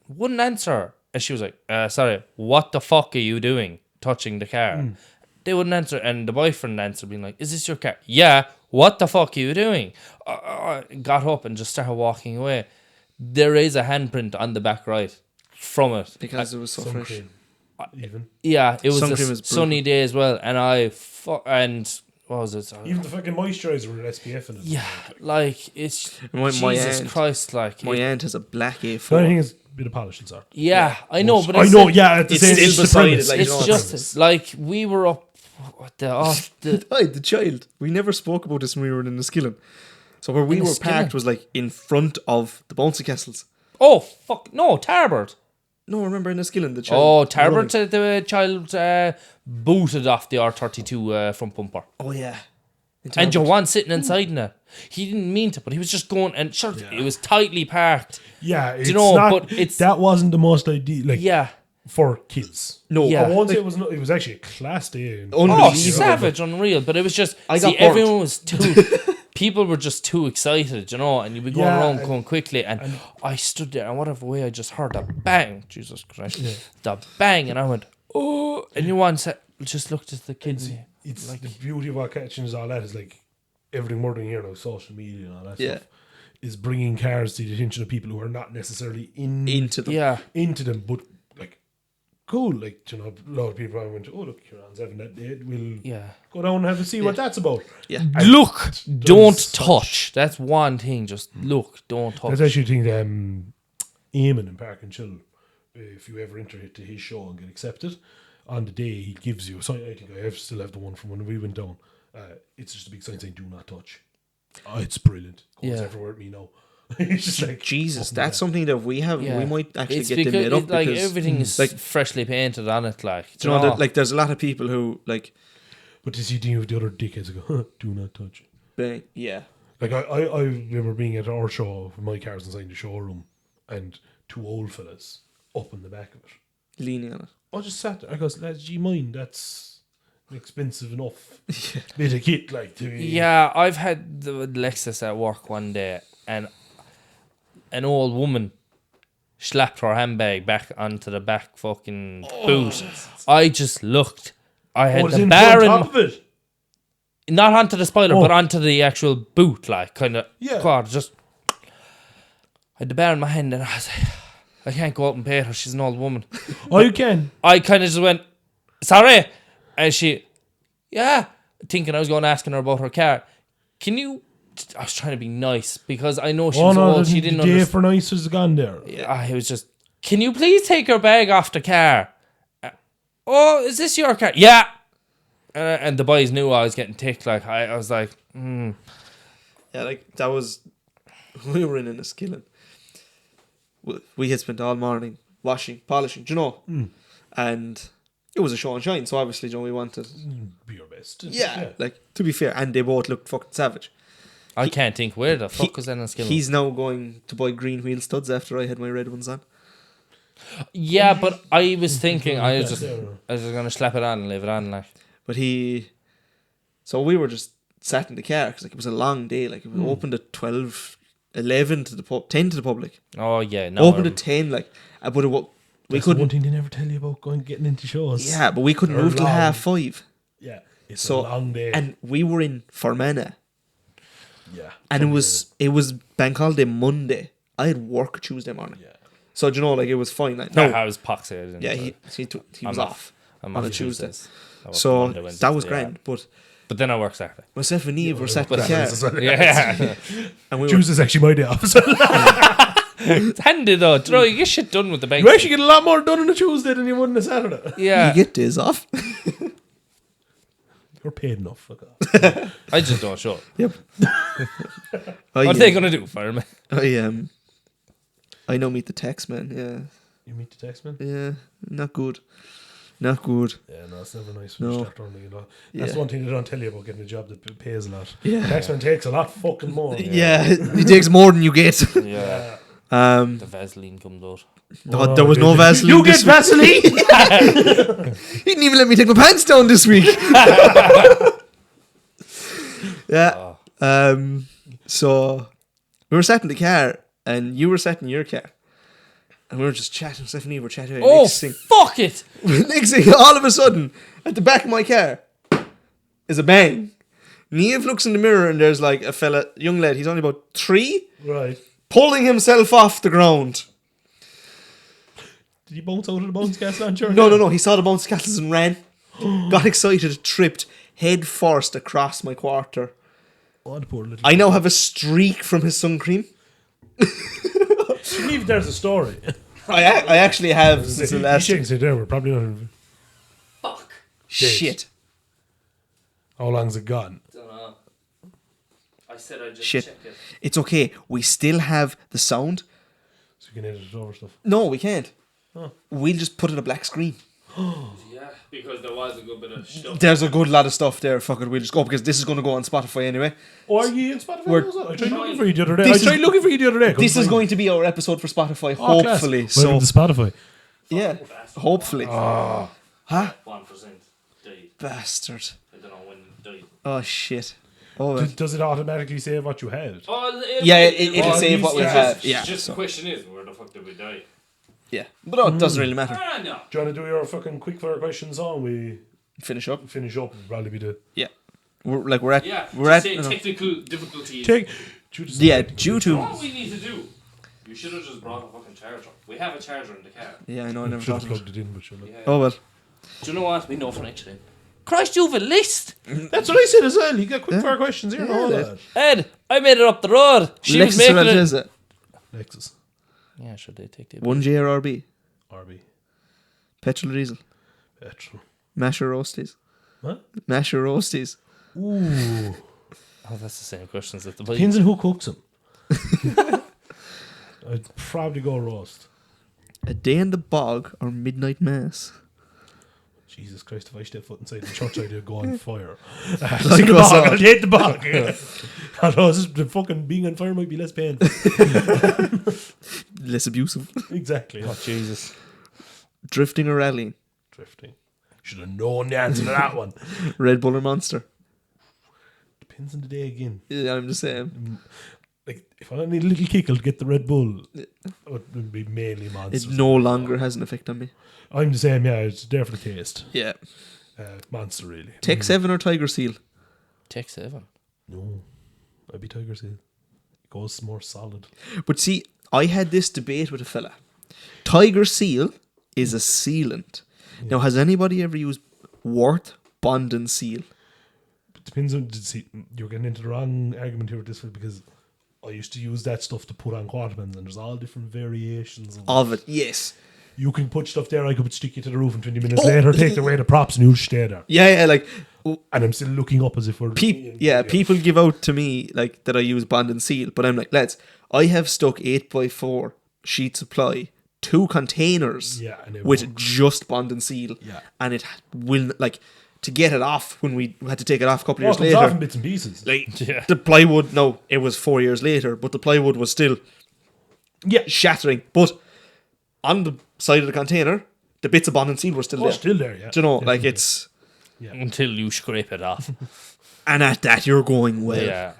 Wouldn't answer. And she was like, sorry, what the fuck are you doing touching the car? They wouldn't answer. And the boyfriend answered, being like, is this your car? Yeah, what the fuck are you doing? Got up and just started walking away. There is a handprint on the back right from it. Because it was so fresh. Cream, even Yeah, it was Sun a cream is sunny day as well. And and what was it? even the fucking moisturiser with SPF in it. Yeah, like, it's My Jesus aunt- Christ, like. My aunt has a black The only A4. thing is a bit of polish and sort. Yeah, I know, but I it's know. Yeah, at the it's same. still It's the beside it, premise. like, you it's know, just like we were up the The child. We never spoke about this when we were in the Skillen. So where we In the were parked Skillen? was like in front of the bouncy castles. oh fuck no Tarbert. No, remember in the Skillen, the child. Oh, Tarbert said the child booted off the R32 front bumper. Oh, yeah. And Joanne sitting inside in it. He didn't mean to, but he was just going, and sure, it was tightly parked. Yeah, it's not- not. but it's- that wasn't the most ideal. Like, Yeah. for kids. No, Yeah. I won't say it was. It was actually a class day. Unbelievable. Oh, savage, unreal. But it was just, I got burnt. everyone was too, people were just too excited, and you'd be going Yeah, around and- going quickly. And I stood there, and whatever way I just heard that bang, Jesus Christ, the bang, and I went, oh, and you once just looked at the kids. It's like the beauty of our catching is all that is like everything more than here now, social media and all that Yeah. stuff is bringing cars to the attention of people who are not necessarily into them. Yeah. into them, but like cool, like a lot of people probably went, oh look, Kieran's having that day, we'll Yeah. go down and have a see what that's about. Yeah. And Look, don't such- touch. That's one thing. Just look, don't touch. That's actually the thing that Eamon in Park and Chill, if you ever enter to his show and get accepted, on the day he gives you, so I think I still have the one from when we went down, it's just a big sign saying do not touch. Oh, it's brilliant. Goes Yeah. everywhere with me now. It's just like Jesus, fucking that's hell. something that we have. Yeah. We might actually It's get them because made up it, like because everything is like, freshly painted on it. Like, you know, that, like there's a lot of people who like, But to see the other dickheads go, huh, do not touch. bang, yeah, Like I remember being at our show with my cars inside the showroom and two old fellas up in the back of it. leaning on it. I just sat there. I goes, lads, do you mind? That's expensive enough bit of kit, like to be. yeah, I've had the Lexus at work one day, and an old woman slapped her handbag back onto the back fucking boot. I just looked. I had Oh, it's the in bar on top in, of it. not onto the spoiler, Oh. but onto the actual boot, like kind of Yeah. quad. Just I had the bar in my hand, and I was like, I can't go up and pay her. She's an old woman. Oh, you can. I kind of just went, sorry. And she, yeah, thinking I was going to asking her about her car. Can you, I was trying to be nice because I know she Oh was no, old. the She didn't day understand. for nice was gone there. I was just, can you please take your bag off the car? Oh, is this your car? Yeah. And the boys knew I was getting ticked. Like, I was like, Yeah, like that was we were in a Skillen. We had spent all morning washing, polishing, do you know, and it was a show and shine. So obviously, we wanted, Be your best. yeah, like to be fair, and they both looked fucking savage. I can't think where the fuck was that in skill. He's now going to buy green wheel studs after I had my red ones on. Yeah, but I was thinking I was That's just there. I was just gonna slap it on and leave it on. Like, But so we were just sat in the car because like it was a long day. Like it was opened at 12, 11 to the 10 to the public. oh yeah, no. Opened at 10, like, but we That's the one couldn't. thing they never tell you about getting into shows. Yeah, but we couldn't They're move till long. 5:30. Yeah. It's So a long day. and we were in Fermanagh, yeah. and it was bank holiday Monday. I had work Tuesday morning. Yeah. So do you know, like it was fine. Like, no, no, I was poxy. yeah, he was off I'm on a off Tuesday. Tuesdays. I work So Monday, Wednesday, that was Friday. grand. But But then I work Saturday. myself and Eve were sat in the That's car, what- Yeah, and we were Tuesday's actually my day off. So it's handy though. Do you know, you get shit done with the bank. you actually get a lot more done on a Tuesday than you would on a Saturday. Yeah, you get days off. You're paid enough. Fuck off. I just don't show up. Yep. What are they gonna do for me? I know meet the text man. Yeah, You meet the tax man? yeah, not good, not good. Yeah, no, it's never nice when No. you start earning, you know. That's Yeah. one thing they don't tell you about getting a job that pays a lot. Yeah. Taxman takes a lot fucking more. Yeah, it takes more than you get. Yeah, Yeah. the Vaseline comes out. No, there was no Vaseline. You get this week. Vaseline! He didn't even let me take my pants down this week. Yeah. So we were sat in the car, and you were sat in your car, and we were just chatting. Stephanie, were chatting. Oh, Next thing, fuck it! next thing, all of a sudden, at the back of my car, is a bang. Neve looks in the mirror, and there's like a fella, young lad. He's only about 3, Right. pulling himself off the ground. Did he bounce out of the bounce castle launcher? No. He saw the bounce castles and ran. Got excited, tripped head first across my quarter. Oh, the poor little. I now have a streak from his sun cream. believe there's a story. I actually have since the last. He's shaking there. We're probably not. Fuck. Shit. How long's it gone? Don't know. I said I just Shit. check it. It's okay. We still have the sound. So you can edit it over stuff. No, we can't. we'll just put in a black screen. Yeah, because there was a good bit of stuff. There's a good lot of stuff there. Fuck it, we'll just go because this is going to go on Spotify anyway. Oh, are you in Spotify? We're- Also? I tried looking for you the other day. This I tried looking for you the other day. This is going to be our episode for Spotify, hopefully. So Welcome to Spotify. yeah, hopefully. Huh? 1% died. Bastard. I don't know when it died. Oh shit. Oh well. Does it automatically save what you had? Oh, Yeah, it'll save what we yeah. have. Yeah, Just so, the question is, where the fuck did we die? yeah. But no, it doesn't really matter. Ah, no. Do you want to do your fucking quickfire questions on? We Finish up. finish up. Would probably be the Yeah, we're at Yeah, we're at say you know, technical difficulties. take. yeah due to What we need to do? You should have just brought a fucking charger. We have a charger in the car. yeah. I know. I never Should thought have of it. plugged it in, but sure. Yeah. Oh well. Do you know what? We know for next time. Christ, you have a list. That's what I said as well. You got quickfire questions here. Yeah, and all yeah. that. Ed, I made it up the road. She was Lexus making or it. is it? Lexus, Yeah, should they take the 1J or RB? RB, Petrol or diesel? petrol. Mash or roasties? What? Mash or roasties? Ooh, Oh, that's the same questions as the bike. depends on who cooks them. I'd probably go roast. A day in the bog or midnight mass? Jesus Christ, if I step foot inside the church, I'd go on fire. Like Take the us bog, all. I'll take the bog. Although the fucking being on fire might be less painful. Less abusive. Exactly. Oh, Jesus. Drifting or rallying? Drifting. Should have known the answer to that one. Red Bull or Monster? Depends on the day again. Yeah, I'm just saying. Like, if I need a little kick, I'll get the Red Bull. It would be mainly monsters. It no longer has an effect on me. I'm the same, yeah. It's there for the taste. Yeah. Monster, really. Tech 7 or Tiger Seal? Tech 7. No. I'd be Tiger Seal. It goes more solid. But see, I had this debate with a fella. Tiger Seal is a sealant. Now, has anybody ever used Worth Bond and Seal? It depends on. See, you're getting into the wrong argument here with this one because I used to use that stuff to put on quarterbands, and there's all different variations Of it, yes. You can put stuff there, I could stick you to the roof, and 20 minutes later, take away the props, and you'll stay there. Yeah, like And I'm still looking up as if we're. people give out to me like that I use Bond and Seal, but I'm like, lads, I have stuck 8x4 sheets of ply, 2 containers Yeah, and it with works. just Bond and Seal, Yeah. and it will like to get it off when we had to take it off a couple Oh, of it years comes off in later. bits and pieces. Like Yeah. the plywood, no, it was 4 years later, but the plywood was still Yeah. shattering. But on the side of the container, the bits of Bond and Seal were still Oh, there. still there, yeah. Do you know, Yeah, like yeah. it's, Until you scrape it off. and at that you're going well. Yeah.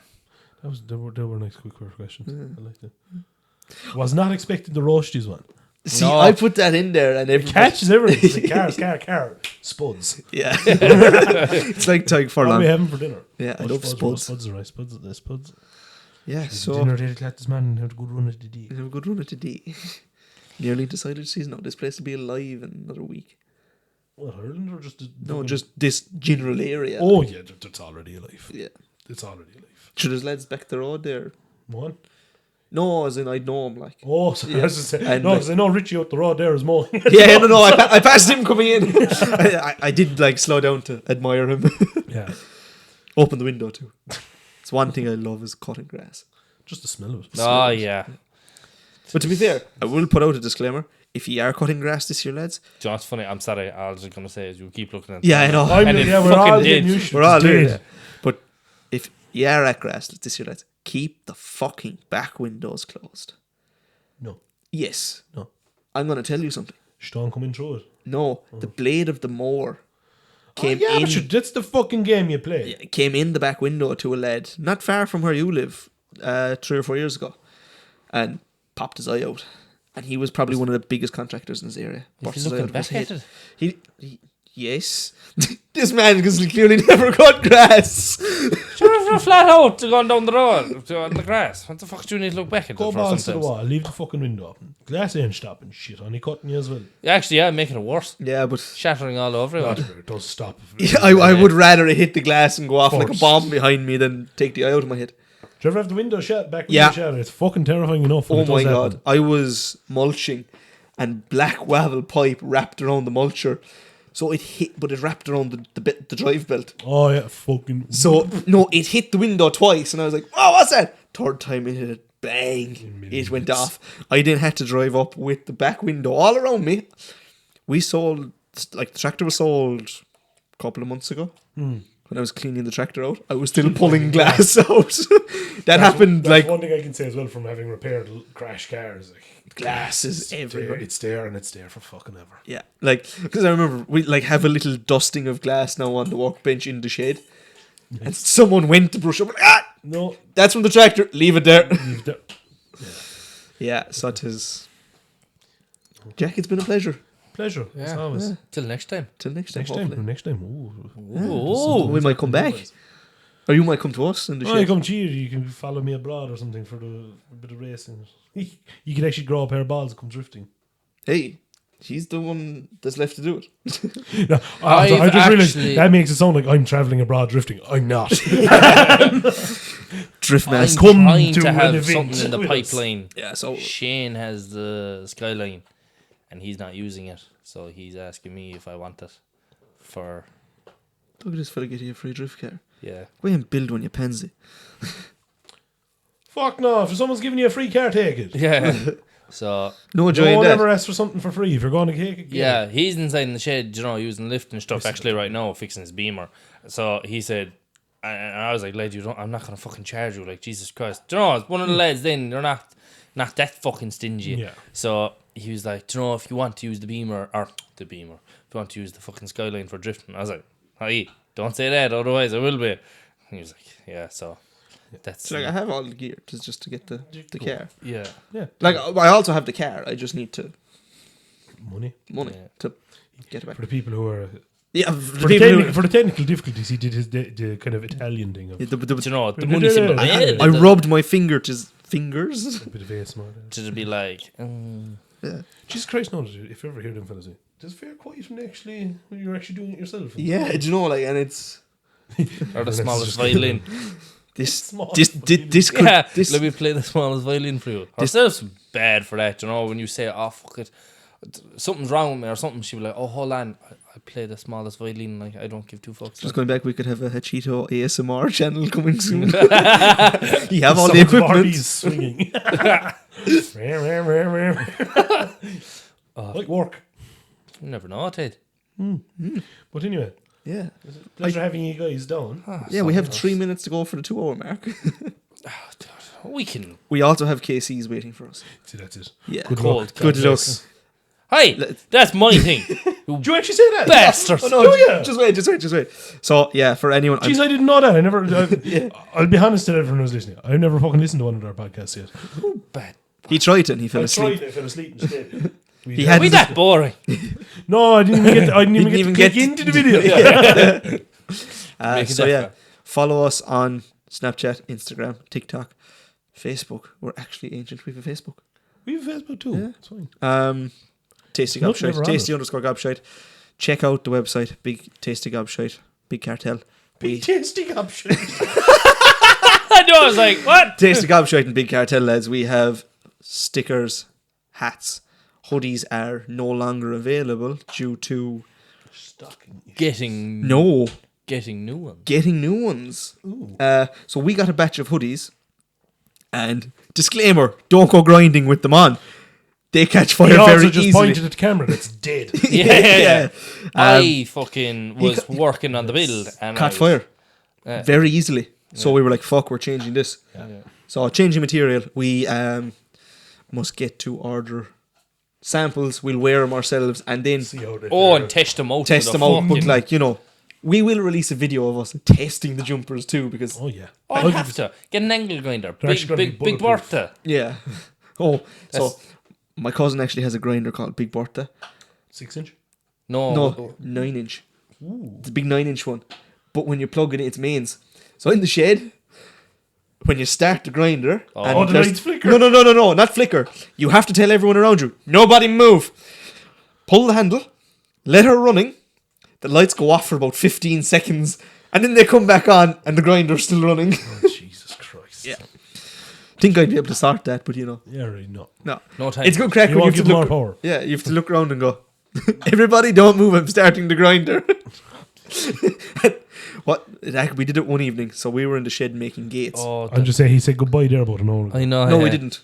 They were nice quick questions. I liked it. Was not expecting the roasties one. See, No. I put that in there, and everybody, Catches everything. It's like car. Spuds. yeah, it's like Tiger for What are long. we having for dinner? Yeah, I Oh, love spuds. Spuds are nice. Spuds. Yeah, so Dinner date at this man had a good run at the day. have a good run of today. Nearly decided to season out. This place will be alive in another week. What, Ireland or just No, just this general area. Oh yeah, it's already alive. Yeah. It's already alive. Should his lads back the road there? One. No, as in I'd know him like. Oh, so Yeah. I was just saying, And no, like- because I know Richie out the road there is mowing. Yeah, no, I passed him coming in. I did like slow down to admire him. Yeah, Open the window too. It's one thing I love is cutting grass. just the smell of it. Oh, yeah. But to be fair, I will put out a disclaimer. If you are cutting grass this year, lads. Do you know what's funny? I'm sorry. All I was going to say is you keep looking at Yeah, I know. And it we're all fucking getting did. used to it. We're all It's doing dead. it. But if you are at grass this year, lads, keep the fucking back windows closed. No, Yes. no. I'm going to tell you something. Stone coming through it. No, the blade of the mower came yeah, in. but sure, that's the fucking game you play. Came in the back window to a lad not far from where you live 3 or 4 years ago and popped his eye out. And he was probably one of the biggest contractors in his area. Is Burst he his eye looking out of his back at head. it? He yes. This man has clearly never cut grass. Sure, if you're flat out going down the road on the grass, what the fuck do you need to look back at Go it for balls to the sometimes? wall. Leave the fucking window open. Glass ain't stopping shit. Only cutting you as well. Actually, yeah, making it worse. Yeah, but Shattering all over you. It does stop. yeah, I would rather it hit the glass and go off like a First. bomb behind me than take the eye out of my head. Do you ever have the window shut? Back window Yeah. shut? It's fucking terrifying enough. when Oh it my does god. happen. I was mulching and black wavel pipe wrapped around the mulcher. So it hit, but it wrapped around the drive belt. Oh yeah, fucking. So, no, it hit the window twice and I was like, oh, what's that? Third time it hit it bang, it went off. I then had to drive up with the back window all around me. We sold, like, the tractor was sold a couple of months ago. When I was cleaning the tractor out, I was still pulling glass out. That happened, That's like, one thing I can say as well from having repaired crash cars. Like, glass is everywhere. It's there and it's there for fucking ever. Yeah, like, because I remember we, like, have a little dusting of glass now on the workbench in the shed. And someone went to brush up. No, That's from the tractor. Leave it there. leave that. Yeah, so it is. Jack, it's been a pleasure. Pleasure. Yeah. As always. Till next time. Till next time. Next hopefully. time. Next time. Ooh. Oh, We might come back. Or you might come to us in the Oh, shed. you come cheer. You can follow me abroad or something for a bit of racing. You can actually grow a pair of balls and come drifting. Hey, he's the one that's left to do it. No, I've I just realised actually- that makes it sound like I'm travelling abroad drifting. I'm not. Drift I'm mask. Come trying to to an have event something in the with us. pipeline. Yeah, so Shane has the Skyline, and he's not using it, so he's asking me if I want it for look at this fella getting a free drift car. yeah. Go ahead and build one, you pansy. Fuck no. If someone's giving you a free car, take it. Yeah. So No joy No in one that. ever asks for something for free. If you're going to take it, yeah, he's inside in the shed, using lift and stuff. Actually, right now, fixing his Beamer. So he said, and I was like, "Lad, I'm not gonna fucking charge you, like Jesus Christ." It's one of the lads. Then they're not that fucking stingy. Yeah. So he was like, if you want to use the Beamer, if you want to use the fucking Skyline for drifting, I was like, "Hey, don't say that, otherwise I will be." And he was like, "Yeah, so that's So, like, I have all the gear just to get the car. yeah." Yeah. Like, I also have the car. I just need to Money. money Yeah. to get it back. For the people who are... Yeah, For the technical difficulties, he did the kind of Italian thing of... The money symbol. I rubbed my fingers. A bit of ASMR. To be like, Yeah. Jesus Christ, no, if you ever hear them fellas say, "There's fair quiet when you're actually doing it yourself." Yeah, do you know, like, and it's or the That's smallest just- violin. this Small this could Yeah, this let me play the smallest violin for you. Herself's bad for that, when you say, "Oh fuck it, something's wrong with me" or something, she'll be like, "Oh, hold on, I play the smallest violin, like I don't give two fucks." just going back, we could have a Hachetto ASMR channel coming soon. You have all the Someone's equipment. bodies swinging. Like work. You never know, Ted. But anyway, Yeah, pleasure having you guys down. yeah. We have 3 minutes to go for the 2 hour mark. We can. We also have KCs waiting for us. See, that's it. Yeah, Good Cold luck. good luck. Hey, that's my thing. Do you actually say that? Bastards. Oh, no, Do ya? just wait. So yeah, for anyone, Jeez, I didn't know that. I'll be honest to everyone who's listening. I've never fucking listened to one of our podcasts yet. Bad. he tried it and he fell I asleep. tried. I fell asleep instead. He had We that boring. No, I didn't even get to click into the video. Make it So that yeah, far. follow us on Snapchat, Instagram, TikTok, Facebook. We're actually ancient. We have a Facebook. We have Facebook too. Yeah. It's fine. Tasty Nothing Gobshite. ever on Tasty _ Gobshite. Check out the website. Big Tasty Gobshite. Big Cartel. Big tasty option. I know. I was like, what? Tasty Gobshite and Big Cartel, lads. We have stickers, hats, hoodies are no longer available due to Getting new ones. getting new ones. So we got a batch of hoodies, and disclaimer: don't go grinding with them on. They catch fire He very also just easily. pointed at the camera that's dead. Yeah. Um, I fucking was working on the build and Caught I was- fire Yeah. very easily. So we were like, "Fuck, we're changing this." Yeah. So changing material, we must get to order samples. We'll wear them ourselves, and then See how they Oh, fare. and test them out. test to them the out. But fucking- like, we will release a video of us testing the jumpers too, because Oh yeah. Oh, I have to get an angle grinder. They're actually Big, gonna be big bulletproof. Bertha. yeah. Oh, so That's- my cousin actually has a grinder called Big Bertha. 6-inch. No, No, 9-inch. It's a big 9-inch one. But when you plug it in, it's mains. So in the shed, when you start the grinder, and Oh, the there's- lights flicker. No, not flicker. You have to tell everyone around you, nobody move. Pull the handle, let her running. The lights go off for about 15 seconds, and then they come back on, and the grinder's still running. Oh, Jesus Christ. Yeah. Think I'd be able to start that, but Yeah, right. No. no. no time. It's good crack You when you won't have give to more look. power. Yeah, you have to look around and go, everybody don't move, I'm starting the grinder. We did it one evening, so we were in the shed making gates. Oh, I'm just saying, he said goodbye there about an hour ago. I know. No, yeah. we didn't.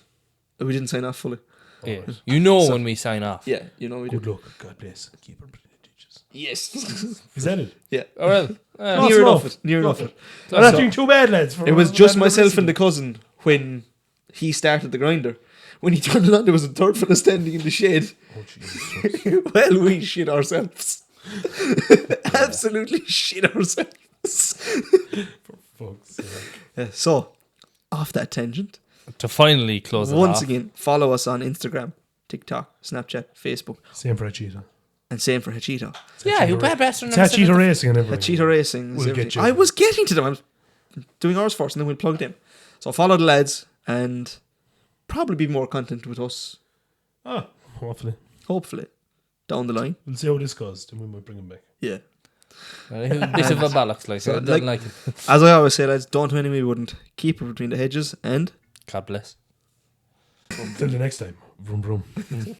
We didn't sign off fully. Yeah. You know when we sign off. Yeah, you know we Good did. luck. God bless. Keep her prodigious. Yes. Is that it? Yeah. Oh, well. Close Near enough. enough it. Near enough it. I'm not doing too bad, lads. It was just myself and the cousin when he started the grinder. When he turned it on, there was a third fella standing in the shed. Oh, Jesus. Well, we shit ourselves. Absolutely shit ourselves. For fuck's sake. So, off that tangent, To finally close it once off. again, follow us on Instagram, TikTok, Snapchat, Facebook, Same for Hachetto. and same for Hachetto. Yeah, you bad bastard. It's Hachetto Racing and everything. Hachetto Racing. is We'll everything. get you. I was getting to them. I was doing ours first, and then we'll plug them. So follow the lads, and probably be more content with us, Ah, hopefully. hopefully, down the line. We'll see how this goes, then we might bring him back. Yeah. A bit of a bollocks, like. So, I don't like it. As I always say, lads, don't do anything we wouldn't. Keep it between the hedges, and God bless. Till the next time. Vroom, vroom.